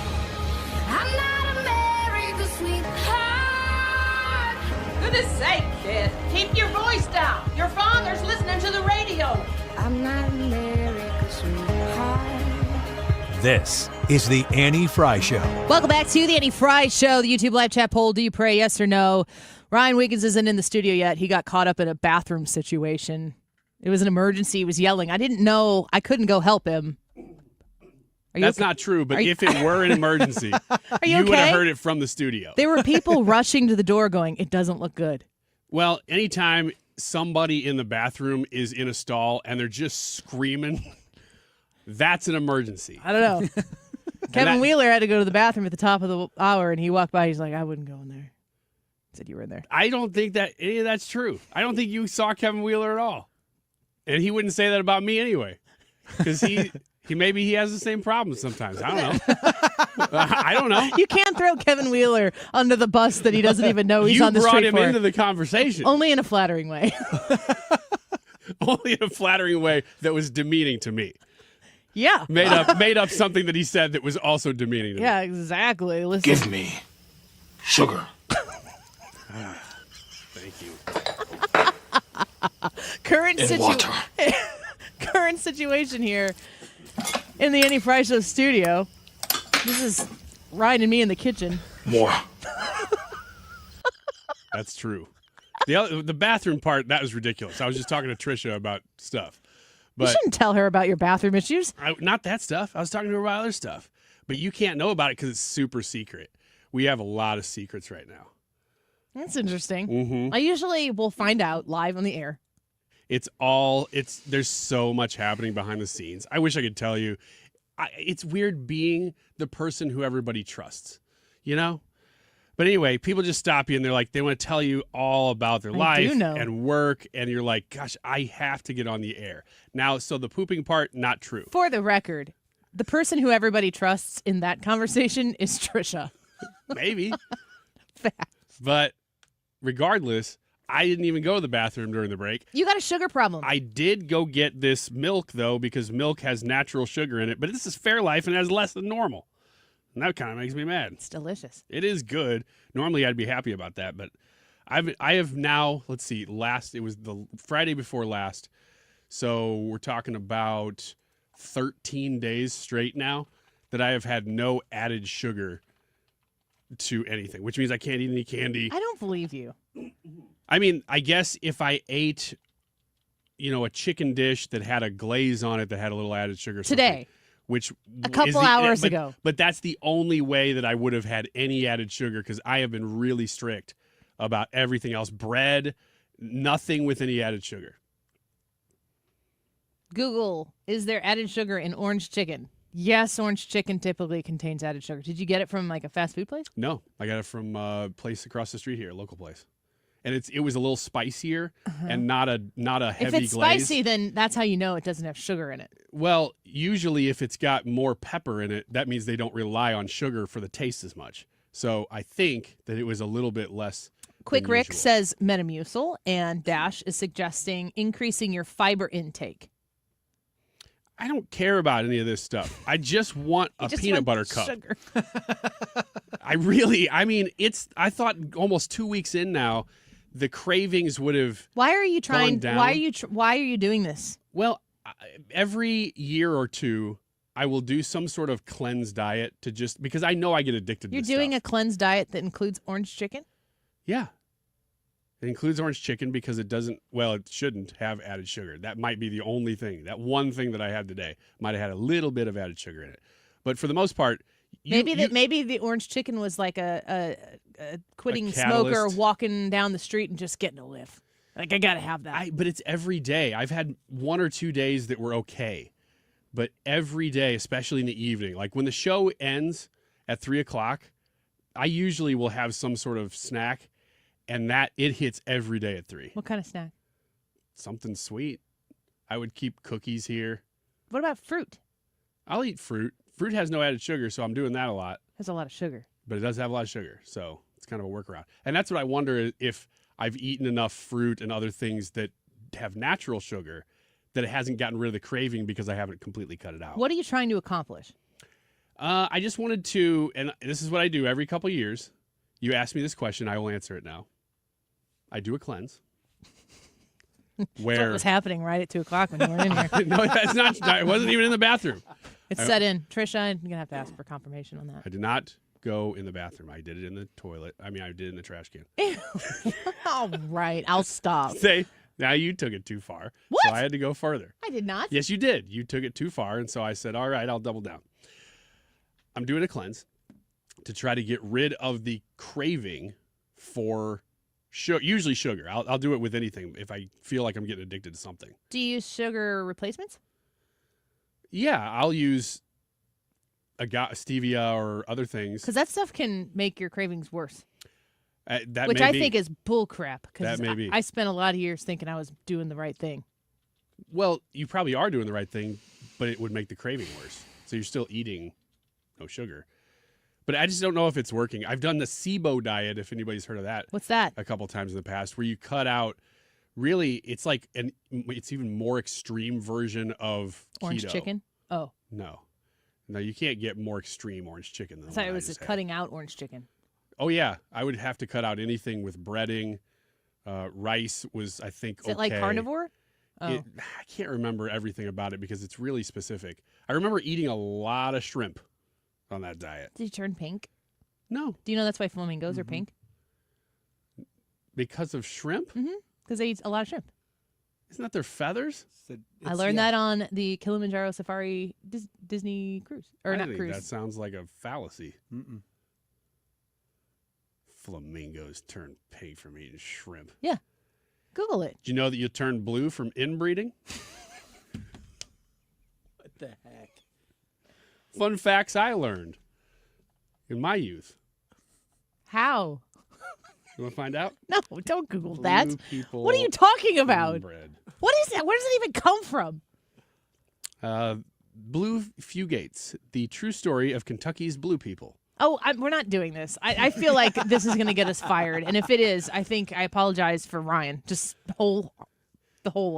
I'm not America's sweetheart. Goodness sake, kid. Keep your voice down. Your father's listening to the radio. I'm not America's sweetheart. This is the Annie Fry Show. Welcome back to the Annie Fry Show, the YouTube live chat poll. Do you pray, yes or no? Ryan Wiggins isn't in the studio yet. He got caught up in a bathroom situation. It was an emergency. He was yelling. I didn't know. I couldn't go help him. That's not true, but if it were an emergency, you would have okay? heard it from the studio. There were people rushing to the door going, it doesn't look good. Well, anytime somebody in the bathroom is in a stall and they're just screaming, that's an emergency. I don't know. Kevin Wheeler had to go to the bathroom at the top of the hour, and he walked by. He's like, I wouldn't go in there. He said you were in there. I don't think that any of that's true. I don't think you saw Kevin Wheeler at all. And he wouldn't say that about me anyway. Because maybe he has the same problem sometimes. I don't know. I don't know. You can't throw Kevin Wheeler under the bus that he doesn't even know he's on the street for. You brought him into the conversation. Only in a flattering way. Only in a flattering way that was demeaning to me. Yeah. Made up something that he said that was also demeaning to me. Yeah, exactly. Listen. Give me sugar. Thank you. Current situation here in the Annie Fry Show studio. This is Ryan and me in the kitchen. More. That's true. The bathroom part, that was ridiculous. I was just talking to Trisha about stuff. But you shouldn't tell her about your bathroom issues. Not that stuff. I was talking to her about other stuff. But you can't know about it because it's super secret. We have a lot of secrets right now. That's interesting. Mm-hmm. I usually will find out live on the air. There's so much happening behind the scenes. I wish I could tell you. It's weird being the person who everybody trusts, you know? But anyway, people just stop you and they're like, they want to tell you all about their life and work. And you're like, gosh, I have to get on the air. Now, so the pooping part, not true. For the record, the person who everybody trusts in that conversation is Trisha. Maybe. But regardless, I didn't even go to the bathroom during the break. You got a sugar problem. I did go get this milk, though, because milk has natural sugar in it. But this is Fairlife and has less than normal. And that kind of makes me mad. It's delicious. It is good. Normally, I'd be happy about that. But I have now, let's see, it was the Friday before last. So we're talking about 13 days straight now that I have had no added sugar to anything, which means I can't eat any candy. I don't believe you. I mean, I guess if I ate, a chicken dish that had a glaze on it that had a little added sugar. Today. Which a couple hours ago. But that's the only way that I would have had any added sugar because I have been really strict about everything else. Bread, nothing with any added sugar. Google, is there added sugar in orange chicken? Yes, orange chicken typically contains added sugar. Did you get it from like a fast food place? No, I got it from a place across the street here, a local place. And it was a little spicier and not a heavy glaze. If it's spicy, then that's how you know it doesn't have sugar in it. Well, usually if it's got more pepper in it, that means they don't rely on sugar for the taste as much. So I think that it was a little bit less. Quick Rick says Metamucil, and Dash is suggesting increasing your fiber intake. I don't care about any of this stuff. I just want a peanut butter cup. Sugar. I thought almost 2 weeks in now, the cravings would have. Why are you trying? Down. Why are you doing this? Well, every year or two, I will do some sort of cleanse diet because I know I get addicted to You're this doing stuff. a cleanse diet that includes orange chicken? Yeah. It includes orange chicken because it shouldn't have added sugar. That might be the only thing. That one thing that I had today might have had a little bit of added sugar in it. But for the most part, maybe the orange chicken was like a quitting smoker walking down the street and just getting a whiff. Like, I got to have that. But it's every day. I've had 1 or 2 days that were okay. But every day, especially in the evening, like when the show ends at 3 o'clock, I usually will have some sort of snack, and it hits every day at 3. What kind of snack? Something sweet. I would keep cookies here. What about fruit? I'll eat fruit. Fruit has no added sugar, so I'm doing that a lot. Has a lot of sugar. But it does have a lot of sugar, so it's kind of a workaround. And that's what I wonder if I've eaten enough fruit and other things that have natural sugar that it hasn't gotten rid of the craving because I haven't completely cut it out. What are you trying to accomplish? I just wanted to, and this is what I do every couple years. You ask me this question, I will answer it now. I do a cleanse. What was happening right at 2 o'clock when you weren't in here? No, that's not. I wasn't even in the bathroom. It's set in. Trisha, I'm going to have to ask for confirmation on that. I did not go in the bathroom. I did it in the toilet. I did it in the trash can. All right, I'll stop. Now you took it too far. What? So I had to go further. I did not. Yes, you did. You took it too far, and so I said, all right, I'll double down. I'm doing a cleanse to try to get rid of the craving for usually sugar. I'll do it with anything if I feel like I'm getting addicted to something. Do you use sugar replacements? Yeah, I'll use stevia or other things. Because that stuff can make your cravings worse. Which I think is bullcrap. That may be. I spent a lot of years thinking I was doing the right thing. Well, you probably are doing the right thing, but it would make the craving worse. So you're still eating no sugar. But I just don't know if it's working. I've done the SIBO diet, if anybody's heard of that. What's that? A couple times in the past, where you cut out, really, it's like it's even more extreme version of orange keto. Chicken? Oh. No, you can't get more extreme orange chicken than I thought it was cutting out orange chicken. Oh, yeah. I would have to cut out anything with breading. Rice was, I think, Is it like carnivore? I can't remember everything about it because it's really specific. I remember eating a lot of shrimp on that diet. Did you turn pink? No. Do you know that's why flamingos are pink? Because of shrimp? Mm-hmm. Because they eat a lot of shrimp. Isn't that their feathers? I learned that on the Kilimanjaro Safari Disney cruise. Or not cruise. That sounds like a fallacy. Mm-mm. Flamingos turn pink from eating shrimp. Yeah. Google it. Do you know that you turn blue from inbreeding? What the heck? Fun facts I learned in my youth. How? You want to find out? No, don't Google that. People what are you talking about? inbred. What is that? Where does it even come from? Blue Fugates, the true story of Kentucky's blue people. Oh, we're not doing this. I feel like this is going to get us fired. And if it is, I think I apologize for Ryan. Just the whole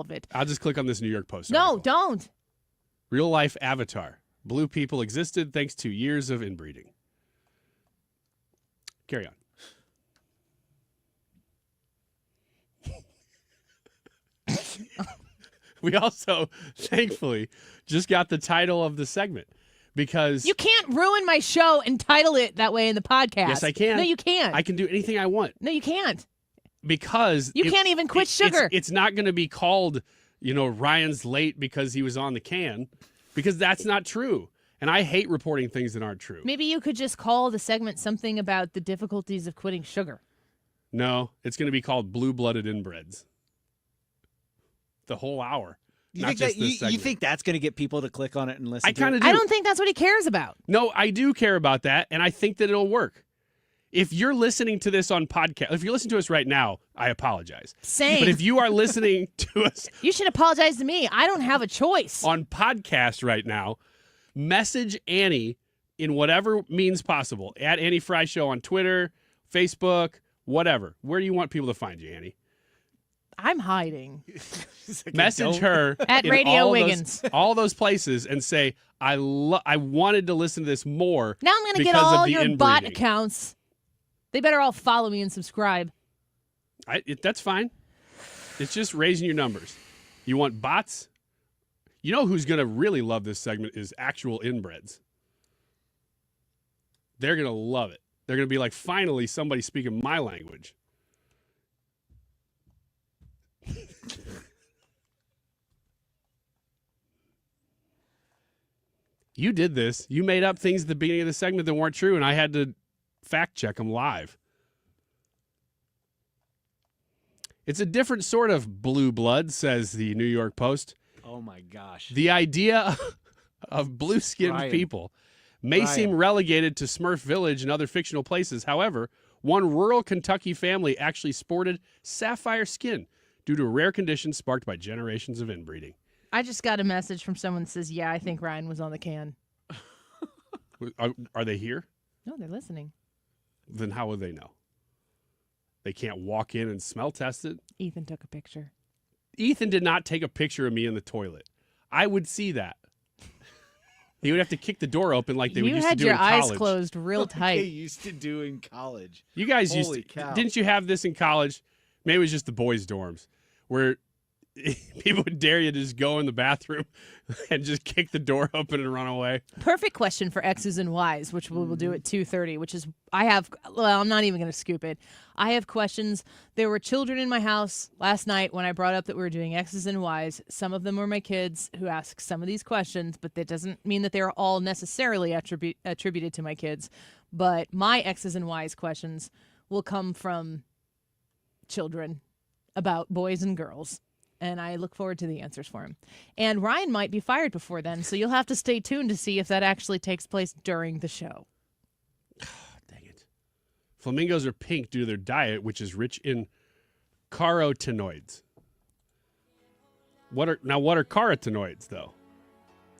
of it. I'll just click on this New York Post No, article. don't. Real life avatar. Blue people existed thanks to years of inbreeding. Carry on. We also, thankfully, just got the title of the segment because... You can't ruin my show and title it that way in the podcast. Yes, I can. No, you can't. I can do anything I want. No, you can't. Because... You can't even quit sugar. It's not going to be called, Ryan's late because he was on the can, because that's not true. And I hate reporting things that aren't true. Maybe you could just call the segment something about the difficulties of quitting sugar. No, it's going to be called Blue-Blooded Inbreds. The whole hour. You think that's going to get people to click on it and listen I kind of do. I don't think that's what he cares about. No, I do care about that, and I think that it'll work. If you're listening to this on podcast, if you're listening to us right now, I apologize. Same. But if you are listening to us... You should apologize to me. I don't have a choice. On podcast right now, message Annie in whatever means possible. At Annie Fry Show on Twitter, Facebook, whatever. Where do you want people to find you, Annie? I'm hiding. Message her At in Radio all Wiggins. all those places and say, I wanted to listen to this more. Now I'm going to get because of all the your inbreeding." bot accounts. They better all follow me and subscribe. That's fine. It's just raising your numbers. You want bots? You know who's going to really love this segment is actual inbreds. They're going to love it. They're going to be like, finally, somebody speaking my language. You did this. You made up things at the beginning of the segment that weren't true, and I had to fact check them live. It's a different sort of blue blood, says the New York Post. Oh, my gosh. The idea of blue-skinned people may seem relegated to Smurf Village and other fictional places. However, one rural Kentucky family actually sported sapphire skin due to a rare condition sparked by generations of inbreeding. I just got a message from someone that says, yeah, I think Ryan was on the can. Are they here? No, they're listening. Then how would they know? They can't walk in and smell test it? Ethan took a picture. Ethan did not take a picture of me in the toilet. I would see that. He would have to kick the door open like they would used to do in college. You had your eyes closed real tight. They used to do in college. You guys Holy cow. Didn't you have this in college? Maybe it was just the boys' dorms where people would dare you to just go in the bathroom and just kick the door open and run away. Perfect question for X's and Y's, which we will do at 2:30, which is, I'm not even going to scoop it. I have questions. There were children in my house last night when I brought up that we were doing X's and Y's. Some of them were my kids who asked some of these questions, but that doesn't mean that they're all necessarily attributed to my kids. But my X's and Y's questions will come from children about boys and girls. And I look forward to the answers for him. And Ryan might be fired before then, so you'll have to stay tuned to see if that actually takes place during the show. Dang it. Flamingos are pink due to their diet, which is rich in carotenoids. What are carotenoids, though?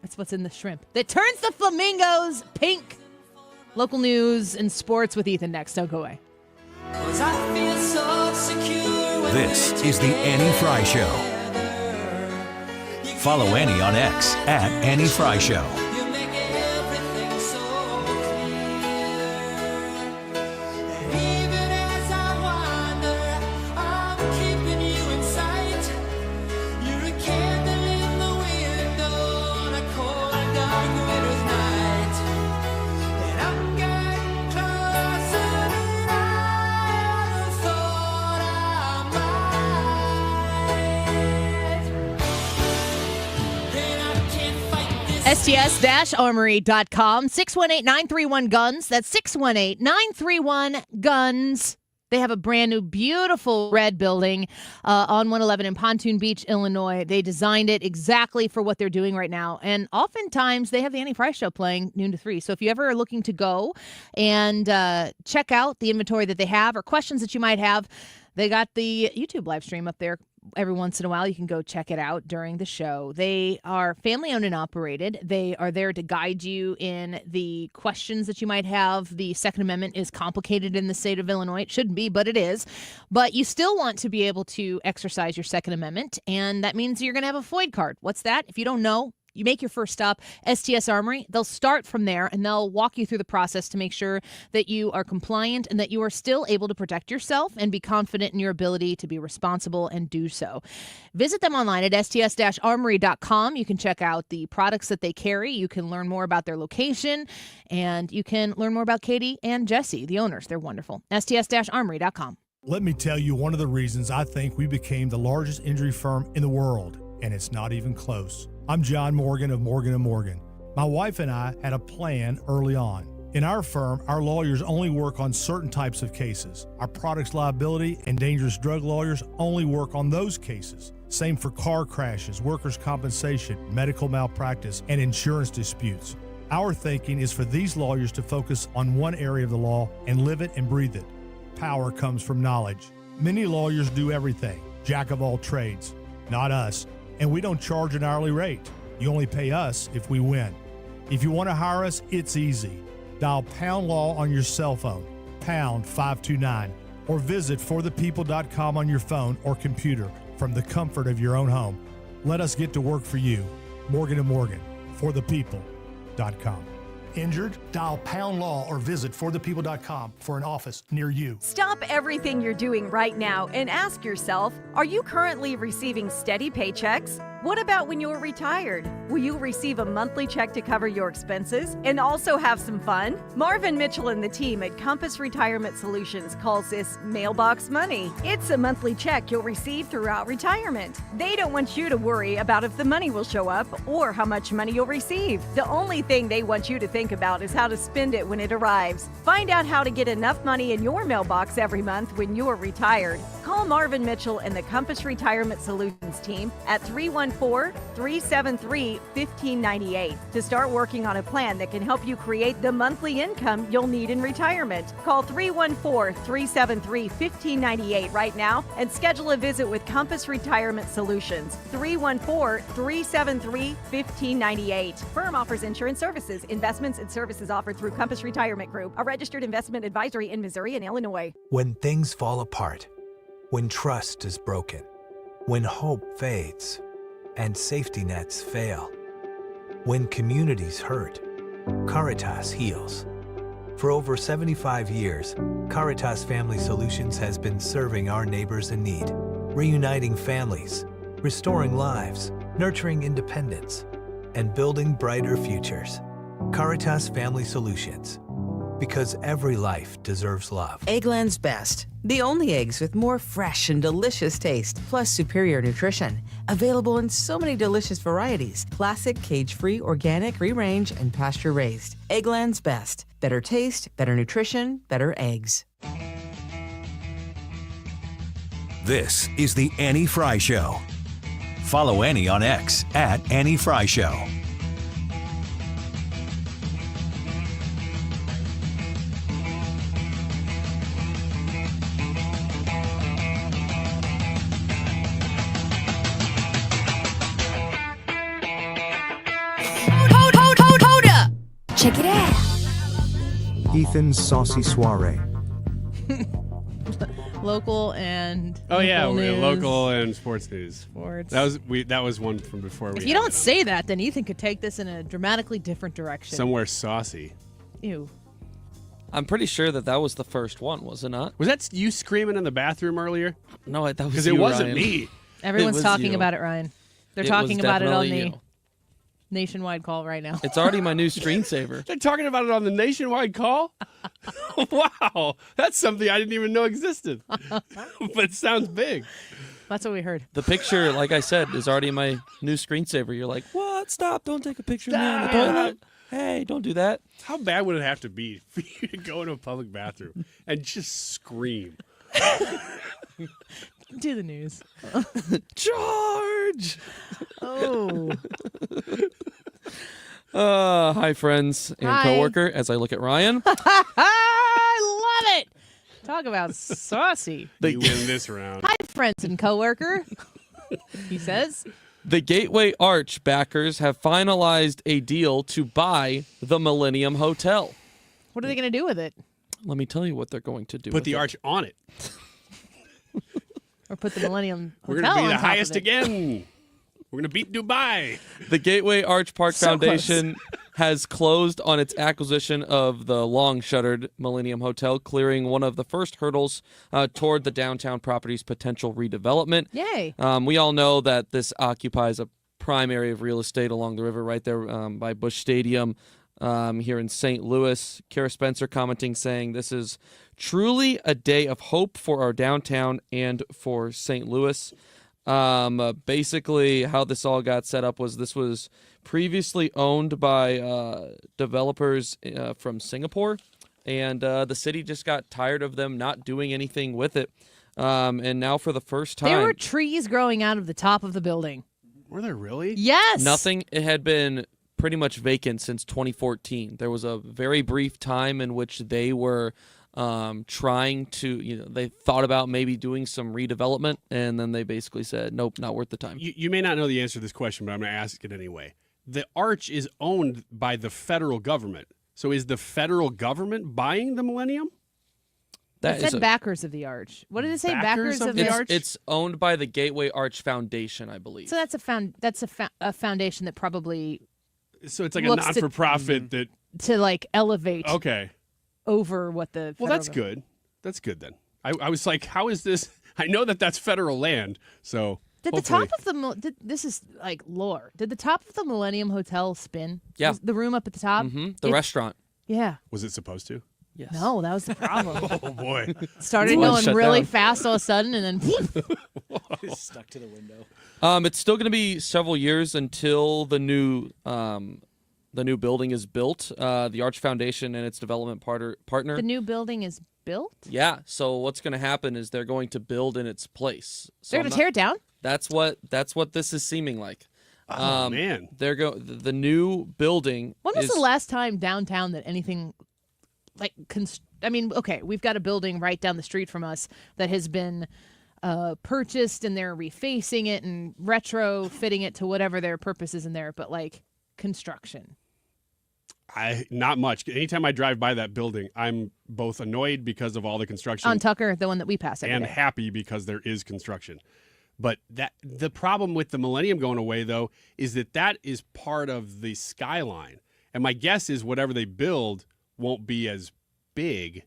That's what's in the shrimp that turns the flamingos pink. Local news and sports with Ethan next. Don't go away. This is the Annie Fry Show. Follow Annie on X at Annie Fry Show. STS-armory.com, 618-931-GUNS. That's 618-931-GUNS. They have a brand new, beautiful red building on 111 in Pontoon Beach, Illinois. They designed it exactly for what they're doing right now. And oftentimes, they have the Annie Fry Show playing noon to 3. So if you ever are looking to go and check out the inventory that they have or questions that you might have, they got the YouTube live stream up there. Every once in a while, you can go check it out during the show. They are family-owned and operated. They are there to guide you in the questions that you might have. The Second Amendment is complicated in the state of Illinois. It shouldn't be, but it is. But you still want to be able to exercise your Second Amendment, and that means you're going to have a FOID card. What's that? If you don't know, you make your first stop, STS Armory. They'll start from there, and they'll walk you through the process to make sure that you are compliant and that you are still able to protect yourself and be confident in your ability to be responsible and do so. Visit them online at sts-armory.com. You can check out the products that they carry. You can learn more about their location, and you can learn more about Katie and Jesse, the owners. They're wonderful. sts-armory.com. Let me tell you one of the reasons I think we became the largest injury firm in the world, and it's not even close. I'm John Morgan of Morgan & Morgan. My wife and I had a plan early on. In our firm, our lawyers only work on certain types of cases. Our products liability and dangerous drug lawyers only work on those cases. Same for car crashes, workers' compensation, medical malpractice, and insurance disputes. Our thinking is for these lawyers to focus on one area of the law and live it and breathe it. Power comes from knowledge. Many lawyers do everything, jack of all trades. Not us. And we don't charge an hourly rate. You only pay us if we win. If you want to hire us, it's easy. Dial Pound Law on your cell phone, pound 529, or visit forthepeople.com on your phone or computer. from the comfort of your own home. Let us get to work for you. Morgan & Morgan, forthepeople.com. Injured? Dial pound law or visit forthepeople.com for an office near you. Stop everything you're doing right now and ask yourself, are you currently receiving steady paychecks? What about when you're retired? Will you receive a monthly check to cover your expenses and also have some fun? Marvin Mitchell and the team at Compass Retirement Solutions calls this mailbox money. It's a monthly check you'll receive throughout retirement. They don't want you to worry about if the money will show up or how much money you'll receive. The only thing they want you to think about is how to spend it when it arrives. Find out how to get enough money in your mailbox every month when you're retired. Call Marvin Mitchell and the Compass Retirement Solutions team at 314-373-1598 to start working on a plan that can help you create the monthly income you'll need in retirement. Call 314-373-1598 right now and schedule a visit with Compass Retirement Solutions. 314-373-1598. Firm offers insurance services, investments, and services offered through Compass Retirement Group, a registered investment advisory in Missouri and Illinois. When things fall apart, when trust is broken, when hope fades, and safety nets fail, when communities hurt, Caritas heals. For over 75 years, Caritas Family Solutions has been serving our neighbors in need, reuniting families, restoring lives, nurturing independence, and building brighter futures. Caritas Family Solutions, because every life deserves love. Eggland's Best, the only eggs with more fresh and delicious taste, plus superior nutrition. Available in so many delicious varieties: classic, cage-free, organic, free-range, and pasture-raised. Eggland's Best. Better taste, better nutrition, better eggs. This is the Annie Fry Show. Follow Annie on X at Annie Fry Show. Check it out. Ethan's Saucy Soiree. Local and we're news. local and sports news. Sports. That was one from before. If you don't say that, then Ethan could take this in a dramatically different direction. Somewhere saucy. Ew. I'm pretty sure that was the first one, was it not? Was that you screaming in the bathroom earlier? No, that was because you, it wasn't Ryan. me. Everyone's talking you. about it, Ryan. They're It talking was about it on definitely the you. nationwide call right now. It's already my new screensaver. They're talking about it on the nationwide call? Wow. That's something I didn't even know existed. But it sounds big. That's what we heard. The picture, like I said, is already my new screensaver. You're like, what? Stop. Don't take a picture of me on the toilet. Hey, don't do that. How bad would it have to be for you to go into a public bathroom and just scream? Do the news. Charge! Oh. Hi, friends and Hi. coworker, as I look at Ryan. I love it. Talk about saucy. You win this round. Hi, friends and coworker. He says. The Gateway Arch backers have finalized a deal to buy the Millennium Hotel. What are they going to do with it? Let me tell you what they're going to do. Put with the it. arch on it. Or put the Millennium We're Hotel going to be on the top of highest it. again. We're going to beat Dubai. The Gateway Arch Park So Foundation has closed on its acquisition of the long-shuttered Millennium Hotel, clearing one of the first hurdles toward the downtown property's potential redevelopment. Yay. We all know that this occupies a prime area of real estate along the river right there by Busch Stadium here in St. Louis. Kara Spencer commenting, saying, "This is truly a day of hope for our downtown and for St. Louis." Basically, how this all got set up was this was previously owned by developers from Singapore, and the city just got tired of them not doing anything with it. And now for the first time... There were trees growing out of the top of the building. Were there really? Yes. Nothing. It had been pretty much vacant since 2014. There was a very brief time in which they were trying to, they thought about maybe doing some redevelopment, and then they basically said, nope, not worth the time. You may not know the answer to this question, but I'm going to ask it anyway. The Arch is owned by the federal government. So is the federal government buying the Millennium? It said backers of the Arch. What did it say? Backers of the Arch? It's owned by the Gateway Arch Foundation, I believe. So that's a foundation that probably. So it's like a not-for-profit that to like elevate. Okay. Over what the. Well, that's good. That's good then. I was like, how is this? I know that's federal land, so. Did the top of the this is like lore? Did the top of the Millennium Hotel spin? Yeah. Was the room up at the top. Mm-hmm. The restaurant. Yeah. Was it supposed to? Yes. No, that was the problem. Oh boy. Started going really fast all of a sudden, and then stuck to the window. It's still going to be several years until the new building is built. The Arch Foundation and its development partner. The new building is built? Yeah. So what's going to happen is they're going to build in its place. So they're going to tear it down? That's what this is seeming like. Oh man. The new building. When was the last time downtown that anything like I mean, okay, we've got a building right down the street from us that has been purchased, and they're refacing it and retrofitting it to whatever their purpose is in there, but like construction. Not much. Anytime I drive by that building, I'm both annoyed because of all the construction on Tucker, the one that we pass every and day. Happy because there is construction. But the problem with the Millennium going away, though, is that is part of the skyline. And my guess is whatever they build won't be as big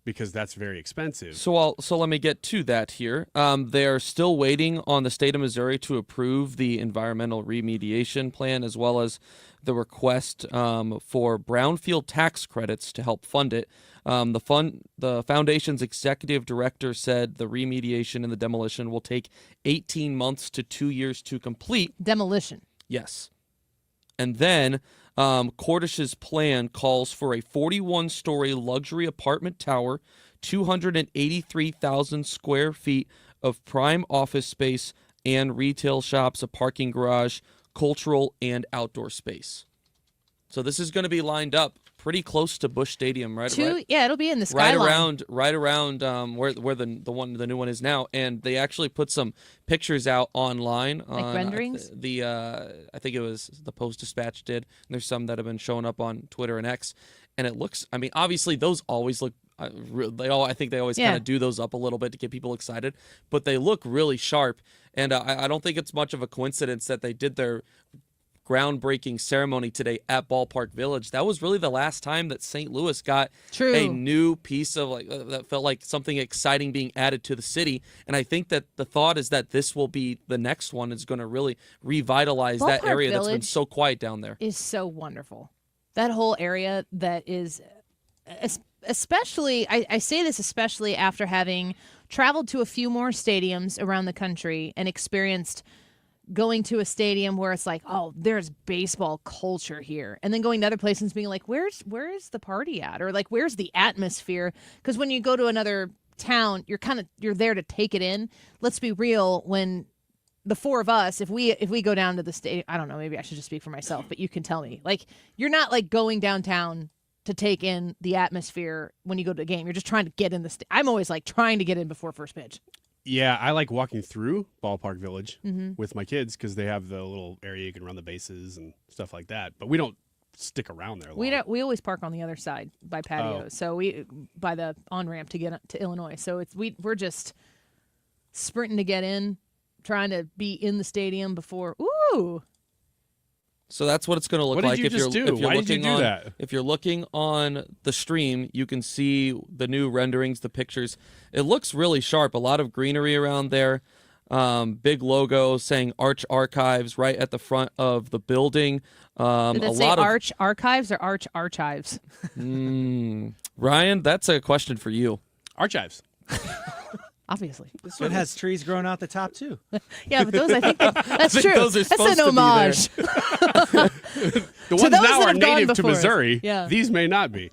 because that's very expensive. So let me get to that here. They're still waiting on the state of Missouri to approve the environmental remediation plan, as well as the request for brownfield tax credits to help fund it. The foundation's executive director said the remediation and the demolition will take 18 months to 2 years to complete. Demolition. Yes. And then Cordish's plan calls for a 41-story luxury apartment tower, 283,000 square feet of prime office space and retail shops, a parking garage, cultural and outdoor space. So this is going to be lined up pretty close to Busch Stadium, right? Yeah, it'll be in the skyline. Right around where the new one is now, and they actually put some pictures out online like on renderings. I think it was the Post-Dispatch did. And there's some that have been showing up on Twitter and X, and it looks. I mean, obviously those always look. I think they always kind of do those up a little bit to get people excited, but they look really sharp, and I don't think it's much of a coincidence that they did their groundbreaking ceremony today at Ballpark Village. That was really the last time that St. Louis got a new piece of that felt like something exciting being added to the city. And I think that the thought is that this will be the next one is going to really revitalize Ballpark that area Village that's been so quiet down there. Is so wonderful. That whole area that is, especially, I say this especially after having traveled to a few more stadiums around the country and experienced going to a stadium where it's like, oh, there's baseball culture here. And then going to other places and being like, where's the party at? Or like, where's the atmosphere? Because when you go to another town, you're there to take it in. Let's be real, when the four of us, if we go down to the stadium, I don't know, maybe I should just speak for myself, but you can tell me. Like, you're not like going downtown to take in the atmosphere when you go to the game. You're just trying to get in the I'm always like trying to get in before first pitch. Yeah, I like walking through Ballpark Village with my kids because they have the little area you can run the bases and stuff like that. But we don't stick around there long. We always park on the other side by patios, so we by the on ramp to get to Illinois. So we're just sprinting to get in, trying to be in the stadium before. Ooh. So that's what it's going to look like. What did you just do? Why did you do that? If you're looking on the stream, you can see the new renderings, the pictures. It looks really sharp. A lot of greenery around there. Big logo saying Arch Archives right at the front of the building. Did it say Arch Archives or Arch Archives? Ryan, that's a question for you. Archives. Obviously. This one has trees growing out the top, too. Yeah, but those, I think that's true. Those are that's an homage. The ones now are native to Missouri. Yeah. These may not be.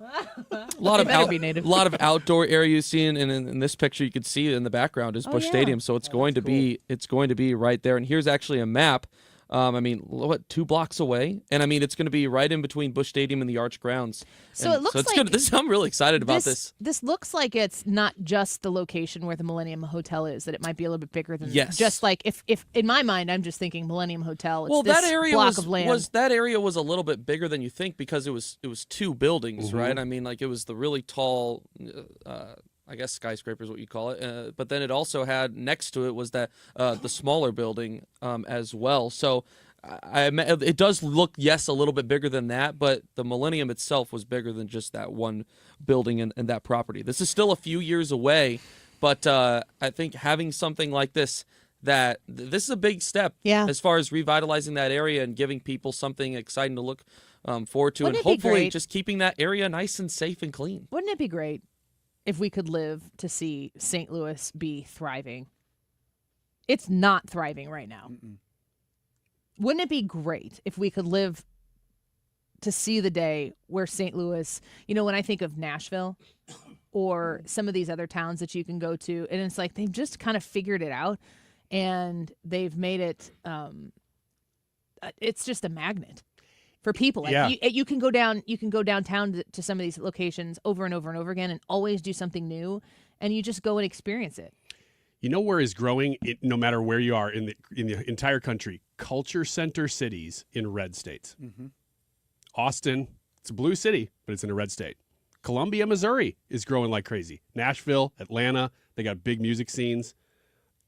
A lot of outdoor area you see in this picture. You can see in the background is Busch Stadium, so it's going to be right there. And here's actually a map. 2 blocks away, and it's going to be right in between Busch Stadium and the Arch grounds. So it looks like I'm really excited about this. This looks like it's not just the location where the Millennium Hotel is; that it might be a little bit bigger than just like if in my mind I'm just thinking Millennium Hotel. It's this that area block of land. that area was a little bit bigger than you think because it was 2 buildings, right? It was the really tall I guess skyscraper is what you call it. But then it also had next to it was that the smaller building as well. So it does look, yes, a little bit bigger than that, but the Millennium itself was bigger than just that one building and that property. This is still a few years away, but I think having something like this, this is a big step as far as revitalizing that area and giving people something exciting to look forward to, and hopefully just keeping that area nice and safe and clean. Wouldn't it be great if we could live to see St. Louis be thriving? It's not thriving right now. Wouldn't it be great if we could live to see the day where St. Louis, when I think of Nashville or some of these other towns that you can go to, and it's like they've just kind of figured it out and they've made it, it's just a magnet for people. Like you can go downtown to some of these locations over and over and over again and always do something new, and you just go and experience it. You know where is growing, no matter where you are in the entire country? Culture center cities in red states. Austin, it's a blue city, but it's in a red state. Columbia, Missouri is growing like crazy. Nashville, Atlanta, they got big music scenes.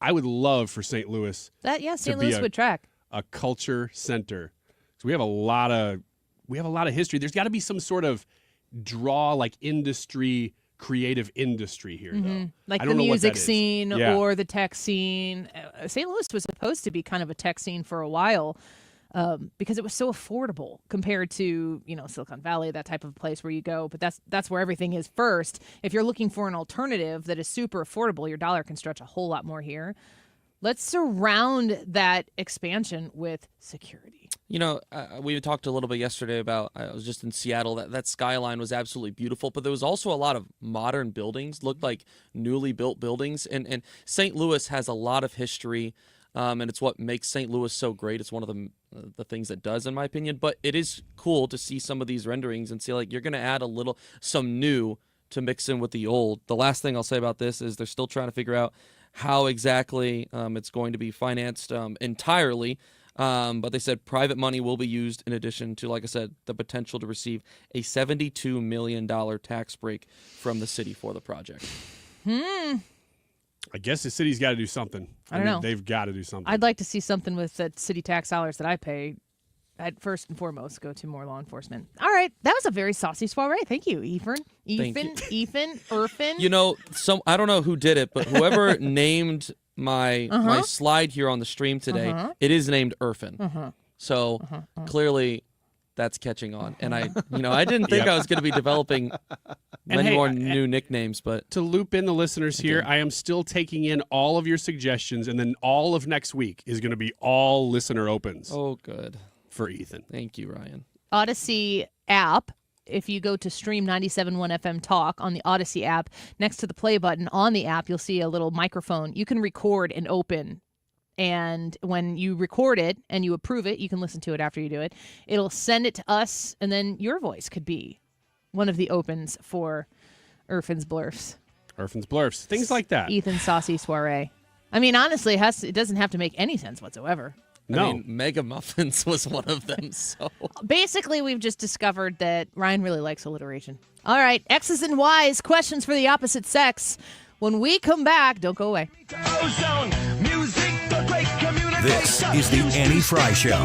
I would love for St. Louis St. Louis would track. A culture center. So we have a lot of history. There's got to be some sort of draw, like creative industry here, though. Like the music scene or the tech scene. St. Louis was supposed to be kind of a tech scene for a while because it was so affordable compared to, Silicon Valley, that type of place where you go. But that's where everything is first. If you're looking for an alternative that is super affordable, your dollar can stretch a whole lot more here. Let's surround that expansion with security. We talked a little bit yesterday about, I was just in Seattle, that skyline was absolutely beautiful, but there was also a lot of modern buildings, looked like newly built buildings. And St. Louis has a lot of history, and it's what makes St. Louis so great. It's one of the things that does, in my opinion. But it is cool to see some of these renderings and see, like, you're going to add some new to mix in with the old. The last thing I'll say about this is they're still trying to figure out how exactly it's going to be financed entirely. But they said private money will be used in addition to, like I said, the potential to receive a $72 million tax break from the city for the project. I guess the city's got to do something. I don't know. They've got to do something. I'd like to see something with the city tax dollars that I pay. I'd first and foremost go to more law enforcement. All right. That was a very saucy soiree. Thank you, Ethan. Irfin. I don't know who did it, but whoever named my slide here on the stream today, it is named Irfin. So clearly that's catching on. And I didn't think I was going to be developing many more new nicknames, but to loop in the listeners here, I am still taking in all of your suggestions, and then all of next week is going to be all listener opens. Oh, good. For Ethan. Thank you, Ryan. Odyssey app. If you go to Stream 97.1 FM Talk on the Odyssey app, next to the play button on the app, you'll see a little microphone. You can record and open. And when you record it and you approve it, you can listen to it after you do it. It'll send it to us, and then your voice could be one of the opens for Irfin's Blurfs. Irfin's Blurfs. Things like that. Ethan's Saucy Soiree. I mean, honestly, it doesn't have to make any sense whatsoever. No. I mean, Mega Muffins was one of them. So basically, we've just discovered that Ryan really likes alliteration. All right, X's and Y's, questions for the opposite sex. When we come back, don't go away. This is the Annie Fry Show.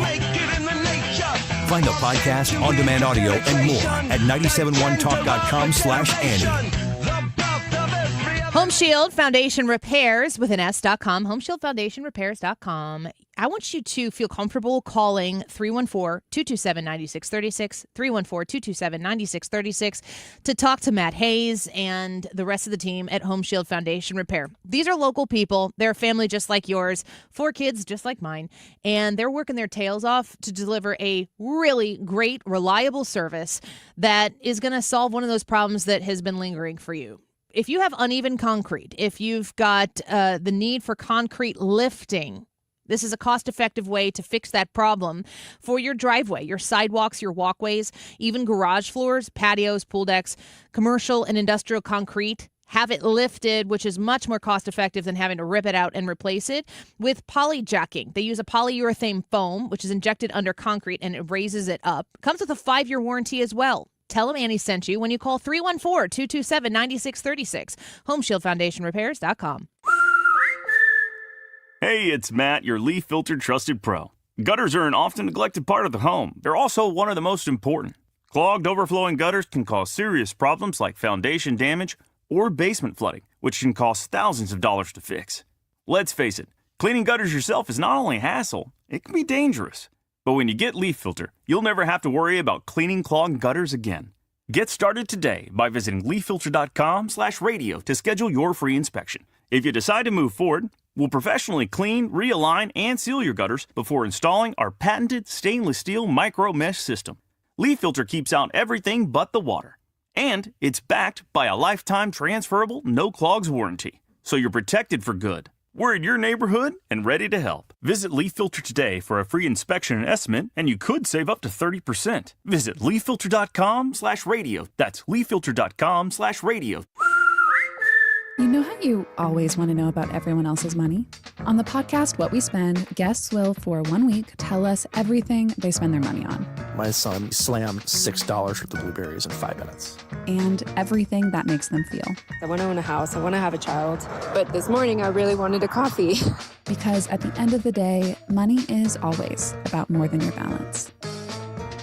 Find the podcast, on-demand audio, and more at 971talk.com/Annie. Home Shield Foundation Repairs with an S.com. HomeShieldFoundationRepairs.com. I want you to feel comfortable calling 314-227-9636, 314-227-9636 to talk to Matt Hayes and the rest of the team at Home Shield Foundation Repair. These are local people. They're a family just like yours, 4 kids just like mine, and they're working their tails off to deliver a really great, reliable service that is going to solve one of those problems that has been lingering for you. If you have uneven concrete, if you've got the need for concrete lifting, this is a cost-effective way to fix that problem for your driveway, your sidewalks, your walkways, even garage floors, patios, pool decks, commercial and industrial concrete. Have it lifted, which is much more cost-effective than having to rip it out and replace it, with polyjacking. They use a polyurethane foam, which is injected under concrete, and it raises it up. Comes with a 5-year warranty as well. Tell them Annie sent you when you call 314-227-9636. HomeshieldFoundationRepairs.com. Hey, it's Matt, your leaf filter trusted pro. Gutters are an often neglected part of the home. They're also one of the most important. Clogged, overflowing gutters can cause serious problems like foundation damage or basement flooding, which can cost thousands of dollars to fix. Let's face it, cleaning gutters yourself is not only a hassle, it can be dangerous. But when you get Leaf Filter, you'll never have to worry about cleaning clogged gutters again. Get started today by visiting leaffilter.com/radio to schedule your free inspection. If you decide to move forward, we'll professionally clean, realign, and seal your gutters before installing our patented stainless steel micro mesh system. Leaf Filter keeps out everything but the water. And it's backed by a lifetime transferable no clogs warranty. So you're protected for good. We're in your neighborhood and ready to help. Visit Leaf Filter today for a free inspection and estimate, and you could save up to 30%. Visit leaffilter.com/radio. That's leaffilter.com/radio. You know how you always want to know about everyone else's money? On the podcast What We Spend, guests will, for 1 week, tell us everything they spend their money on. My son slammed $6 worth of blueberries in 5 minutes. And everything that makes them feel. I want to own a house. I want to have a child. But this morning, I really wanted a coffee. Because at the end of the day, money is always about more than your balance.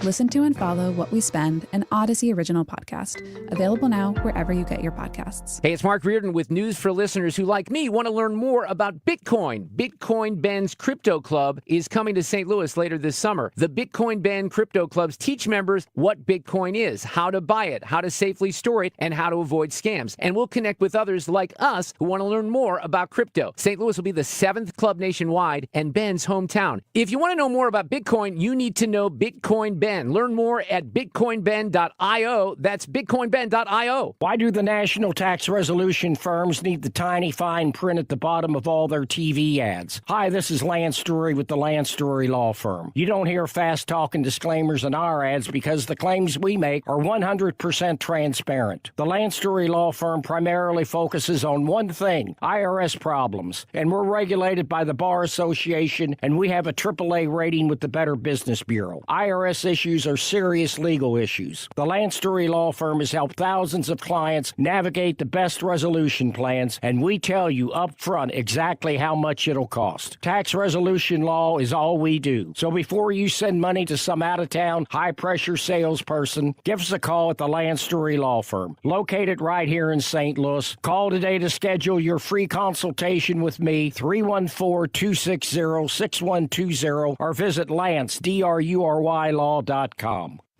Listen to and follow What We Spend, an Odyssey original podcast. Available now wherever you get your podcasts. Hey, it's Mark Reardon with news for listeners who, like me, want to learn more about Bitcoin. Bitcoin Ben's Crypto Club is coming to St. Louis later this summer. The Bitcoin Ben Crypto Clubs teach members what Bitcoin is, how to buy it, how to safely store it, and how to avoid scams. And we'll connect with others like us who want to learn more about crypto. St. Louis will be the 7th club nationwide and Ben's hometown. If you want to know more about Bitcoin, you need to know Bitcoin Ben. Learn more at bitcoinben.io. That's bitcoinben.io. Why do the national tax resolution firms need the tiny fine print at the bottom of all their TV ads? Hi, this is Lance Story with the Lance Story Law Firm. You don't hear fast-talking disclaimers in our ads because the claims we make are 100% transparent. The Lance Story Law Firm primarily focuses on one thing, IRS problems, and we're regulated by the Bar Association, and we have a AAA rating with the Better Business Bureau. IRS issues are serious legal issues. The Lance Story Law Firm has helped thousands of clients navigate the best resolution plans, and we tell you up front exactly how much it'll cost. Tax resolution law is all we do. So before you send money to some out-of-town, high-pressure salesperson, give us a call at the Lance Story Law Firm, located right here in St. Louis. Call today to schedule your free consultation with me, 314-260-6120, or visit Lance, DRURY Law. The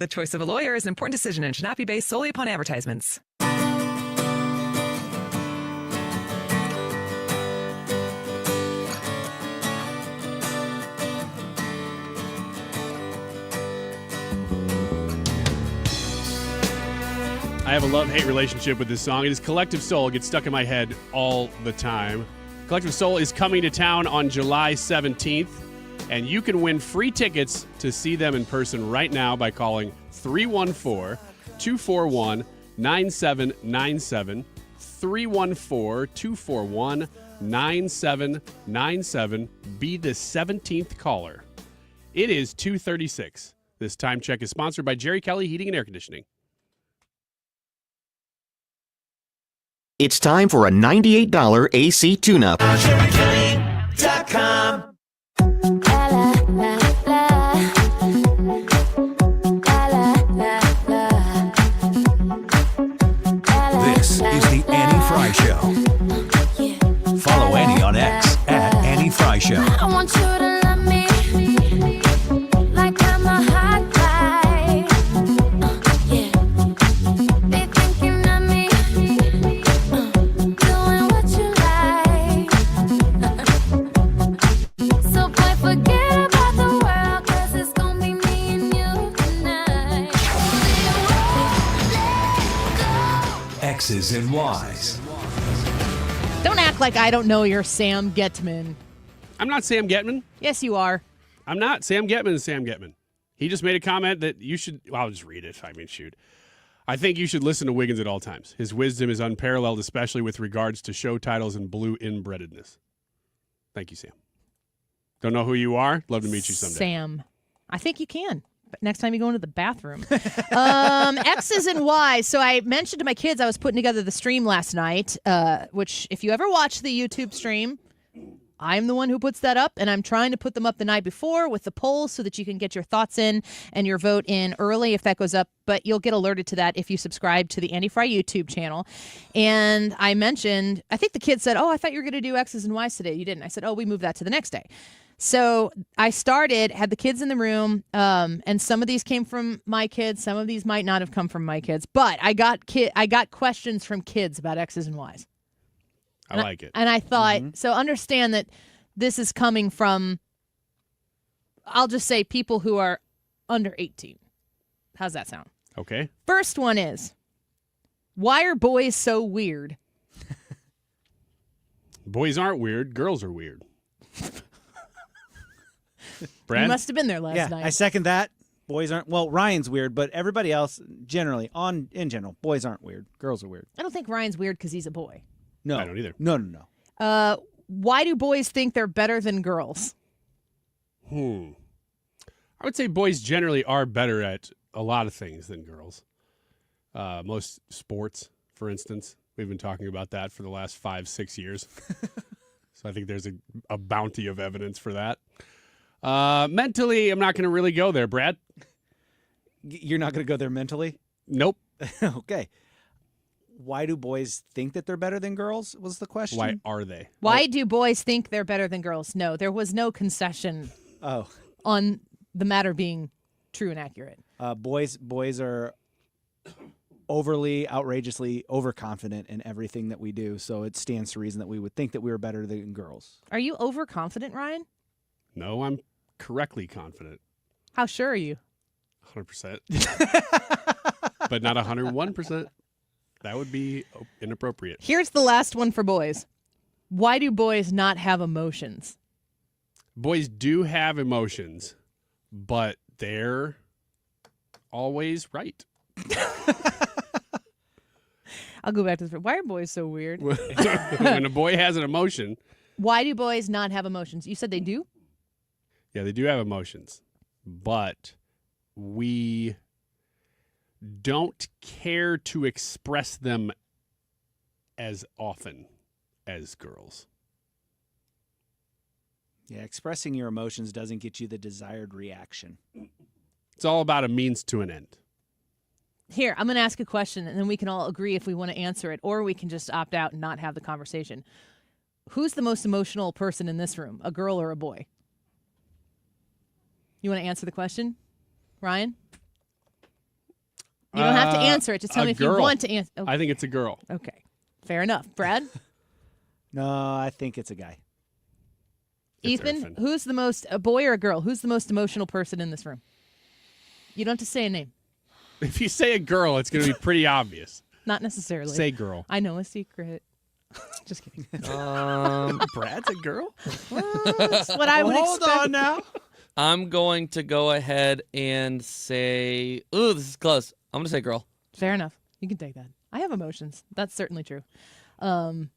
choice of a lawyer is an important decision and should not be based solely upon advertisements. I have a love-hate relationship with this song. It is Collective Soul. It gets stuck in my head all the time. Collective Soul is coming to town on July 17th, and you can win free tickets to see them in person right now by calling 314-241-9797, 314-241-9797. Be the 17th caller. It is 2:36. This time check is sponsored by Jerry Kelly Heating and Air Conditioning. It's time for a $98 AC tune-up. JerryKelly.com. This is the Annie Fry Show. Follow Annie on X at Annie Fry Show. I want you to love me like I'm a hot guy. Yeah. Be thinking of me, doing what you like. So boy, forget about the world, 'cause it's gonna be me and you tonight. X's and Y's. Don't act like I don't know you're Sam Getman. I'm not Sam Getman. Yes, you are. I'm not. Sam Getman is Sam Getman. He just made a comment that you should... Well, I'll just read it. I mean, shoot. I think you should listen to Wiggins at all times. His wisdom is unparalleled, especially with regards to show titles and blue inbreededness. Thank you, Sam. Don't know who you are? Love to meet you someday. Sam. I think you can. next time you go into the bathroom. X's and Y's. So I mentioned to my kids I was putting together the stream last night, which if you ever watch the YouTube stream, I'm the one who puts that up, and I'm trying to put them up the night before with the polls so that you can get your thoughts in and your vote in early if that goes up. But you'll get alerted to that if you subscribe to the Andy Fry YouTube channel. And I mentioned, I think the kids said, oh, I thought you were going to do X's and Y's today. You didn't. I said, oh, we moved that to the next day. So I had the kids in the room, and some of these came from my kids. Some of these might not have come from my kids. But I got questions from kids about X's and Y's. I like it. And I thought, so understand that this is coming from, I'll just say, people who are under 18. How's that sound? Okay. First one is, why are boys so weird? Boys aren't weird. Girls are weird. Brad? You must have been there last night. I second that. Boys aren't, well, Ryan's weird, but everybody else, generally, in general, boys aren't weird. Girls are weird. I don't think Ryan's weird because he's a boy. No. I don't either. No. Why do boys think they're better than girls? I would say boys generally are better at a lot of things than girls. Most sports, for instance. We've been talking about that for the last 5-6 years. So I think there's a bounty of evidence for that. Mentally, I'm not going to really go there, Brad. You're not going to go there mentally? Nope. Okay. Why do boys think that they're better than girls was the question? Why are they? Why do boys think they're better than girls? No, there was no concession on the matter being true and accurate. Boys are overly, outrageously overconfident in everything that we do, so it stands to reason that we would think that we were better than girls. Are you overconfident, Ryan? No, I'm correctly confident. How sure are you? 100%. But not 101%. That would be inappropriate. Here's the last one for boys. Why do boys not have emotions? Boys do have emotions, but they're always right. I'll go back to this. Why are boys so weird? When a boy has an emotion. Why do boys not have emotions? You said they do? Yeah, they do have emotions, but we don't care to express them as often as girls. Yeah, expressing your emotions doesn't get you the desired reaction. It's all about a means to an end. Here, I'm going to ask a question, and then we can all agree if we want to answer it, or we can just opt out and not have the conversation. Who's the most emotional person in this room, a girl or a boy? You want to answer the question, Ryan? You don't have to answer it. Just tell me if you want to answer. Okay. I think it's a girl. Okay. Fair enough. Brad? No, I think it's a guy. Ethan, who's the most, a boy or a girl? Who's the most emotional person in this room? You don't have to say a name. If you say a girl, it's going to be pretty obvious. Not necessarily. Say girl. I know a secret. Just kidding. Brad's a girl? That's what I would expect. Hold on now. I'm going to go ahead and say, ooh, this is close. I'm going to say girl. Fair enough. You can take that. I have emotions. That's certainly true. Ryan's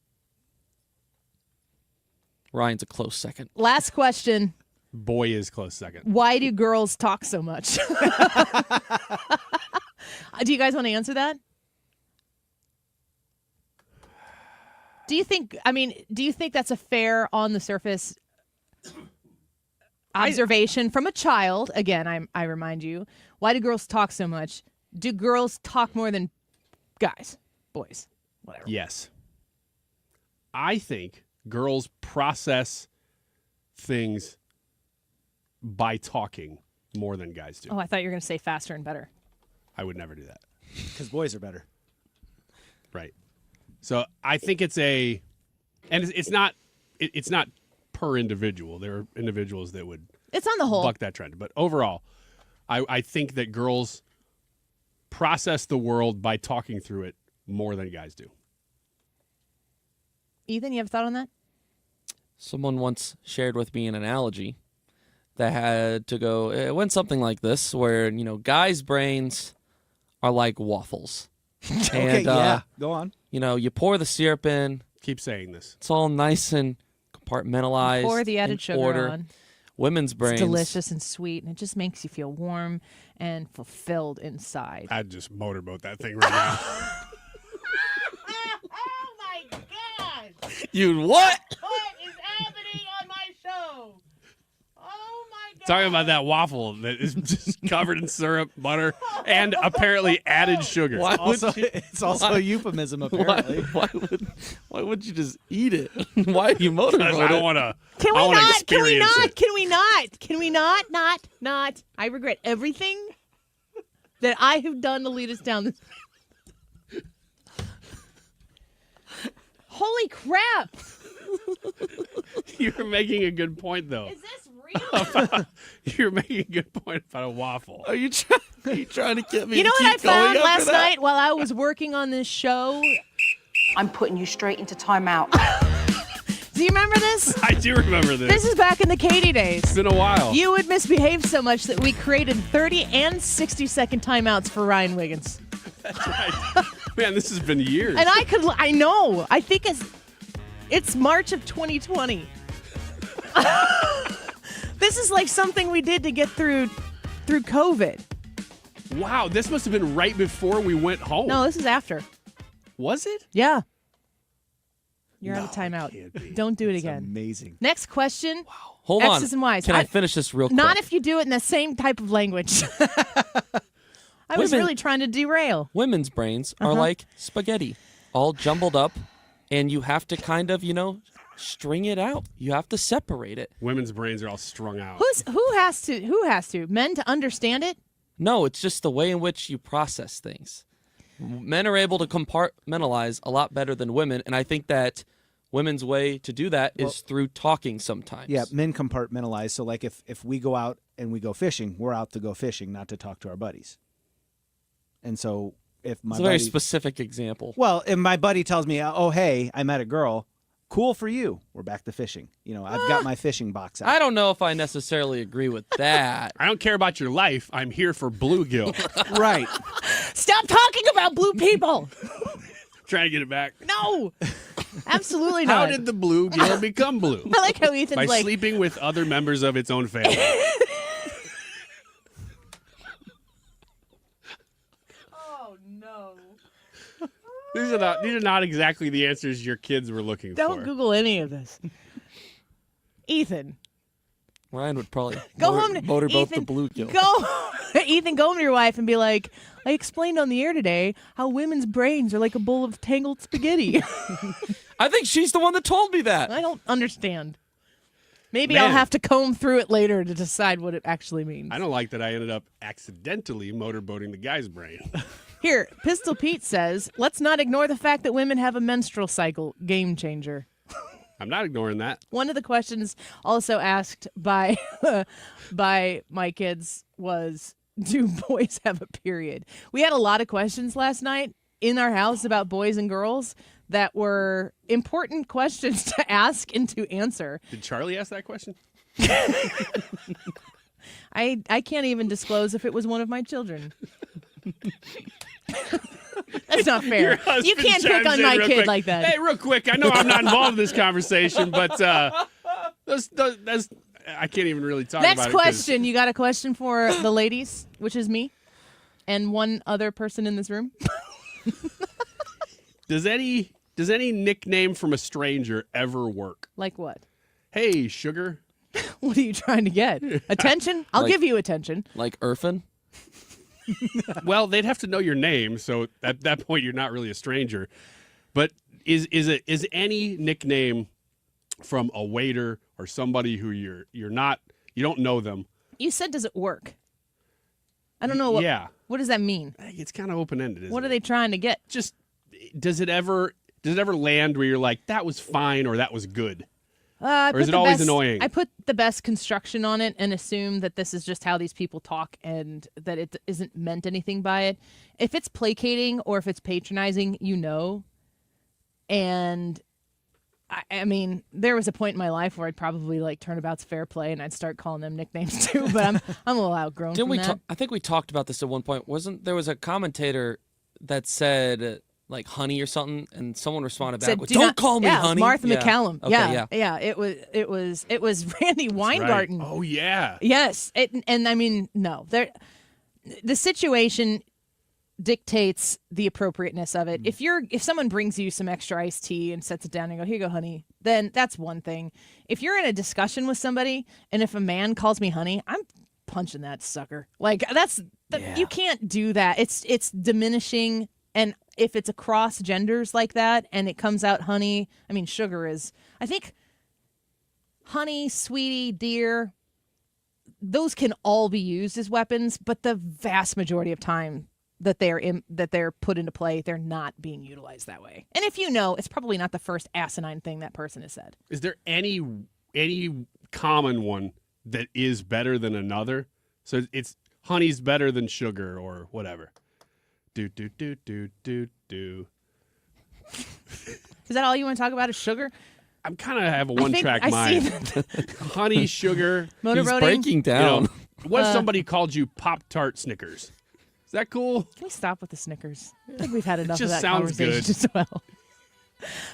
a close second. Last question. Boy is close second. Why do girls talk so much? Do you guys want to answer that? Do you think that's a fair, on the surface observation from a child? Again, I remind you. Why do girls talk so much? Do girls talk more than guys, boys, whatever? Yes. I think girls process things by talking more than guys do. Oh, I thought you were going to say faster and better. I would never do that. Because boys are better. Right. So I think it's not per individual. There are individuals that would it's on the whole buck that trend. But overall, I think that girls process the world by talking through it more than guys do. Ethan, you have a thought on that? Someone once shared with me an analogy that had to go, it went something like this, where, guys' brains are like waffles. Okay, yeah, go on. You pour the syrup in. Keep saying this. It's all nice and compartmentalized. Pour the added sugar order. on. women's brains. It's delicious and sweet, and it just makes you feel warm and fulfilled inside. I'd just motorboat that thing right now. Oh my God! You'd what? What is happening on my show? Oh my God! Talking about that waffle that is just covered in syrup, butter, and apparently added sugar. Why would you, It's also a euphemism, apparently. Why would you just eat it? Why are you motorboat I it? don't want to. Can we not? Can we not? It. Can we not? Can we not? Not. I regret everything that I have done to lead us down this. Holy crap! You're making a good point, though. Is this real? You're making a good point about a waffle. Are you trying to get me? You know to what I keep going found after last that? night while I was working on this show? I'm putting you straight into timeout. Do you remember this? I do remember this. This is back in the Katie days. It's been a while. You would misbehave so much that we created 30 and 60-second timeouts for Ryan Wiggins. That's right. Man, this has been years. And I know. I think it's March of 2020. This is like something we did to get through COVID. Wow, this must have been right before we went home. No, this is after. Was it? Yeah. You're out of timeout. Don't do it again. Amazing. Next question. Wow. Hold on. X's and Y's. Can I finish this real quick? Not if you do it in the same type of language. I was really trying to derail. Women's brains are like spaghetti, all jumbled up, and you have to kind of, string it out. You have to separate it. Women's brains are all strung out. Who has to? Men to understand it? No, it's just the way in which you process things. Men are able to compartmentalize a lot better than women, and I think that women's way to do that is through talking sometimes. Yeah, men compartmentalize. So, like, if we go out and we go fishing, we're out to go fishing, not to talk to our buddies. And so, if my it's a very specific example. Well, if my buddy tells me, "Oh, hey, I met a girl," cool for you. We're back to fishing. I've got my fishing box out. I don't know if I necessarily agree with that. I don't care about your life. I'm here for bluegill. Right. Stop talking about blue people. Trying to get it back. No. Absolutely not. How did the bluegill become blue? I like how Ethan's By sleeping with other members of its own family. Oh, no. These are not exactly the answers your kids were looking for. Don't Google any of this. Ethan. Ryan would probably Go home to motorboat Ethan, the bluegill. Ethan, go home to your wife and be like, I explained on the air today how women's brains are like a bowl of tangled spaghetti. I think she's the one that told me that. I don't understand. Maybe Man. I'll have to comb through it later to decide what it actually means. I don't like that I ended up accidentally motorboating the guy's brain. Here, Pistol Pete says, let's not ignore the fact that women have a menstrual cycle. Game changer. I'm not ignoring that. One of the questions also asked by by my kids was, do boys have a period? We had a lot of questions last night in our house about boys and girls that were important questions to ask and to answer. Did Charlie ask that question? I can't even disclose if it was one of my children. That's not fair. You can't pick on my kid like that. Hey, real quick, I know I'm not involved in this conversation, but that's I can't even really talk about it. Next question. You got a question for the ladies, which is me, and one other person in this room? Does any nickname from a stranger ever work? Like what? Hey, sugar. What are you trying to get? Attention? I'll give you attention. Like Irfan? Well, they'd have to know your name, so at that point you're not really a stranger. But is any nickname from a waiter or somebody who you don't know them? You said, does it work? I don't know. What does that mean? It's kind of open-ended, isn't What it? are they trying to get? Just, does it ever land where you're like, that was fine or that was good? Or is it always annoying? I put the best construction on it and assume that this is just how these people talk and that it isn't meant anything by it. If it's placating or if it's patronizing, you know. And I mean, there was a point in my life where I'd probably like turnabout's fair play and I'd start calling them nicknames too. But I'm a little outgrown from that. I think we talked about this at one point. There was a commentator that said like honey or something, and someone responded back Said, with, "Do "Don't not-" call me yeah, honey." Martha Yeah. McCallum. Okay, yeah. It was Randy Weingarten. Oh yeah. Yes, and I mean, no, the situation dictates the appropriateness of it. If someone brings you some extra iced tea and sets it down and go, "Here you go, honey," then that's one thing. If you're in a discussion with somebody and if a man calls me honey, I'm punching that sucker. Like you can't do that. It's diminishing. And if it's across genders like that and it comes out honey, I mean, sugar is, I think honey, sweetie, dear, those can all be used as weapons, but the vast majority of time that they're put into play, they're not being utilized that way. And if you know, it's probably not the first asinine thing that person has said. Is there any common one that is better than another? So it's honey's better than sugar or whatever. Do. Is that all you want to talk about is sugar? I'm kind of have a one-track mind. Honey, sugar. Motorboating. He's breaking down. What if somebody called you Pop-Tart Snickers? Is that cool? Can we stop with the Snickers? I think we've had enough just of that sounds conversation good. as well.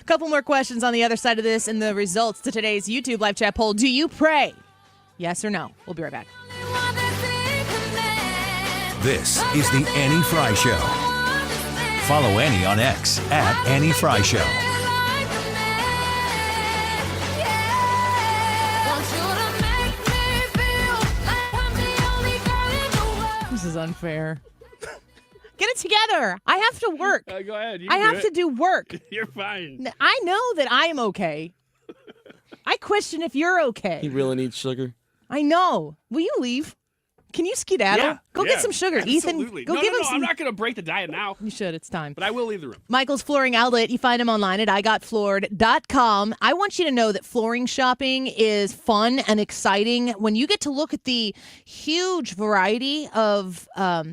A couple more questions on the other side of this and the results to today's YouTube live chat poll. Do you pray? Yes or no? We'll be right back. This is the Annie Fry Show. Follow Annie on X at Annie Fry Show. This is unfair. Get it together. I have to work. Go ahead. I have to do work. You're fine. I know that I am okay. I question if you're okay. He really needs sugar. I know. Will you leave? Can you skedaddle? Yeah, Go get some sugar. Absolutely. Ethan, go give him some. I'm not going to break the diet now. You should. It's time. But I will leave the room. Michael's Flooring Outlet. You find him online at igotfloored.com. I want you to know that flooring shopping is fun and exciting when you get to look at the huge variety of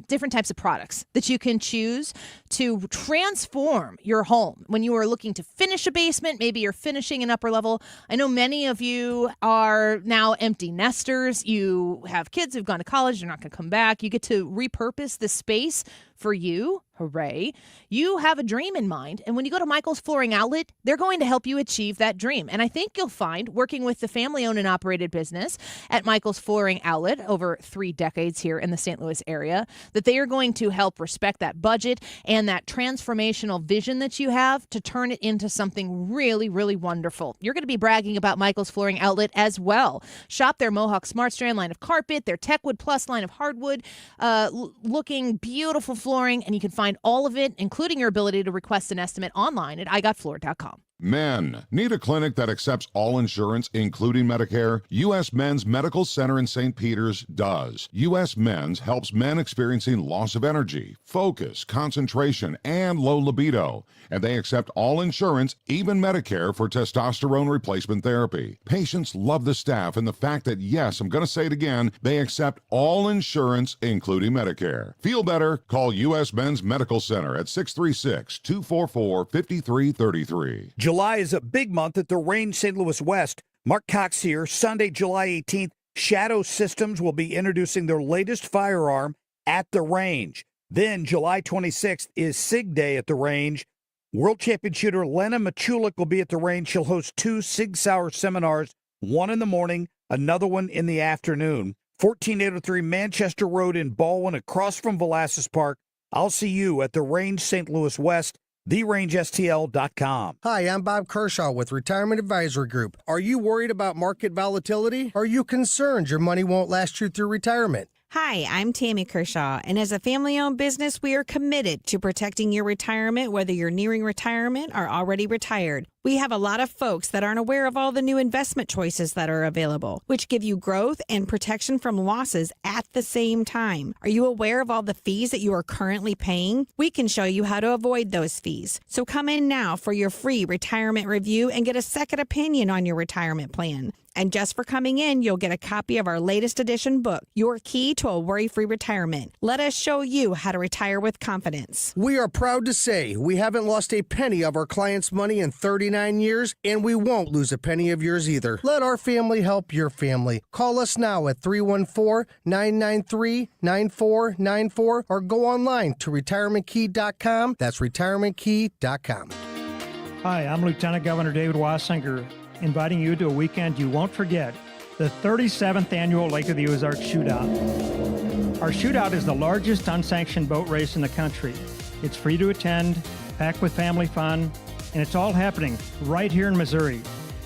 different types of products that you can choose to transform your home. When you are looking to finish a basement, maybe you're finishing an upper level. I know many of you are now empty nesters. You have kids who've gone to college. They're not going to come back. You get to repurpose the space for you. Hooray. You have a dream in mind. And when you go to Michael's Flooring Outlet, they're going to help you achieve that dream. And I think you'll find, working with the family-owned and operated business at Michael's Flooring Outlet over 3 decades here in the St. Louis area, that they are going to help respect that budget and that transformational vision that you have to turn it into something really, really wonderful. You're going to be bragging about Michael's Flooring Outlet as well. Shop their Mohawk Smart Strand line of carpet, their Techwood Plus line of hardwood, looking beautiful flooring, and you can find all of it, including your ability to request an estimate online at igotfloored.com. Men, need a clinic that accepts all insurance, including Medicare? U.S. Men's Medical Center in St. Peters does. U.S. Men's helps men experiencing loss of energy, focus, concentration, and low libido. And they accept all insurance, even Medicare, for testosterone replacement therapy. Patients love the staff and the fact that, yes, I'm going to say it again, they accept all insurance, including Medicare. Feel better? Call U.S. Men's Medical Center at 636-244-5333. July is a big month at the Range St. Louis West. Mark Cox here. Sunday, July 18th, Shadow Systems will be introducing their latest firearm at the Range. Then July 26th is SIG Day at the Range. World champion shooter Lena Machulik will be at the Range. She'll host 2 Sig Sauer seminars, one in the morning, another one in the afternoon. 14803 Manchester Road in Baldwin, across from Velasquez Park. I'll see you at the Range St. Louis West. TheRangeSTL.com. Hi, I'm Bob Kershaw with Retirement Advisory Group. Are you worried about market volatility? Are you concerned your money won't last you through retirement? Hi, I'm Tammy Kershaw, and as a family-owned business, we are committed to protecting your retirement, whether you're nearing retirement or already retired. We have a lot of folks that aren't aware of all the new investment choices that are available, which give you growth and protection from losses at the same time. Are you aware of all the fees that you are currently paying? We can show you how to avoid those fees. So come in now for your free retirement review and get a second opinion on your retirement plan. And just for coming in, you'll get a copy of our latest edition book, Your Key to a Worry-Free Retirement. Let us show you how to retire with confidence. We are proud to say we haven't lost a penny of our clients' money in 39 59 years, and we won't lose a penny of yours either. Let our family help your family. Call us now at 314-993-9494 or go online to retirementkey.com. That's retirementkey.com. Hi, I'm Lieutenant Governor David Wassinger, inviting you to a weekend you won't forget, the 37th annual Lake of the Ozarks Shootout. Our shootout is the largest unsanctioned boat race in the country. It's free to attend, packed with family fun, and it's all happening right here in Missouri.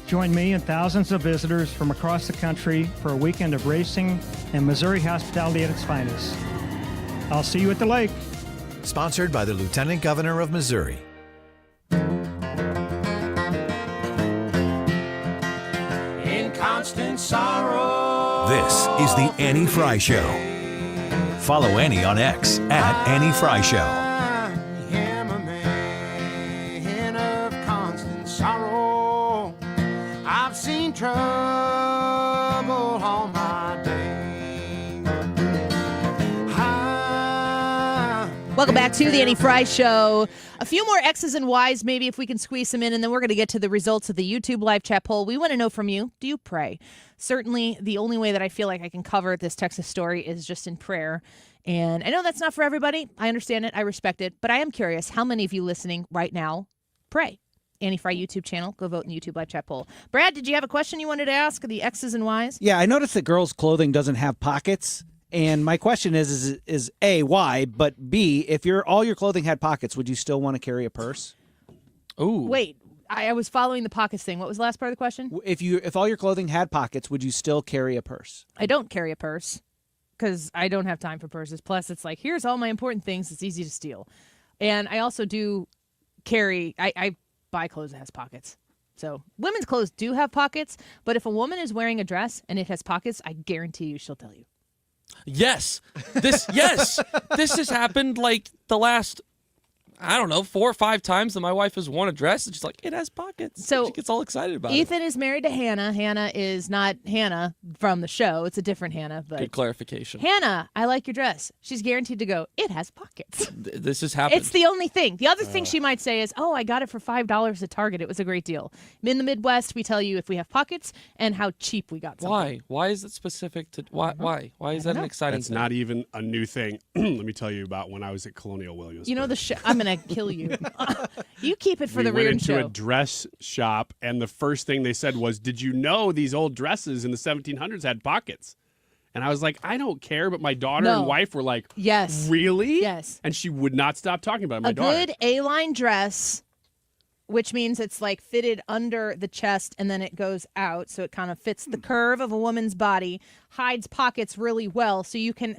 Join me and thousands of visitors from across the country for a weekend of racing and Missouri hospitality at its finest. I'll see you at the lake. Sponsored by the Lieutenant Governor of Missouri. In constant sorrow. This is the Annie Fry Show. Follow Annie on X at Annie Fry Show. I am a man of constant sorrow. I've seen trouble all my day. Welcome back to the Annie Fry Show. A few more X's and Y's, maybe, if we can squeeze them in, and then we're going to get to the results of the YouTube live chat poll. We want to know from you, do you pray? Certainly, the only way that I feel like I can cover this Texas story is just in prayer. And I know that's not for everybody. I understand it. I respect it. But I am curious, how many of you listening right now pray? Annie Fry YouTube channel. Go vote in the YouTube live chat poll. Brad, did you have a question you wanted to ask? The X's and Y's? Yeah, I noticed that girls' clothing doesn't have pockets. And my question is A, why? But B, if all your clothing had pockets, would you still want to carry a purse? Ooh. Wait, I was following the pockets thing. What was the last part of the question? If all your clothing had pockets, would you still carry a purse? I don't carry a purse because I don't have time for purses. Plus, it's like, here's all my important things. It's easy to steal. And I also do carry, I buy clothes that has pockets. So women's clothes do have pockets, but if a woman is wearing a dress and it has pockets, I guarantee you she'll tell you. Yes. This has happened like the last, I don't know, 4 or 5 times that my wife has worn a dress and she's like, it has pockets. So she gets all excited about it. Ethan is married to Hannah. Hannah is not Hannah from the show. It's a different Hannah. But Good clarification. Hannah, I like your dress. She's guaranteed to go, it has pockets. This has happened. It's the only thing. The other thing she might say is, oh, I got it for $5 at Target. It was a great deal. In the Midwest, we tell you if we have pockets and how cheap we got something. Why is it specific to why is that an exciting That's thing? not even a new thing. Let me tell you about when I was at Colonial Williamsburg. You know the show. I'm going to kill you. You keep it for the we went Reardon into show. a dress shop, and the first thing they said was, did you know these old dresses in the 1700s had pockets? And I was like, I don't care, but my daughter and wife were like, yes. Really? Yes. And she would not stop talking about it. My A daughter. good A-line dress, which means it's like fitted under the chest and then it goes out, so it kind of fits the curve of a woman's body, hides pockets really well, so you can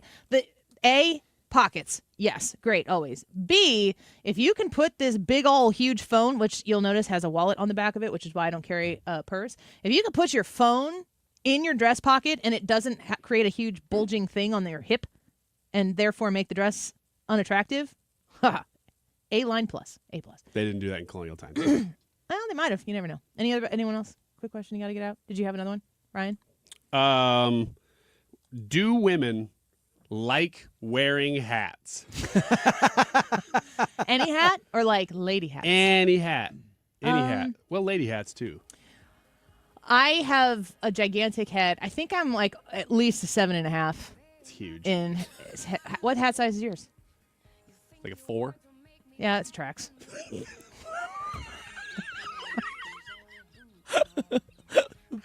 pockets. Yes, great, always. B, if you can put this big ol' huge phone, which you'll notice has a wallet on the back of it, which is why I don't carry a purse. If you can put your phone in your dress pocket and it doesn't create a huge bulging thing on your hip and therefore make the dress unattractive, A-line plus, A+. They didn't do that in colonial times. Well, they might have. You never know. Anyone else? Quick question you got to get out. Did you have another one, Ryan? Do women like wearing hats? Any hat or like lady hat? Any hat. Any hat. Well, lady hats too. I have a gigantic head. I think I'm like at least a 7.5. It's huge. What hat size is yours? Like a 4? Yeah, it's tracks.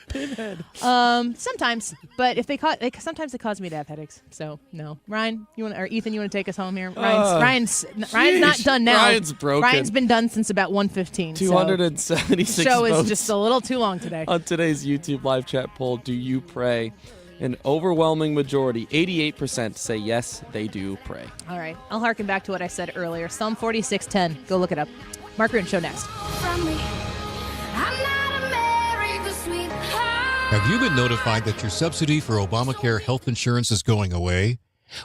Pinhead. Sometimes, but if sometimes they cause me to have headaches. So no, Ryan, Ethan, you want to take us home here? Ryan's not done now. Ryan's broken. Ryan's been done since about 1:15. 276 The show votes is just a little too long today. On today's YouTube live chat poll, do you pray? An overwhelming majority, 88%, say yes, they do pray. All right, I'll harken back to what I said earlier. Psalm 46:10. Go look it up. Mark Ruin Show next. Have you been notified that your subsidy for Obamacare health insurance is going away?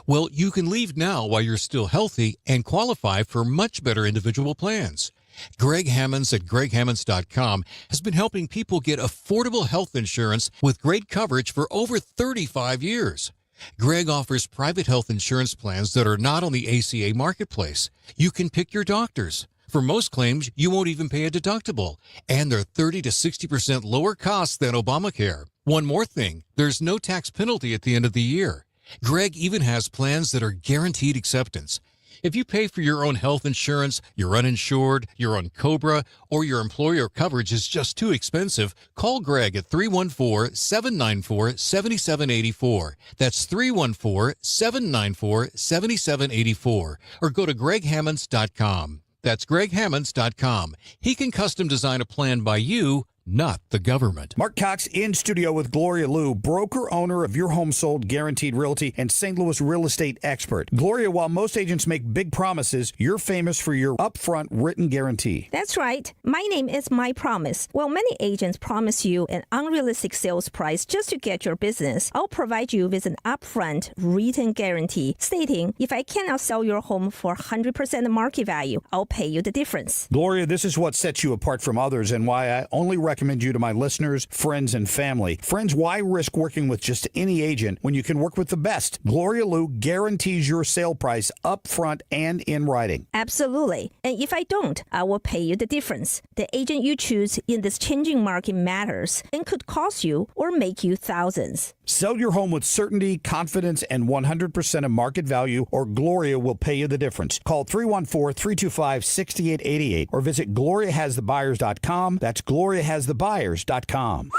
Well, you can leave now while you're still healthy and qualify for much better individual plans. Greg Hammonds at GregHammonds.com has been helping people get affordable health insurance with great coverage for over 35 years. Greg offers private health insurance plans that are not on the ACA marketplace. You can pick your doctors, For most claims, you won't even pay a deductible, and they're 30 to 60% lower cost than Obamacare. One more thing, there's no tax penalty at the end of the year. Greg even has plans that are guaranteed acceptance. If you pay for your own health insurance, you're uninsured, you're on COBRA, or your employer coverage is just too expensive, call Greg at 314-794-7784. That's 314-794-7784. Or go to greghammonds.com. That's greghammonds.com. He can custom design a plan by you, not the government. Mark Cox in studio with Gloria Liu, broker owner of Your Home Sold Guaranteed Realty and St. Louis real estate expert. Gloria, while most agents make big promises, you're famous for your upfront written guarantee. That's right. My name is My Promise. While many agents promise you an unrealistic sales price just to get your business, I'll provide you with an upfront written guarantee stating if I cannot sell your home for 100% market value, I'll pay you the difference. Gloria, this is what sets you apart from others and why I only recommend you to my listeners, friends, and family. Friends, why risk working with just any agent when you can work with the best? Gloria Liu guarantees your sale price up front and in writing. Absolutely. And if I don't, I will pay you the difference. The agent you choose in this changing market matters and could cost you or make you thousands. Sell your home with certainty, confidence, and 100% of market value, or Gloria will pay you the difference. Call 314-325-6888 or visit gloriahasthebuyers.com. That's gloriahasthebuyers.com.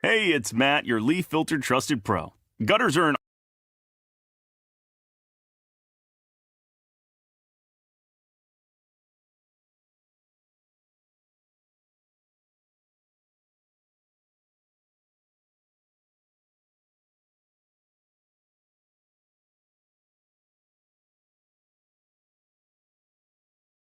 Hey, it's Matt, your leaf filter trusted pro. Gutters are an